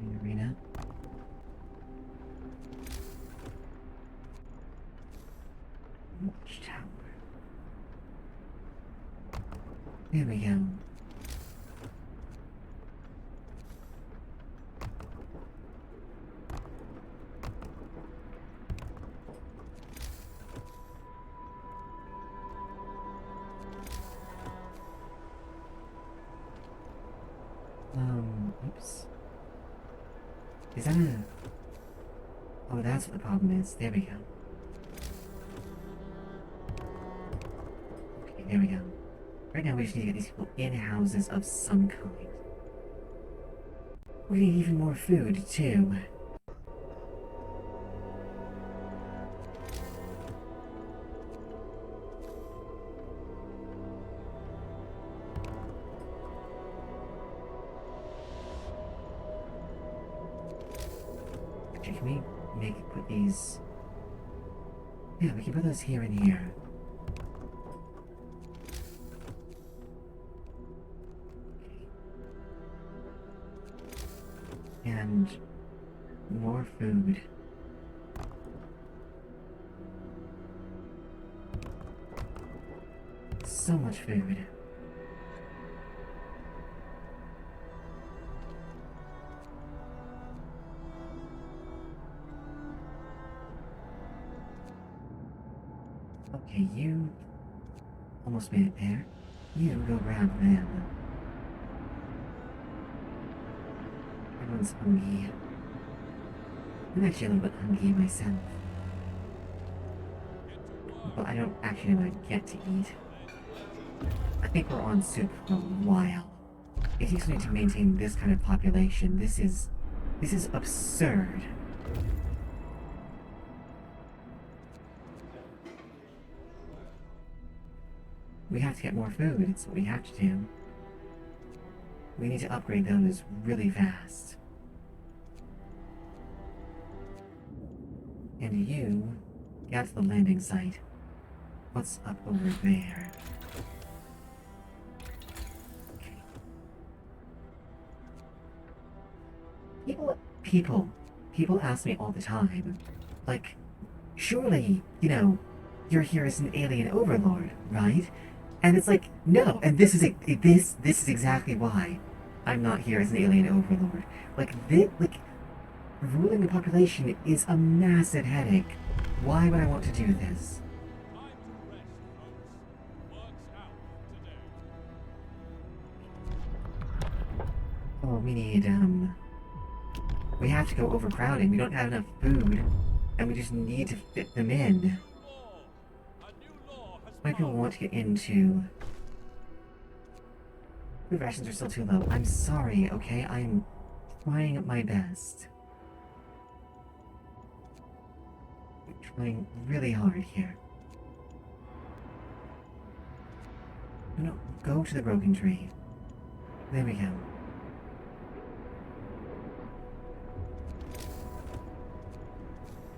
The arena. Watchtower. There we go. Oops. Is that a... Oh, that's what the problem is. There we go. Okay, there we go. Right now we just need to get these people in houses of some kind. We need even more food, too. Actually, can we put these... Yeah, we can put those here and here. And more food. so much food. Okay, you almost made it there. You go grab them. Everyone's hungry. I'm actually a little bit hungry myself. But I don't actually know what I get to eat. I think we're on soup for a while. It seems to me to maintain this kind of population. This is absurd. We have to get more food. It's what we have to do. We need to upgrade those really fast. And you get to the landing site. What's up over there? Okay. People ask me all the time, like, surely, you're here as an alien overlord, right? And it's like, no, and this is exactly why I'm not here as an alien overlord. Ruling the population is a massive headache. Why would I want to do this? Time to rest, folks. Work's out today. Oh, we have to go overcrowding. We don't have enough food, and we just need to fit them in. A new law has Why people want to get into... Food rations are still too low. I'm sorry, okay? I'm trying my best. I'm trying really hard here. No, go to the broken tree. There we go.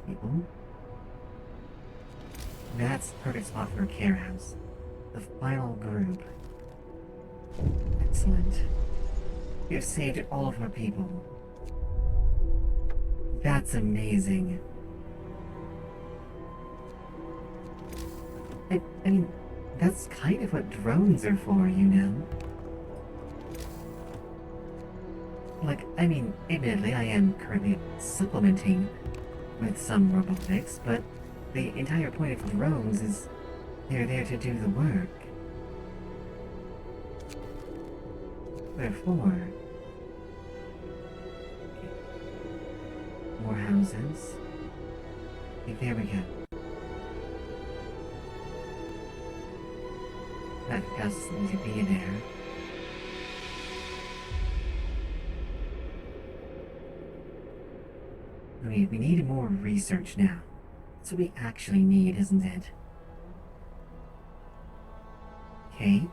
People. That's the perfect spot for a care house. The final group. Excellent. We have saved all of our people. That's amazing. I mean, that's kind of what drones are for, you know? Admittedly, I am currently supplementing with some robotics, but the entire point of drones is they're there to do the work. Therefore, more houses. Okay, there we go. That house needs to be there. We need more research now. That's what we actually need, isn't it? Okay.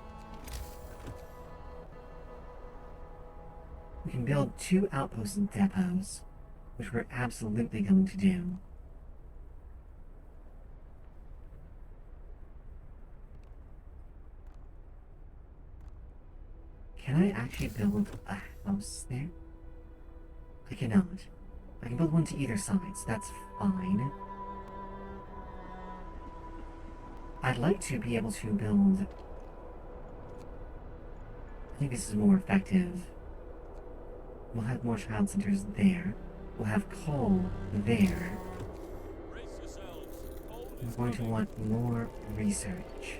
We can build 2 outposts and depots, which we're absolutely going to do. Can I actually build a house there? I cannot. I can build one to either side, so that's fine. I'd like to be able to build... I think this is more effective. We'll have more child centers there. We'll have coal there. Brace yourselves. Cold We're is going to coming. want more research.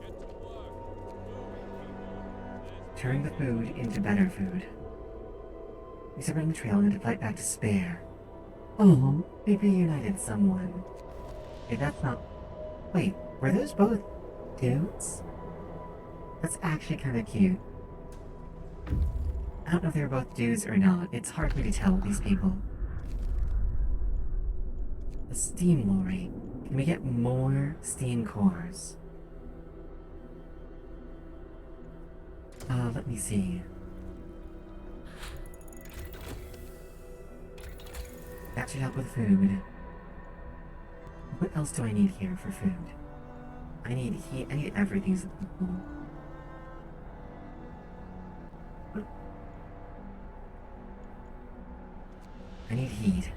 Get to work. Move, people. Turn the food into better food. We separated the trail and had to fight back to spare. Oh, they reunited someone. Okay, that's not... Wait, were those both dudes? That's actually kind of cute. I don't know if they were both dudes or not. It's hard for me to tell with these people. The steam lorry. Can we get more steam cores? Let me see. That should help with food. What else do I need here for food? I need heat. I need everything. I need heat.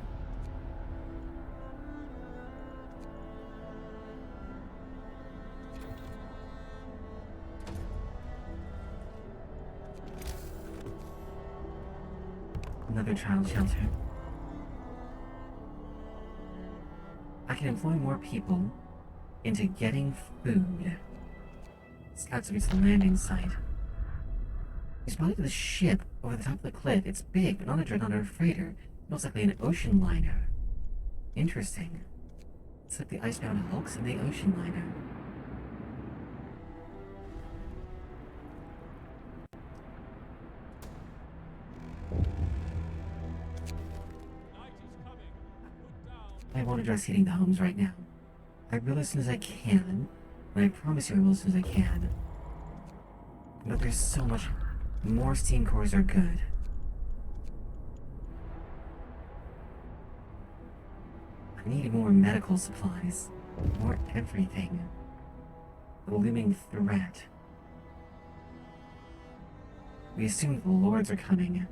Another child shelter. I can employ more people into getting food. Scouts reach the landing site. We spotted the ship over the top of the cliff. It's big, but not a dreadnought or a freighter. Most likely an ocean liner. Interesting. It's like the icebound hulks in the ocean liner. Night is coming. Put down. I won't address hitting the homes right now. I will as soon as I can, but I promise you I will as soon as I can. But there's so much more steam cores are good. I need more medical supplies. More everything. The looming threat. We assume the lords are coming.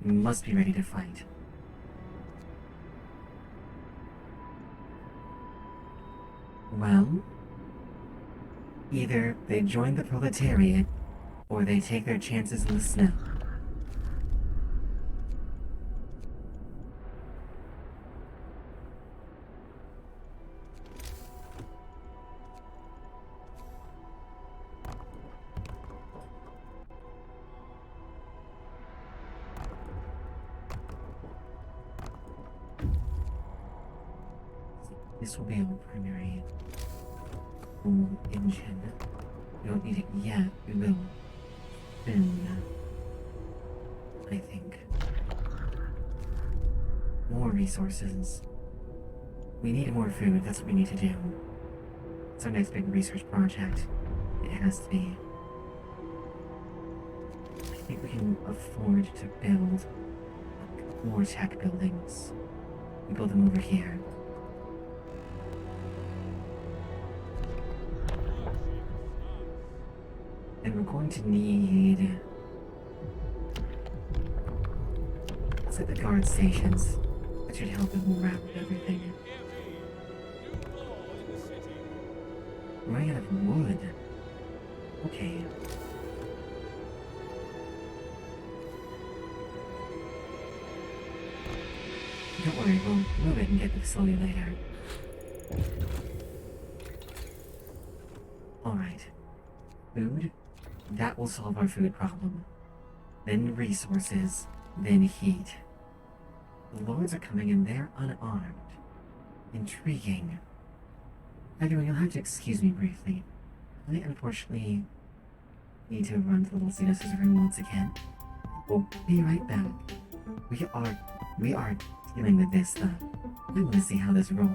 We must be ready to fight. Well, either they join the proletariat, or they take their chances in the snow. This will be our primary engine. We don't need it yet. We will soon. I think. More resources. We need more food. That's what we need to do. It's our next big research project. It has to be. I think we can afford to build more tech buildings. We build them over here. And we're going to need... It's like the guard stations. That should help with morale and everything. Hear me. New law in the city. Running out of wood. Okay. Don't worry, we'll move it and get the facility later. Alright. Food. That will solve our food problem. Then resources. Then heat. The lords are coming and they're unarmed. Intriguing. Everyone, you'll have to excuse me briefly. I unfortunately need to run to the little Cetus' room once again. We'll be right back. We are dealing with this stuff. I want to see how this rolls.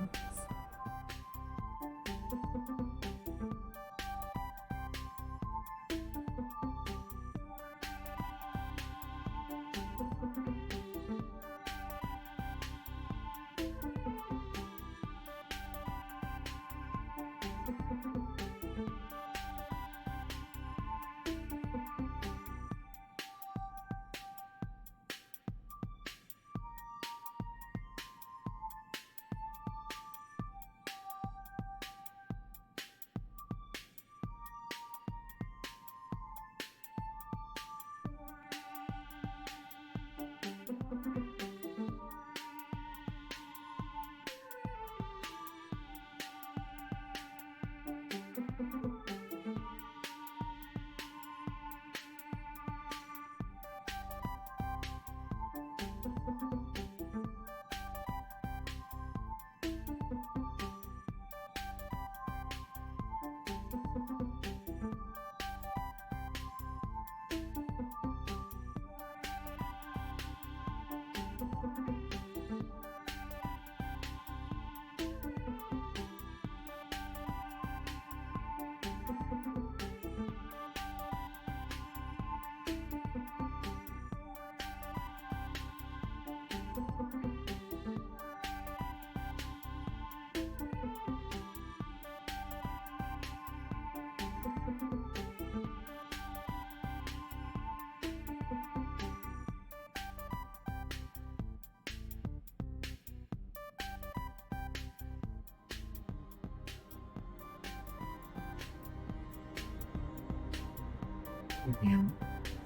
Yeah,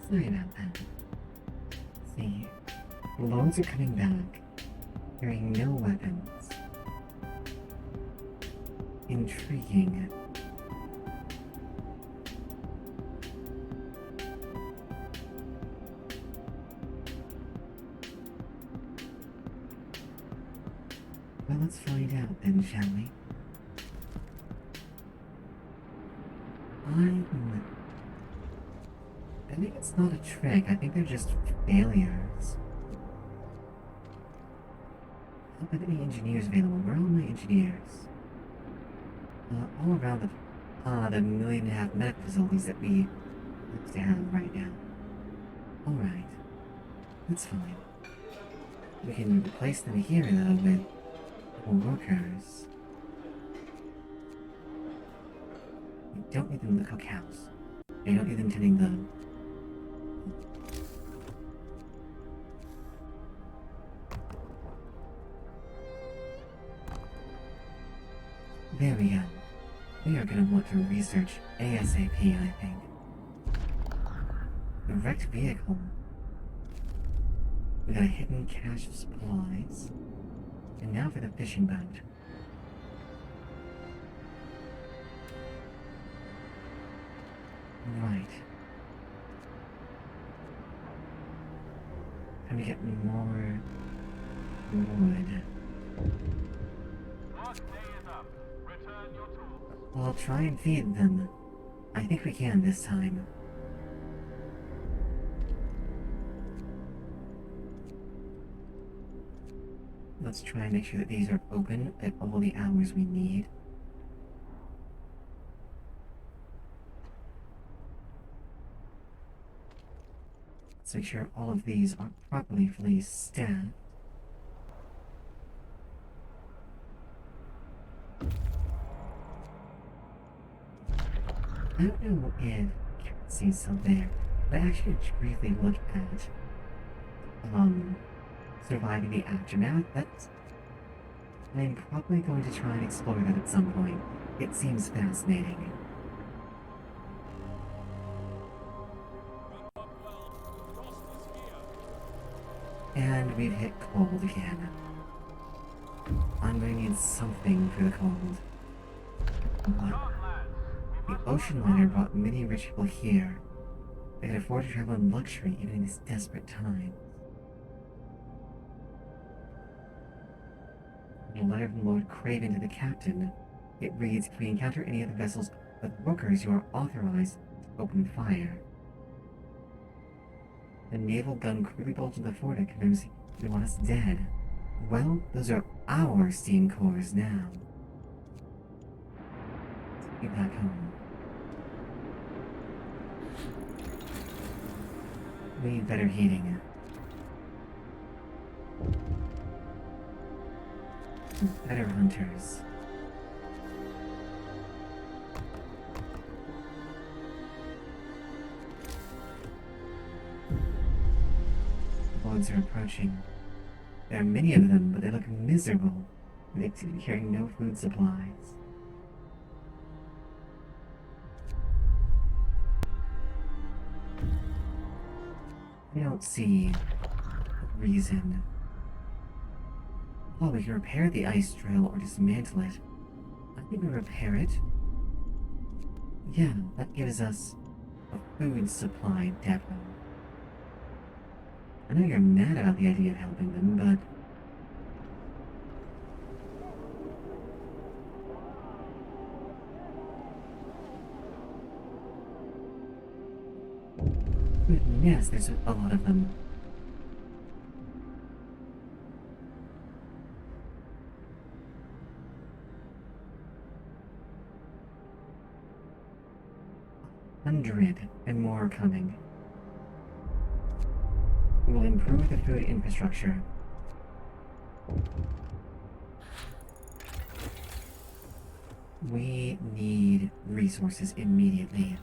sorry about that. see. Loads are coming back, carrying no weapons. Intriguing. Well, let's find out then, shall we? I think it's not a trick. I think they're just failures. How about any engineers available? Where are all my engineers? All around the 1.5 million medical facilities that we have to have right now. Alright. That's fine. We can replace them here, though, with more workers. We don't need them in the cookhouse. We don't need them tending the... There we go. We are going to want to research ASAP, I think. The wrecked vehicle. We got a hidden cache of supplies. And now for the fishing boat. Right. Time to get more wood. Well, I'll try and feed them. I think we can this time. Let's try and make sure that these are open at all the hours we need. Let's make sure all of these are properly fully stacked. I don't know if Cassie's still there, but I actually briefly look at surviving the aftermath. I'm probably going to try and explore that at some point. It seems fascinating. And we've hit cold again. I'm going to need something for the cold. What? The ocean liner brought many rich people here. They could afford to travel in luxury even in these desperate times. A letter from Lord Craven to the captain. It reads, if we encounter any of the vessels with workers, you are authorized to open fire. The naval gun quickly bolted the fort and confirms they want us dead. Well, those are our steam cores now. Let's get back home. We need better heating. Better hunters. Bugs are approaching. There are many of them, but they look miserable. They seem to be carrying no food supplies. I don't see a reason. Oh, we can repair the ice drill or dismantle it. I think we repair it. Yeah, that gives us a food supply depot. I know you're mad about the idea of helping them, but... Yes, there's a lot of them. $100 and more are coming. We will improve the food infrastructure. We need resources immediately.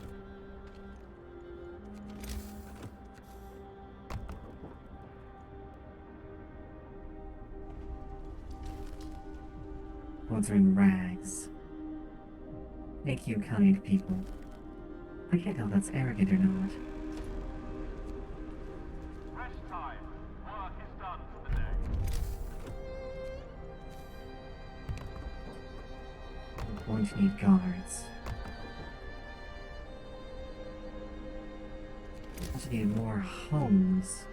Clothes are in rags. Thank you, kind people. I can't tell if that's arrogant or not. Rest time. going to need guards. We also need more homes.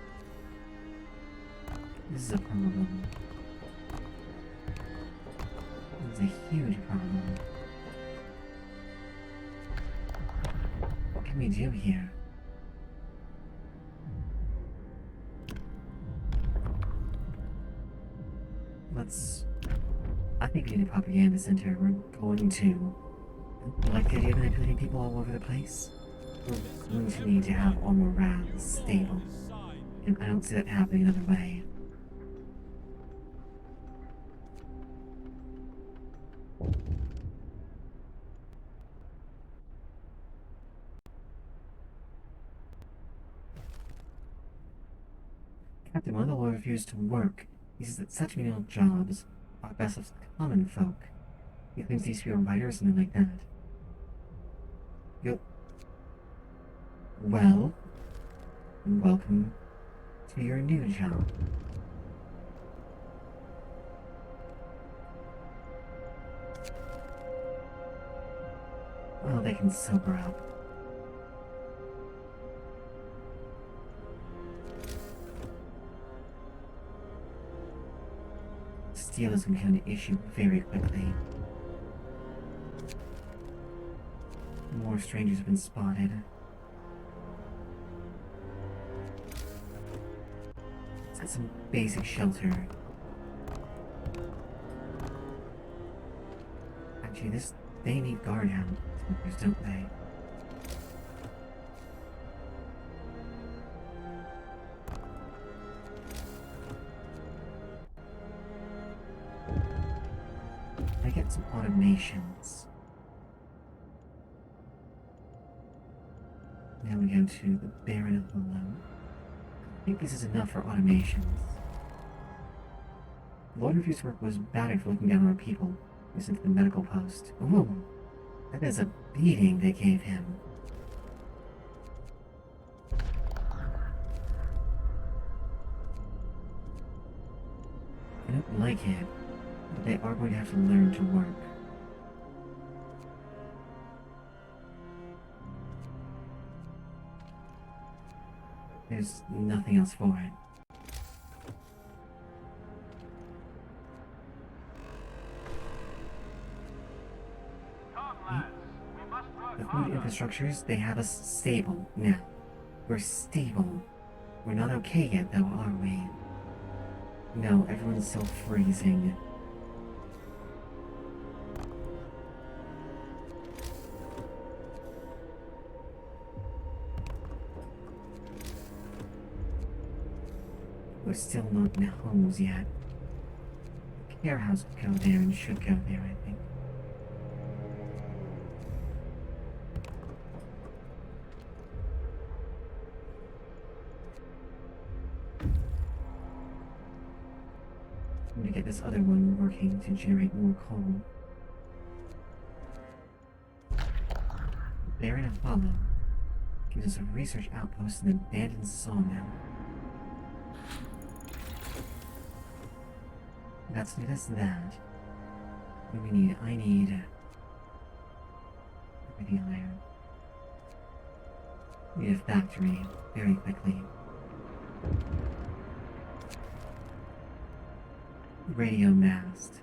This is a problem. This is a huge problem. What can we do here? I think we need a propaganda center. We're going to... Like the idea of manipulating people all over the place? We're going to need to have our morale stable. And I don't see that happening another way. Captain, one of the lawyer refused to work. He says that such menial jobs are best of common folk. He claims these to be a writer or something like that. Well, welcome to your new job. Well, they can sober up. Steel is going to become an issue very quickly. More strangers have been spotted. Let's get some basic shelter. Actually, they need guard helmets, don't they? I get some automations. Now we go to the Baron of Hollow. I think this is enough for automations. The Lord Review's work was battered for looking down on our people. We sent to the medical post. Ooh, that is a beating they gave him. I don't like it, but they are going to have to learn to work. There's nothing else for it. The food infrastructures, they have us stable now. We're stable. We're not okay yet, though, are we? No, everyone's still freezing. We're still not in homes yet. The care house could go there and should go there, I think. I'm gonna get this other one working to generate more coal. Baron of Hollow gives us a research outpost in an abandoned sawmill. That's that. What do we need? I need everything iron. We need a factory very quickly. Radio mast.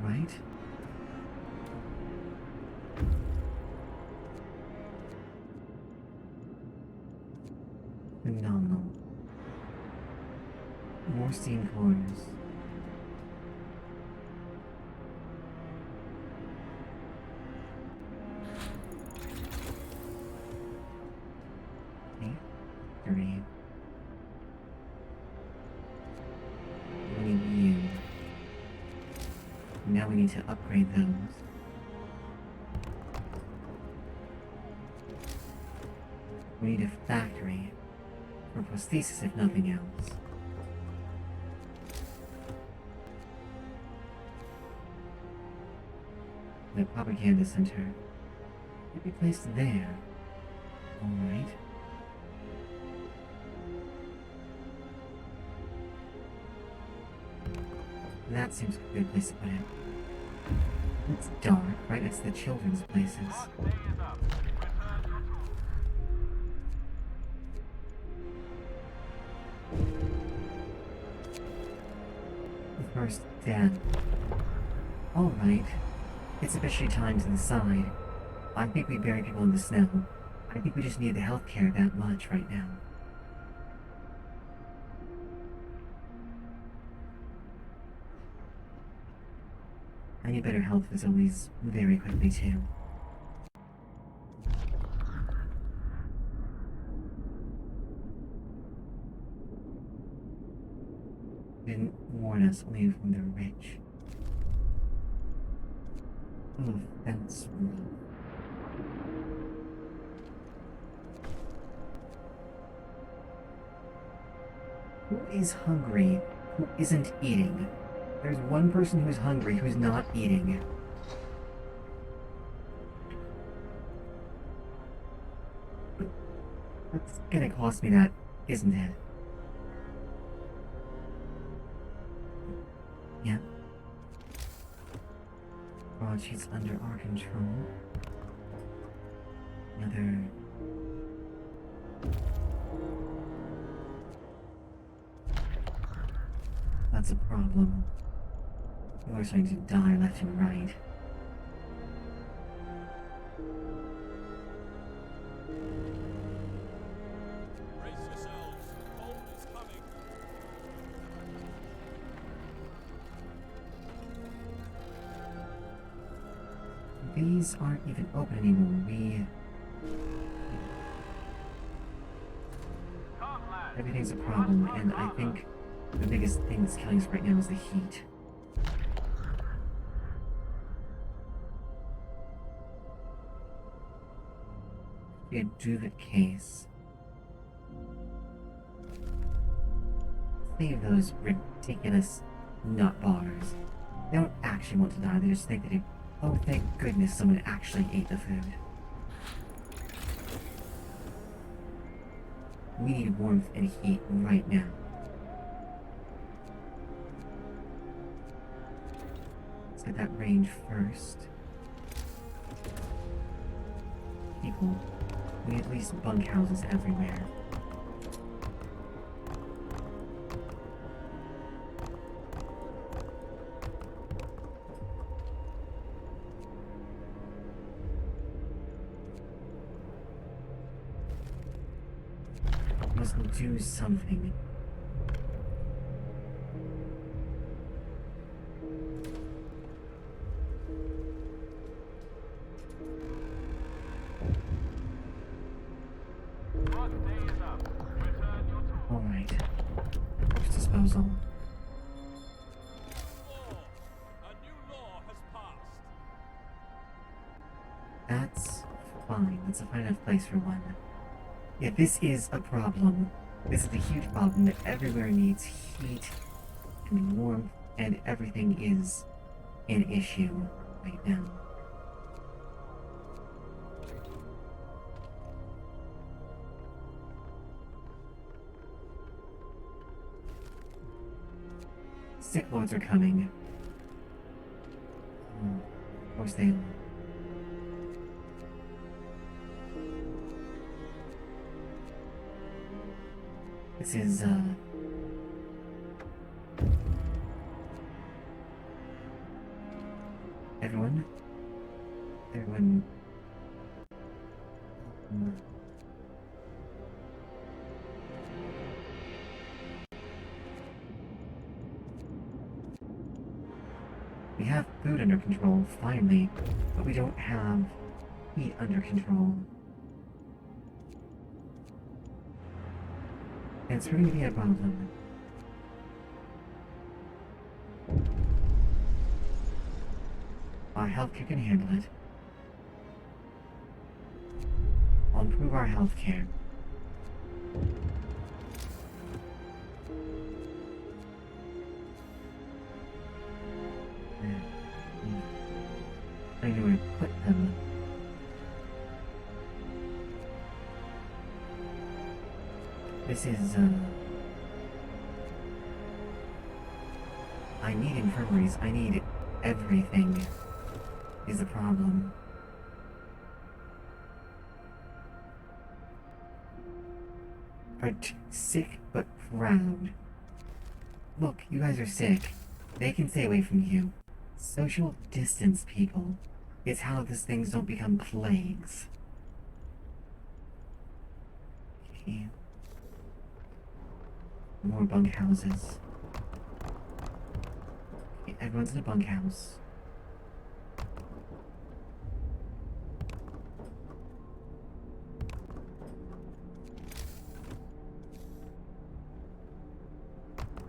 Right? Phenomenal. More steam cores. Okay. 3. We need you. Now we need to upgrade those. We need a factory for prosthesis if nothing else. The propaganda center could be placed there. Alright. That seems like a good place to put it. It's dark, right next to the children's places. The first death. Alright. It's officially time to decide. I think we bury people in the snow. I think we just need the healthcare that much right now. I need better health facilities very quickly too. Didn't warn us only from the rich. Oh, that's rough. Who is hungry who isn't eating? There's one person who's hungry who's not eating. That's gonna cost me that, isn't it? Yeah. Broadsheet's under our control. Another... That's a problem. People are starting to die left and right. Brace yourselves. Cold is coming. These aren't even open anymore. Everything's a problem, and I think the biggest thing that's killing us right now is the heat. A duvet case. Save those ridiculous nut bars. They don't actually want to die, they just think that oh, thank goodness someone actually ate the food. We need warmth and heat right now. Let's get that range first. People, we need at least bunkhouses everywhere. Must do something. Alright. First disposal. Law. A new law has passed. That's fine. That's a fine enough place for one. Yeah, this is a problem. This is a huge problem that everywhere needs heat and warmth, and everything is an issue right now. Sick lords are coming. Of course they are. This is, Everyone? We have food under control, finally, but we don't have heat under control. And it's really a problem. Our healthcare can handle it. I'll improve our healthcare. I know where to put them. This is, I need infirmaries. I need everything. Is the problem. Sick but proud. Look, you guys are sick. They can stay away from you. Social distance, people. It's how these things don't become plagues. Okay. More bunkhouses. Okay, everyone's in a bunkhouse.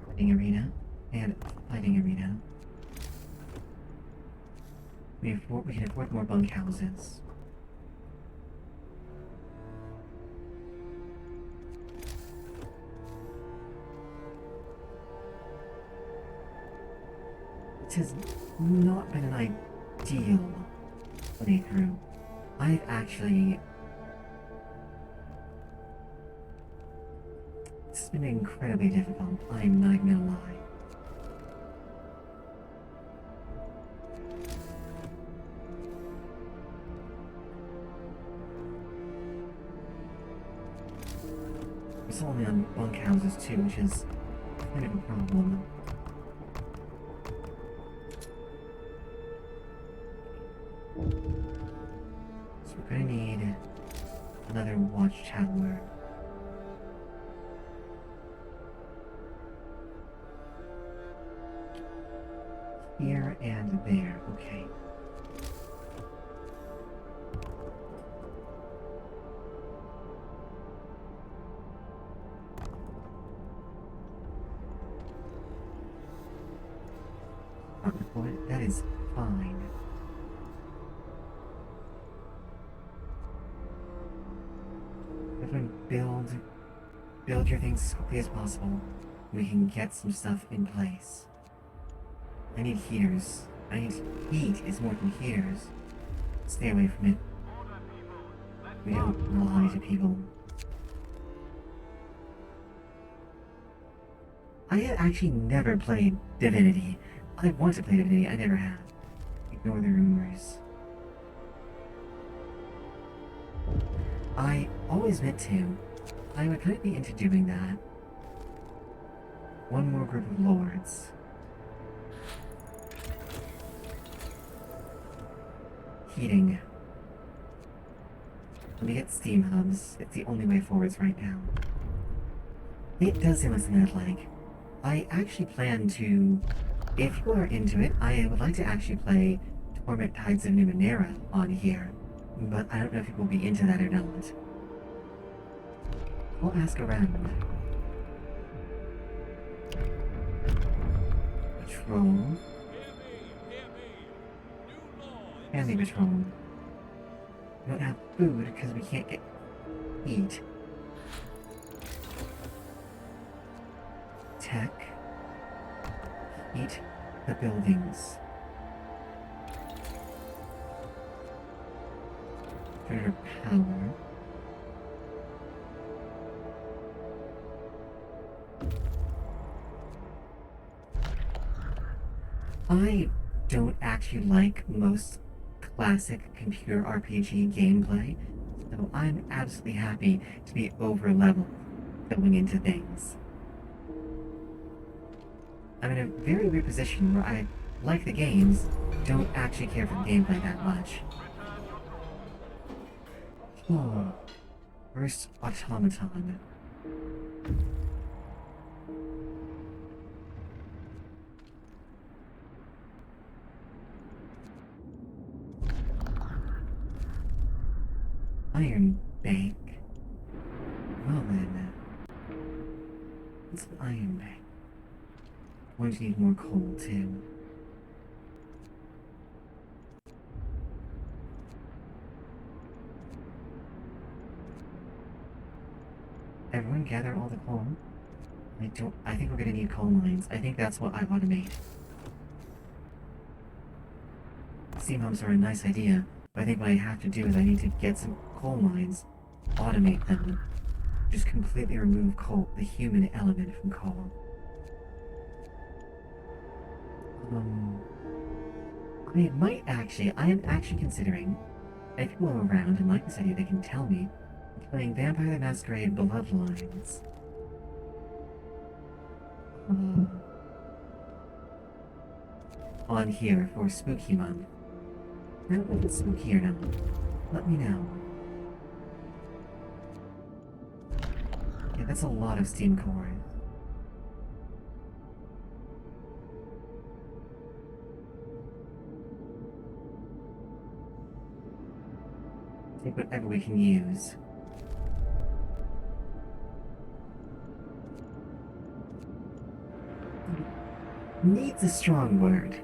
Fighting arena and fighting arena. We can afford more bunkhouses. This has not been an ideal playthrough. I've actually... It's been incredibly difficult, I'm not gonna lie. It's only on bunkhouses too, which is kind of a problem. So we're gonna need another watchtower. Here and there, okay. That is fine. Everyone build your things as quickly as possible. We can get some stuff in place. I need heaters. I need heat is more than heaters. Stay away from it. We don't lie to people. I had actually never played Divinity. I want to play Divinity, I never have. Ignore the rumors. I always meant to. I would kind of be into doing that. One more group of lords. Heating. Let me get steam hubs. It's the only way forwards right now. It does seem like something I'd like. I actually plan to, if you are into it, I would like to actually play Torment Tides of Numenera on here, but I don't know if you will be into that or not. I'll ask around. Patrol. Family patrol. We don't have food because we can't get eat. Tech. Heat the buildings. Better power. I don't actually like most classic computer RPG gameplay, so I'm absolutely happy to be over-leveled going into things. I'm in a very weird position where I like the games, don't actually care for the gameplay that much. Oh, first automaton. Iron bank. Well then, what's an iron bank? Going to need more coal too. Everyone gather all the coal. I think we're gonna need coal mines. I think that's what I automate. Steam hubs are a nice idea, but I think what I have to do is I need to get some coal mines, automate them, just completely remove coal, the human element from coal. I might actually, I am actually considering, if people are around and like this idea, they can tell me, playing Vampire the Masquerade Bloodlines. On here for Spooky Month. I don't know if it's spooky or not. Let me know. Yeah, that's a lot of steam cores. Take whatever we can use. Needs a strong word.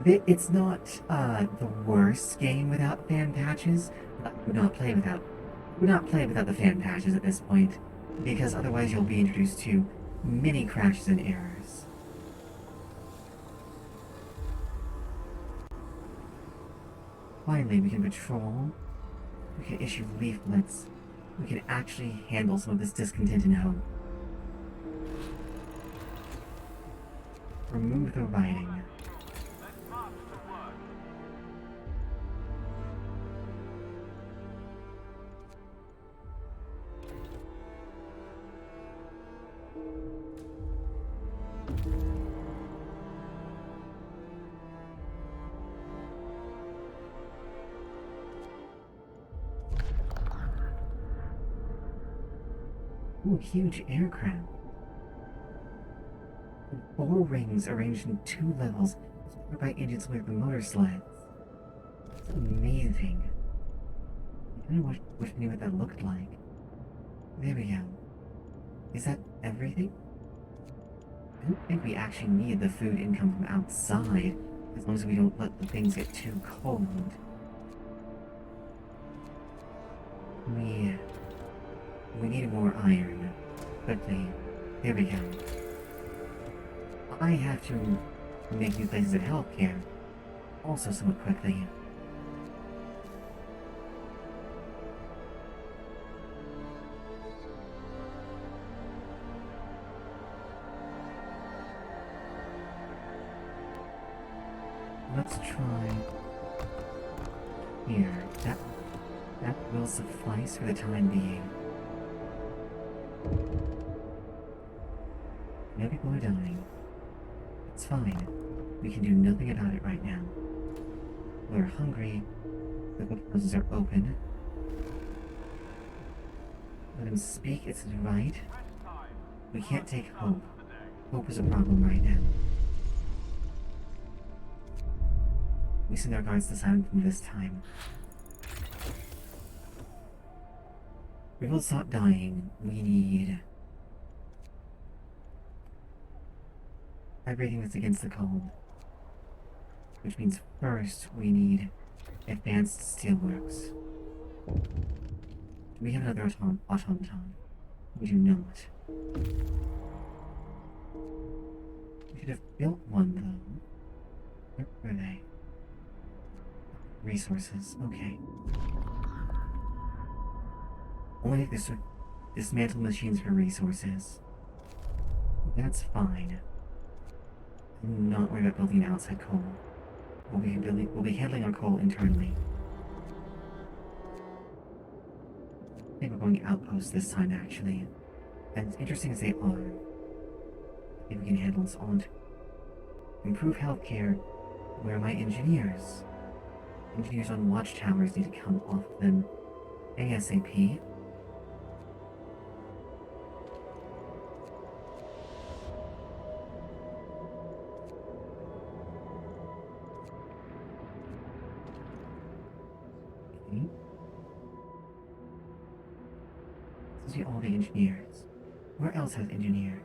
It's not the worst game without fan patches, but I would not play without the fan patches at this point, because otherwise you'll be introduced to many crashes and errors. Finally, we can patrol, we can issue leaflets, we can actually handle some of this discontent and hope. Remove the writing. Ooh, huge aircraft. 4 rings arranged in 2 levels, supported by engines with the motor sleds. That's amazing. I kind of wish I knew what that looked like. There we go. Is that everything? I don't think we actually need the food income from outside, as long as we don't let the things get too cold. We need more iron. Quickly. There we go. I have to make these places of healthcare. Also somewhat quickly. Let's try here. That will suffice for the time being. No people are dying. It's fine. We can do nothing about it right now. We're hungry. The houses are open. Let him speak, it's his right. We can't take hope. Hope is a problem right now. We send our guards to silence them this time. We will stop dying. We need everything that's against the cold. Which means first we need advanced steelworks. Do we have another automaton? We do not. We should have built one though. Where were they? Resources, okay. Only if this dismantle machines for resources. That's fine. I'm not worried about building outside coal. We'll be handling our coal internally. I think we're going outposts this time, actually. As interesting as they are, I think we can handle this all. Improve healthcare. Where are my engineers? Engineers on watchtowers need to come off them ASAP. See all the engineers. Where else has engineers?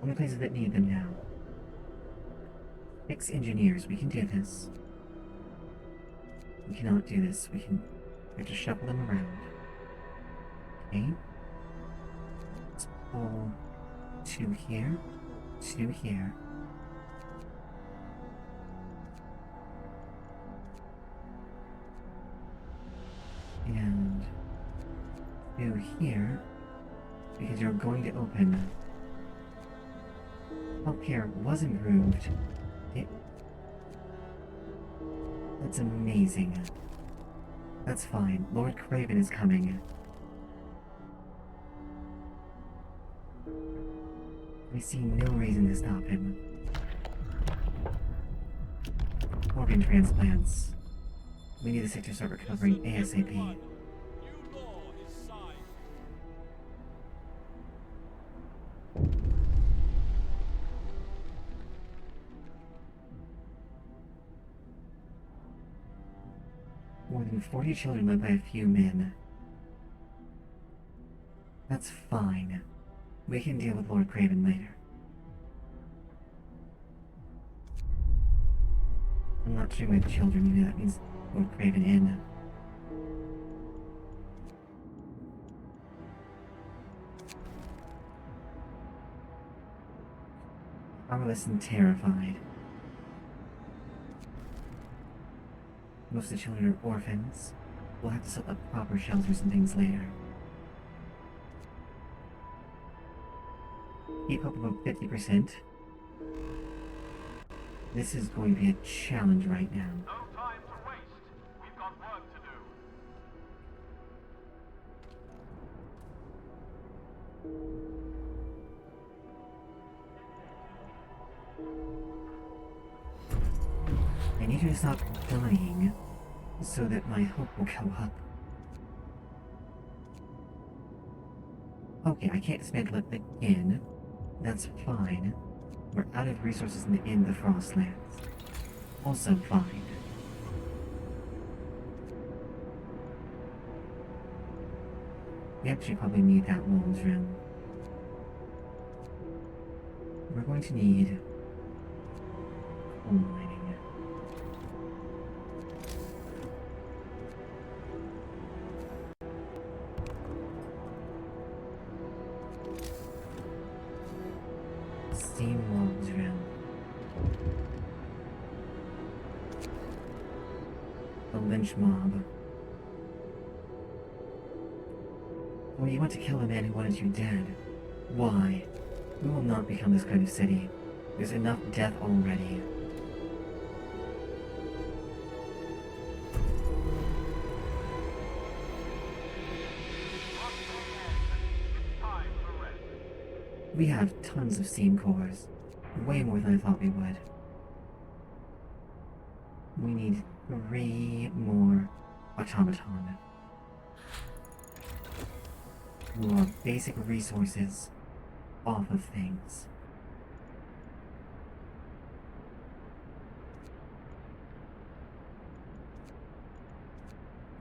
Only places that need them now. 6 engineers. We can do this. We cannot do this. We have to shuffle them around. Okay. Let's pull 2 here. 2 here. And 2 here, because you're going to open Healthcare was improved. It... That's amazing. That's fine. Lord Craven is coming. I see no reason to stop him. Organ transplants. We need the sick to start recovering Listen, ASAP. everyone. New law is signed. More than 40 children led by a few men. That's fine. We can deal with Lord Craven later. I'm not doing with children, you know that means Lord Craven in. Powerless and terrified. Most of the children are orphans. We'll have to set up proper shelters and things later. Keep up about 50%. This is going to be a challenge right now. No time to waste. We've got work to do. I need you to stop dying so that my hope will go up. Okay, I can't dismantle it again. That's fine. We're out of resources in the Frostlands. Also fine. We actually probably need that Wolves Realm. We're going to need coal mining. Steam Wolves Realm. The lynch mob. Oh, you want to kill a man who wanted you dead. Why? We will not become this kind of city. There's enough death already. It's time to rest. We have tons of steam cores. Way more than I thought we would. We need 3 more automaton. More basic resources off of things.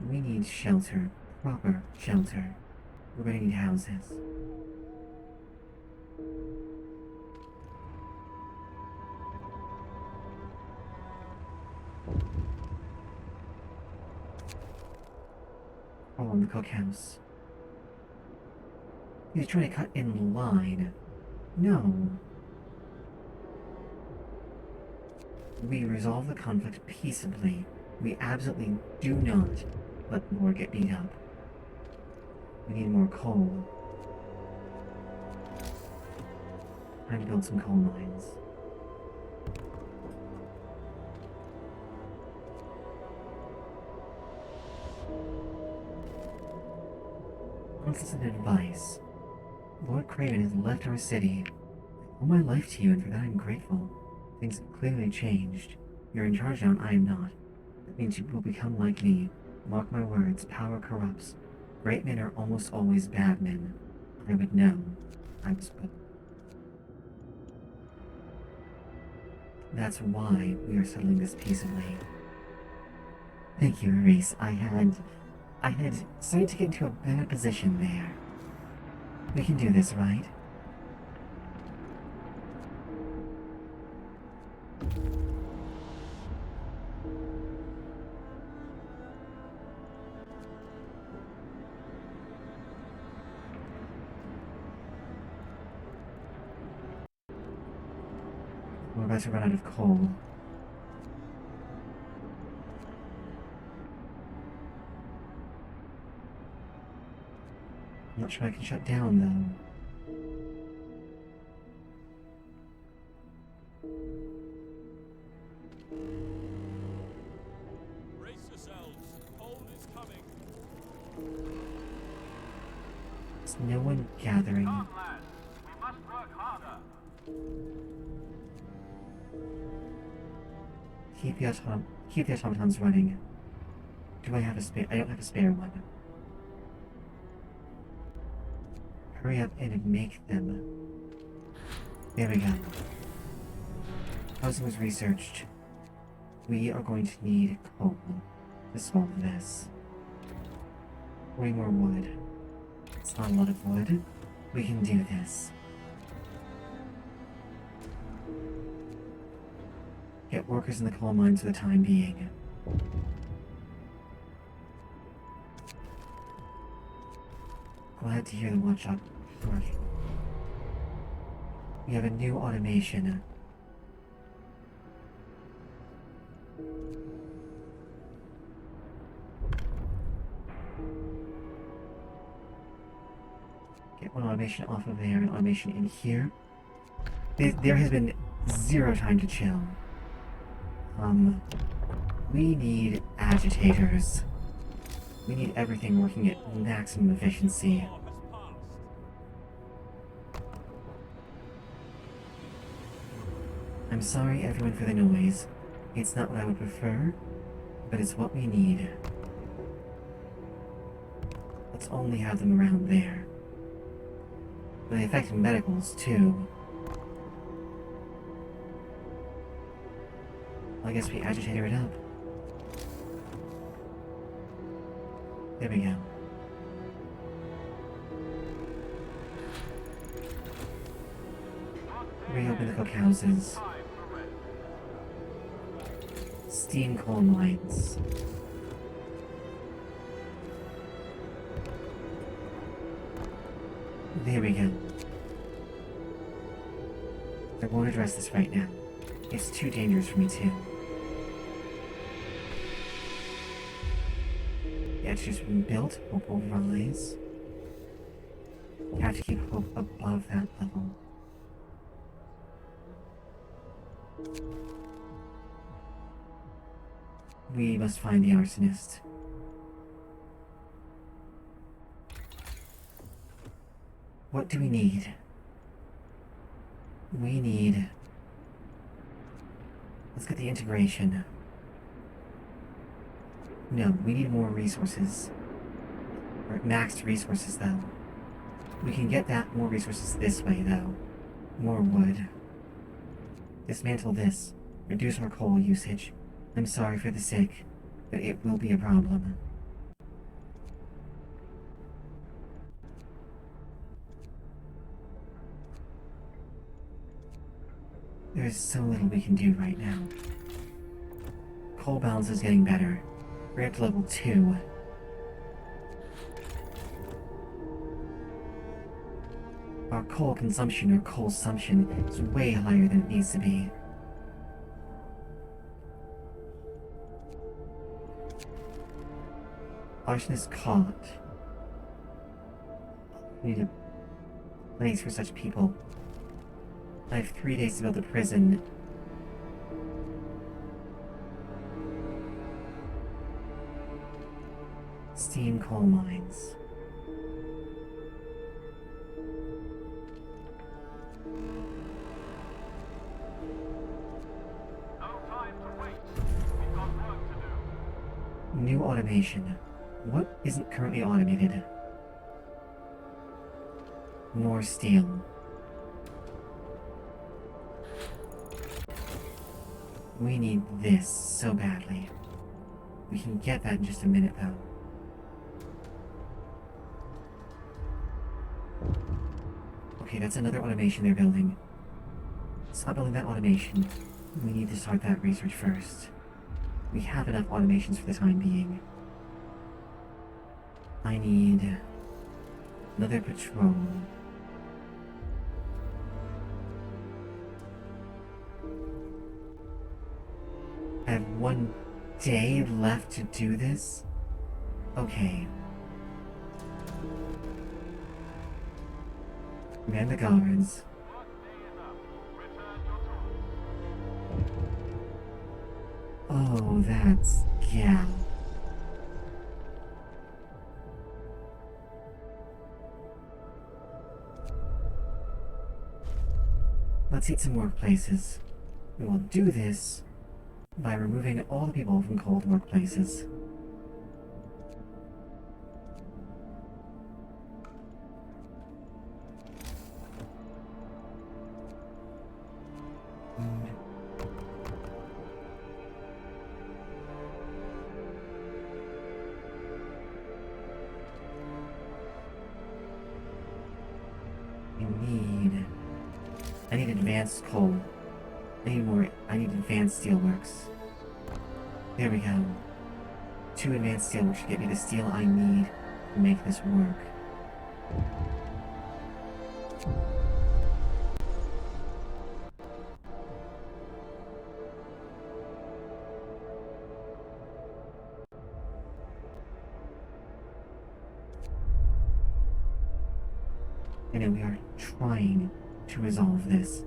We need shelter. Proper shelter. We're gonna need houses. All in the cookhouse. He's trying to cut in line. No. We resolve the conflict peaceably. We absolutely do not let the war get beat up. We need more coal. Time to build some coal mines. Unsolicited advice. Lord Craven has left our city. I owe my life to you, and for that I'm grateful. Things have clearly changed. You're in charge now, and I am not. That means you will become like me. Mark my words, power corrupts. Great men are almost always bad men. I would know. I was both. That's why we are settling this peaceably. Thank you, Reese. I had started to get into a bad position there. We can do this, right? We're about to run out of coal. I'm not sure I can shut down, though. no one gathering. Come, lads. We must work harder. Keep the automatons running. Do I have a spare? I don't have a spare one. Hurry up and make them. There we go. Housing was researched. We are going to need coal to solve this. 40 more wood. It's not a lot of wood. We can do this. Get workers in the coal mines for the time being. Glad to hear the watchdog working. We have a new automation. Get one automation off of there, an automation in here. There has been zero time to chill. We need agitators. We need everything working at maximum efficiency. War has passed. I'm sorry everyone for the noise. It's not what I would prefer, but it's what we need. Let's only have them around there. But they affect medicals too. I guess we agitator it up. There we go. Reopen the cookhouses. Time for rest. Steam coal mines. There we go. I won't address this right now. It's too dangerous for me too. Yeah, it's just been built. Hope will rise. You have to keep hope above that level. We must find the arsonist. What do we need? We need... Let's get the integration. No, we need more resources. Or maxed resources, though. We can get that more resources this way, though. More wood. Dismantle this. Reduce our coal usage. I'm sorry for the sick, but it will be a problem. There is so little we can do right now. Coal balance is getting better. We're up to level 2. Our coal consumption, or coal sumption, is way higher than it needs to be. Arsonist caught. We need a place for such people. I have 3 days to build a prison. Steam coal mines. No time to waste. We've got work to do. New automation. What isn't currently automated? More steel. We need this so badly. We can get that in just a minute, though. Okay, that's another automation they're building. Stop building that automation. We need to start that research first. We have enough automations for the time being. I need another patrol. I have 1 day left to do this? Okay. Man the guards. Work day is up. Return your tools. Oh, that's Gal. Let's hit some workplaces. We will do this by removing all the people from cold workplaces. I need advanced coal. I need advanced steelworks. There we go. 2 advanced steelworks should get me the steel I need to make this work. I know we are trying to resolve this.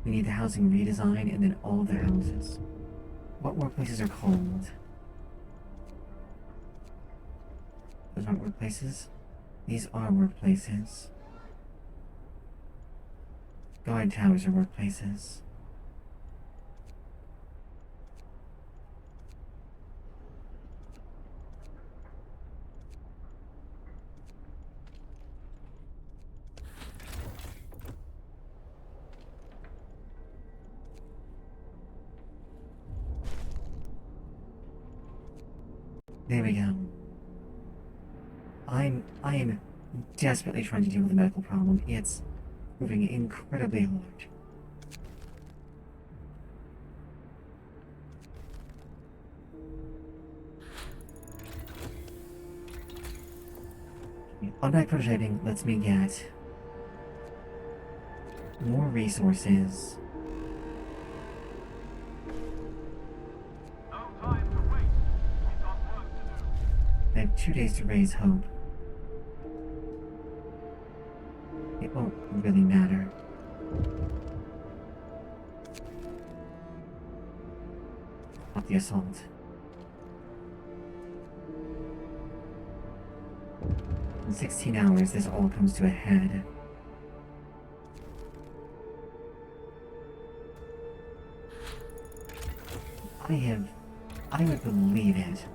We need the housing redesign and then all of the houses. What workplaces are cold? Those aren't workplaces. These are workplaces. Guard towers are workplaces. There we go. I am desperately trying to deal with the medical problem. It's proving incredibly hard. Automatic prototyping lets me get more resources. No time to wait. We've got work to do. I have 2 days to raise hope. It won't really matter. Stop the assault. In 16 hours, this all comes to a head. I would believe it.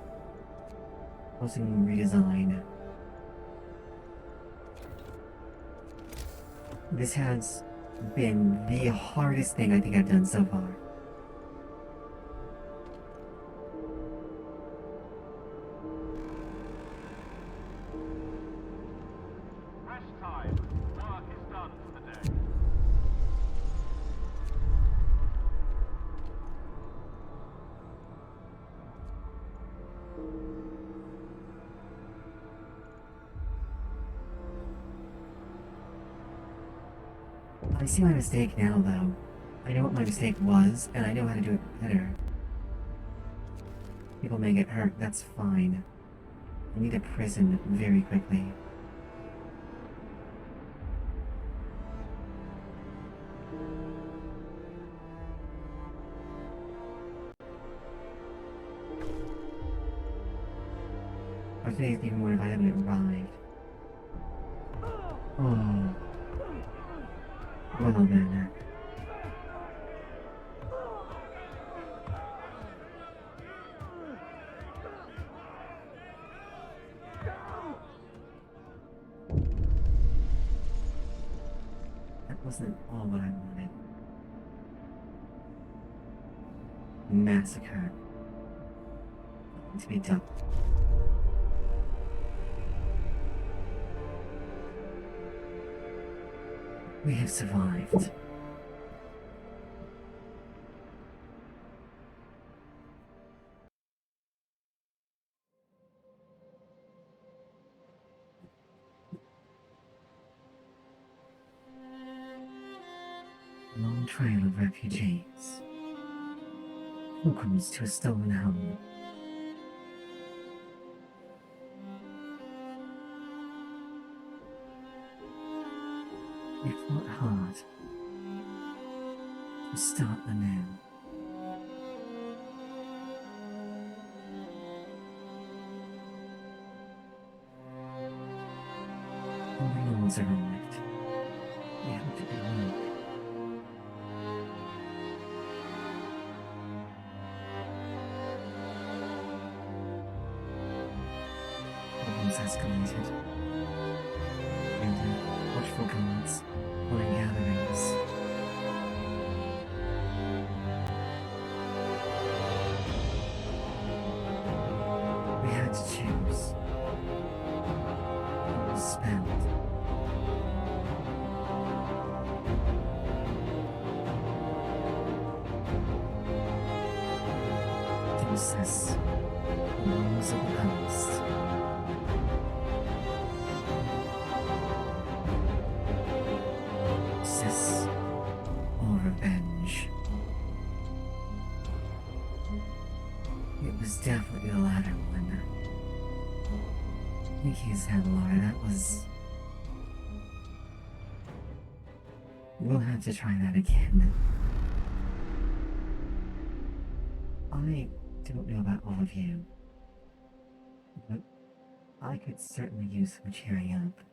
Closing redesign. This has been the hardest thing I think I've done so far. Rest time. Work is done for the day. I see my mistake now, though. I know what my mistake was, and I know how to do it better. People may get hurt, that's fine. I need a prison very quickly. Or today's even more if I haven't arrived. Oh. Well then. That wasn't all what I wanted. Massacre. To be done. We have survived. Long trail of refugees. Pilgrims to a stolen home. We fought hard to start anew. items arrived. We hope it could work. Problems escalated. And watchful guards holding gatherings. We had to choose. What was spent. To assess the walls of the past. Justice or revenge. It was definitely the latter one. Thank you, said Laura. That was. We'll have to try that again. I don't know about all of you, but I could certainly use some cheering up.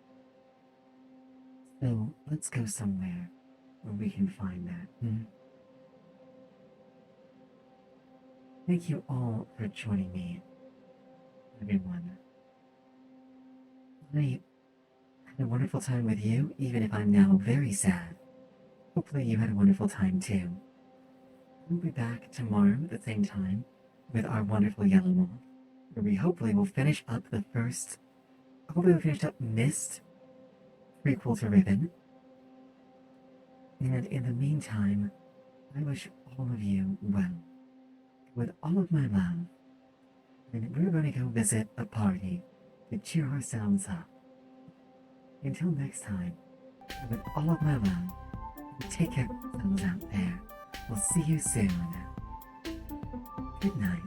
So let's go somewhere where we can find that. Thank you all for joining me, everyone. I had a wonderful time with you, even if I'm now very sad. Hopefully you had a wonderful time too. We'll be back tomorrow at the same time with our wonderful Yellow Moth, where we hopefully will finish up the first. Hopefully we'll finish up Mist prequel to Ribbon. And in the meantime, I wish all of you well, with all of my love. And we're going to go visit a party to cheer ourselves up. Until next time, with all of my love, take care of yourselves out there. We'll see you soon. Good night.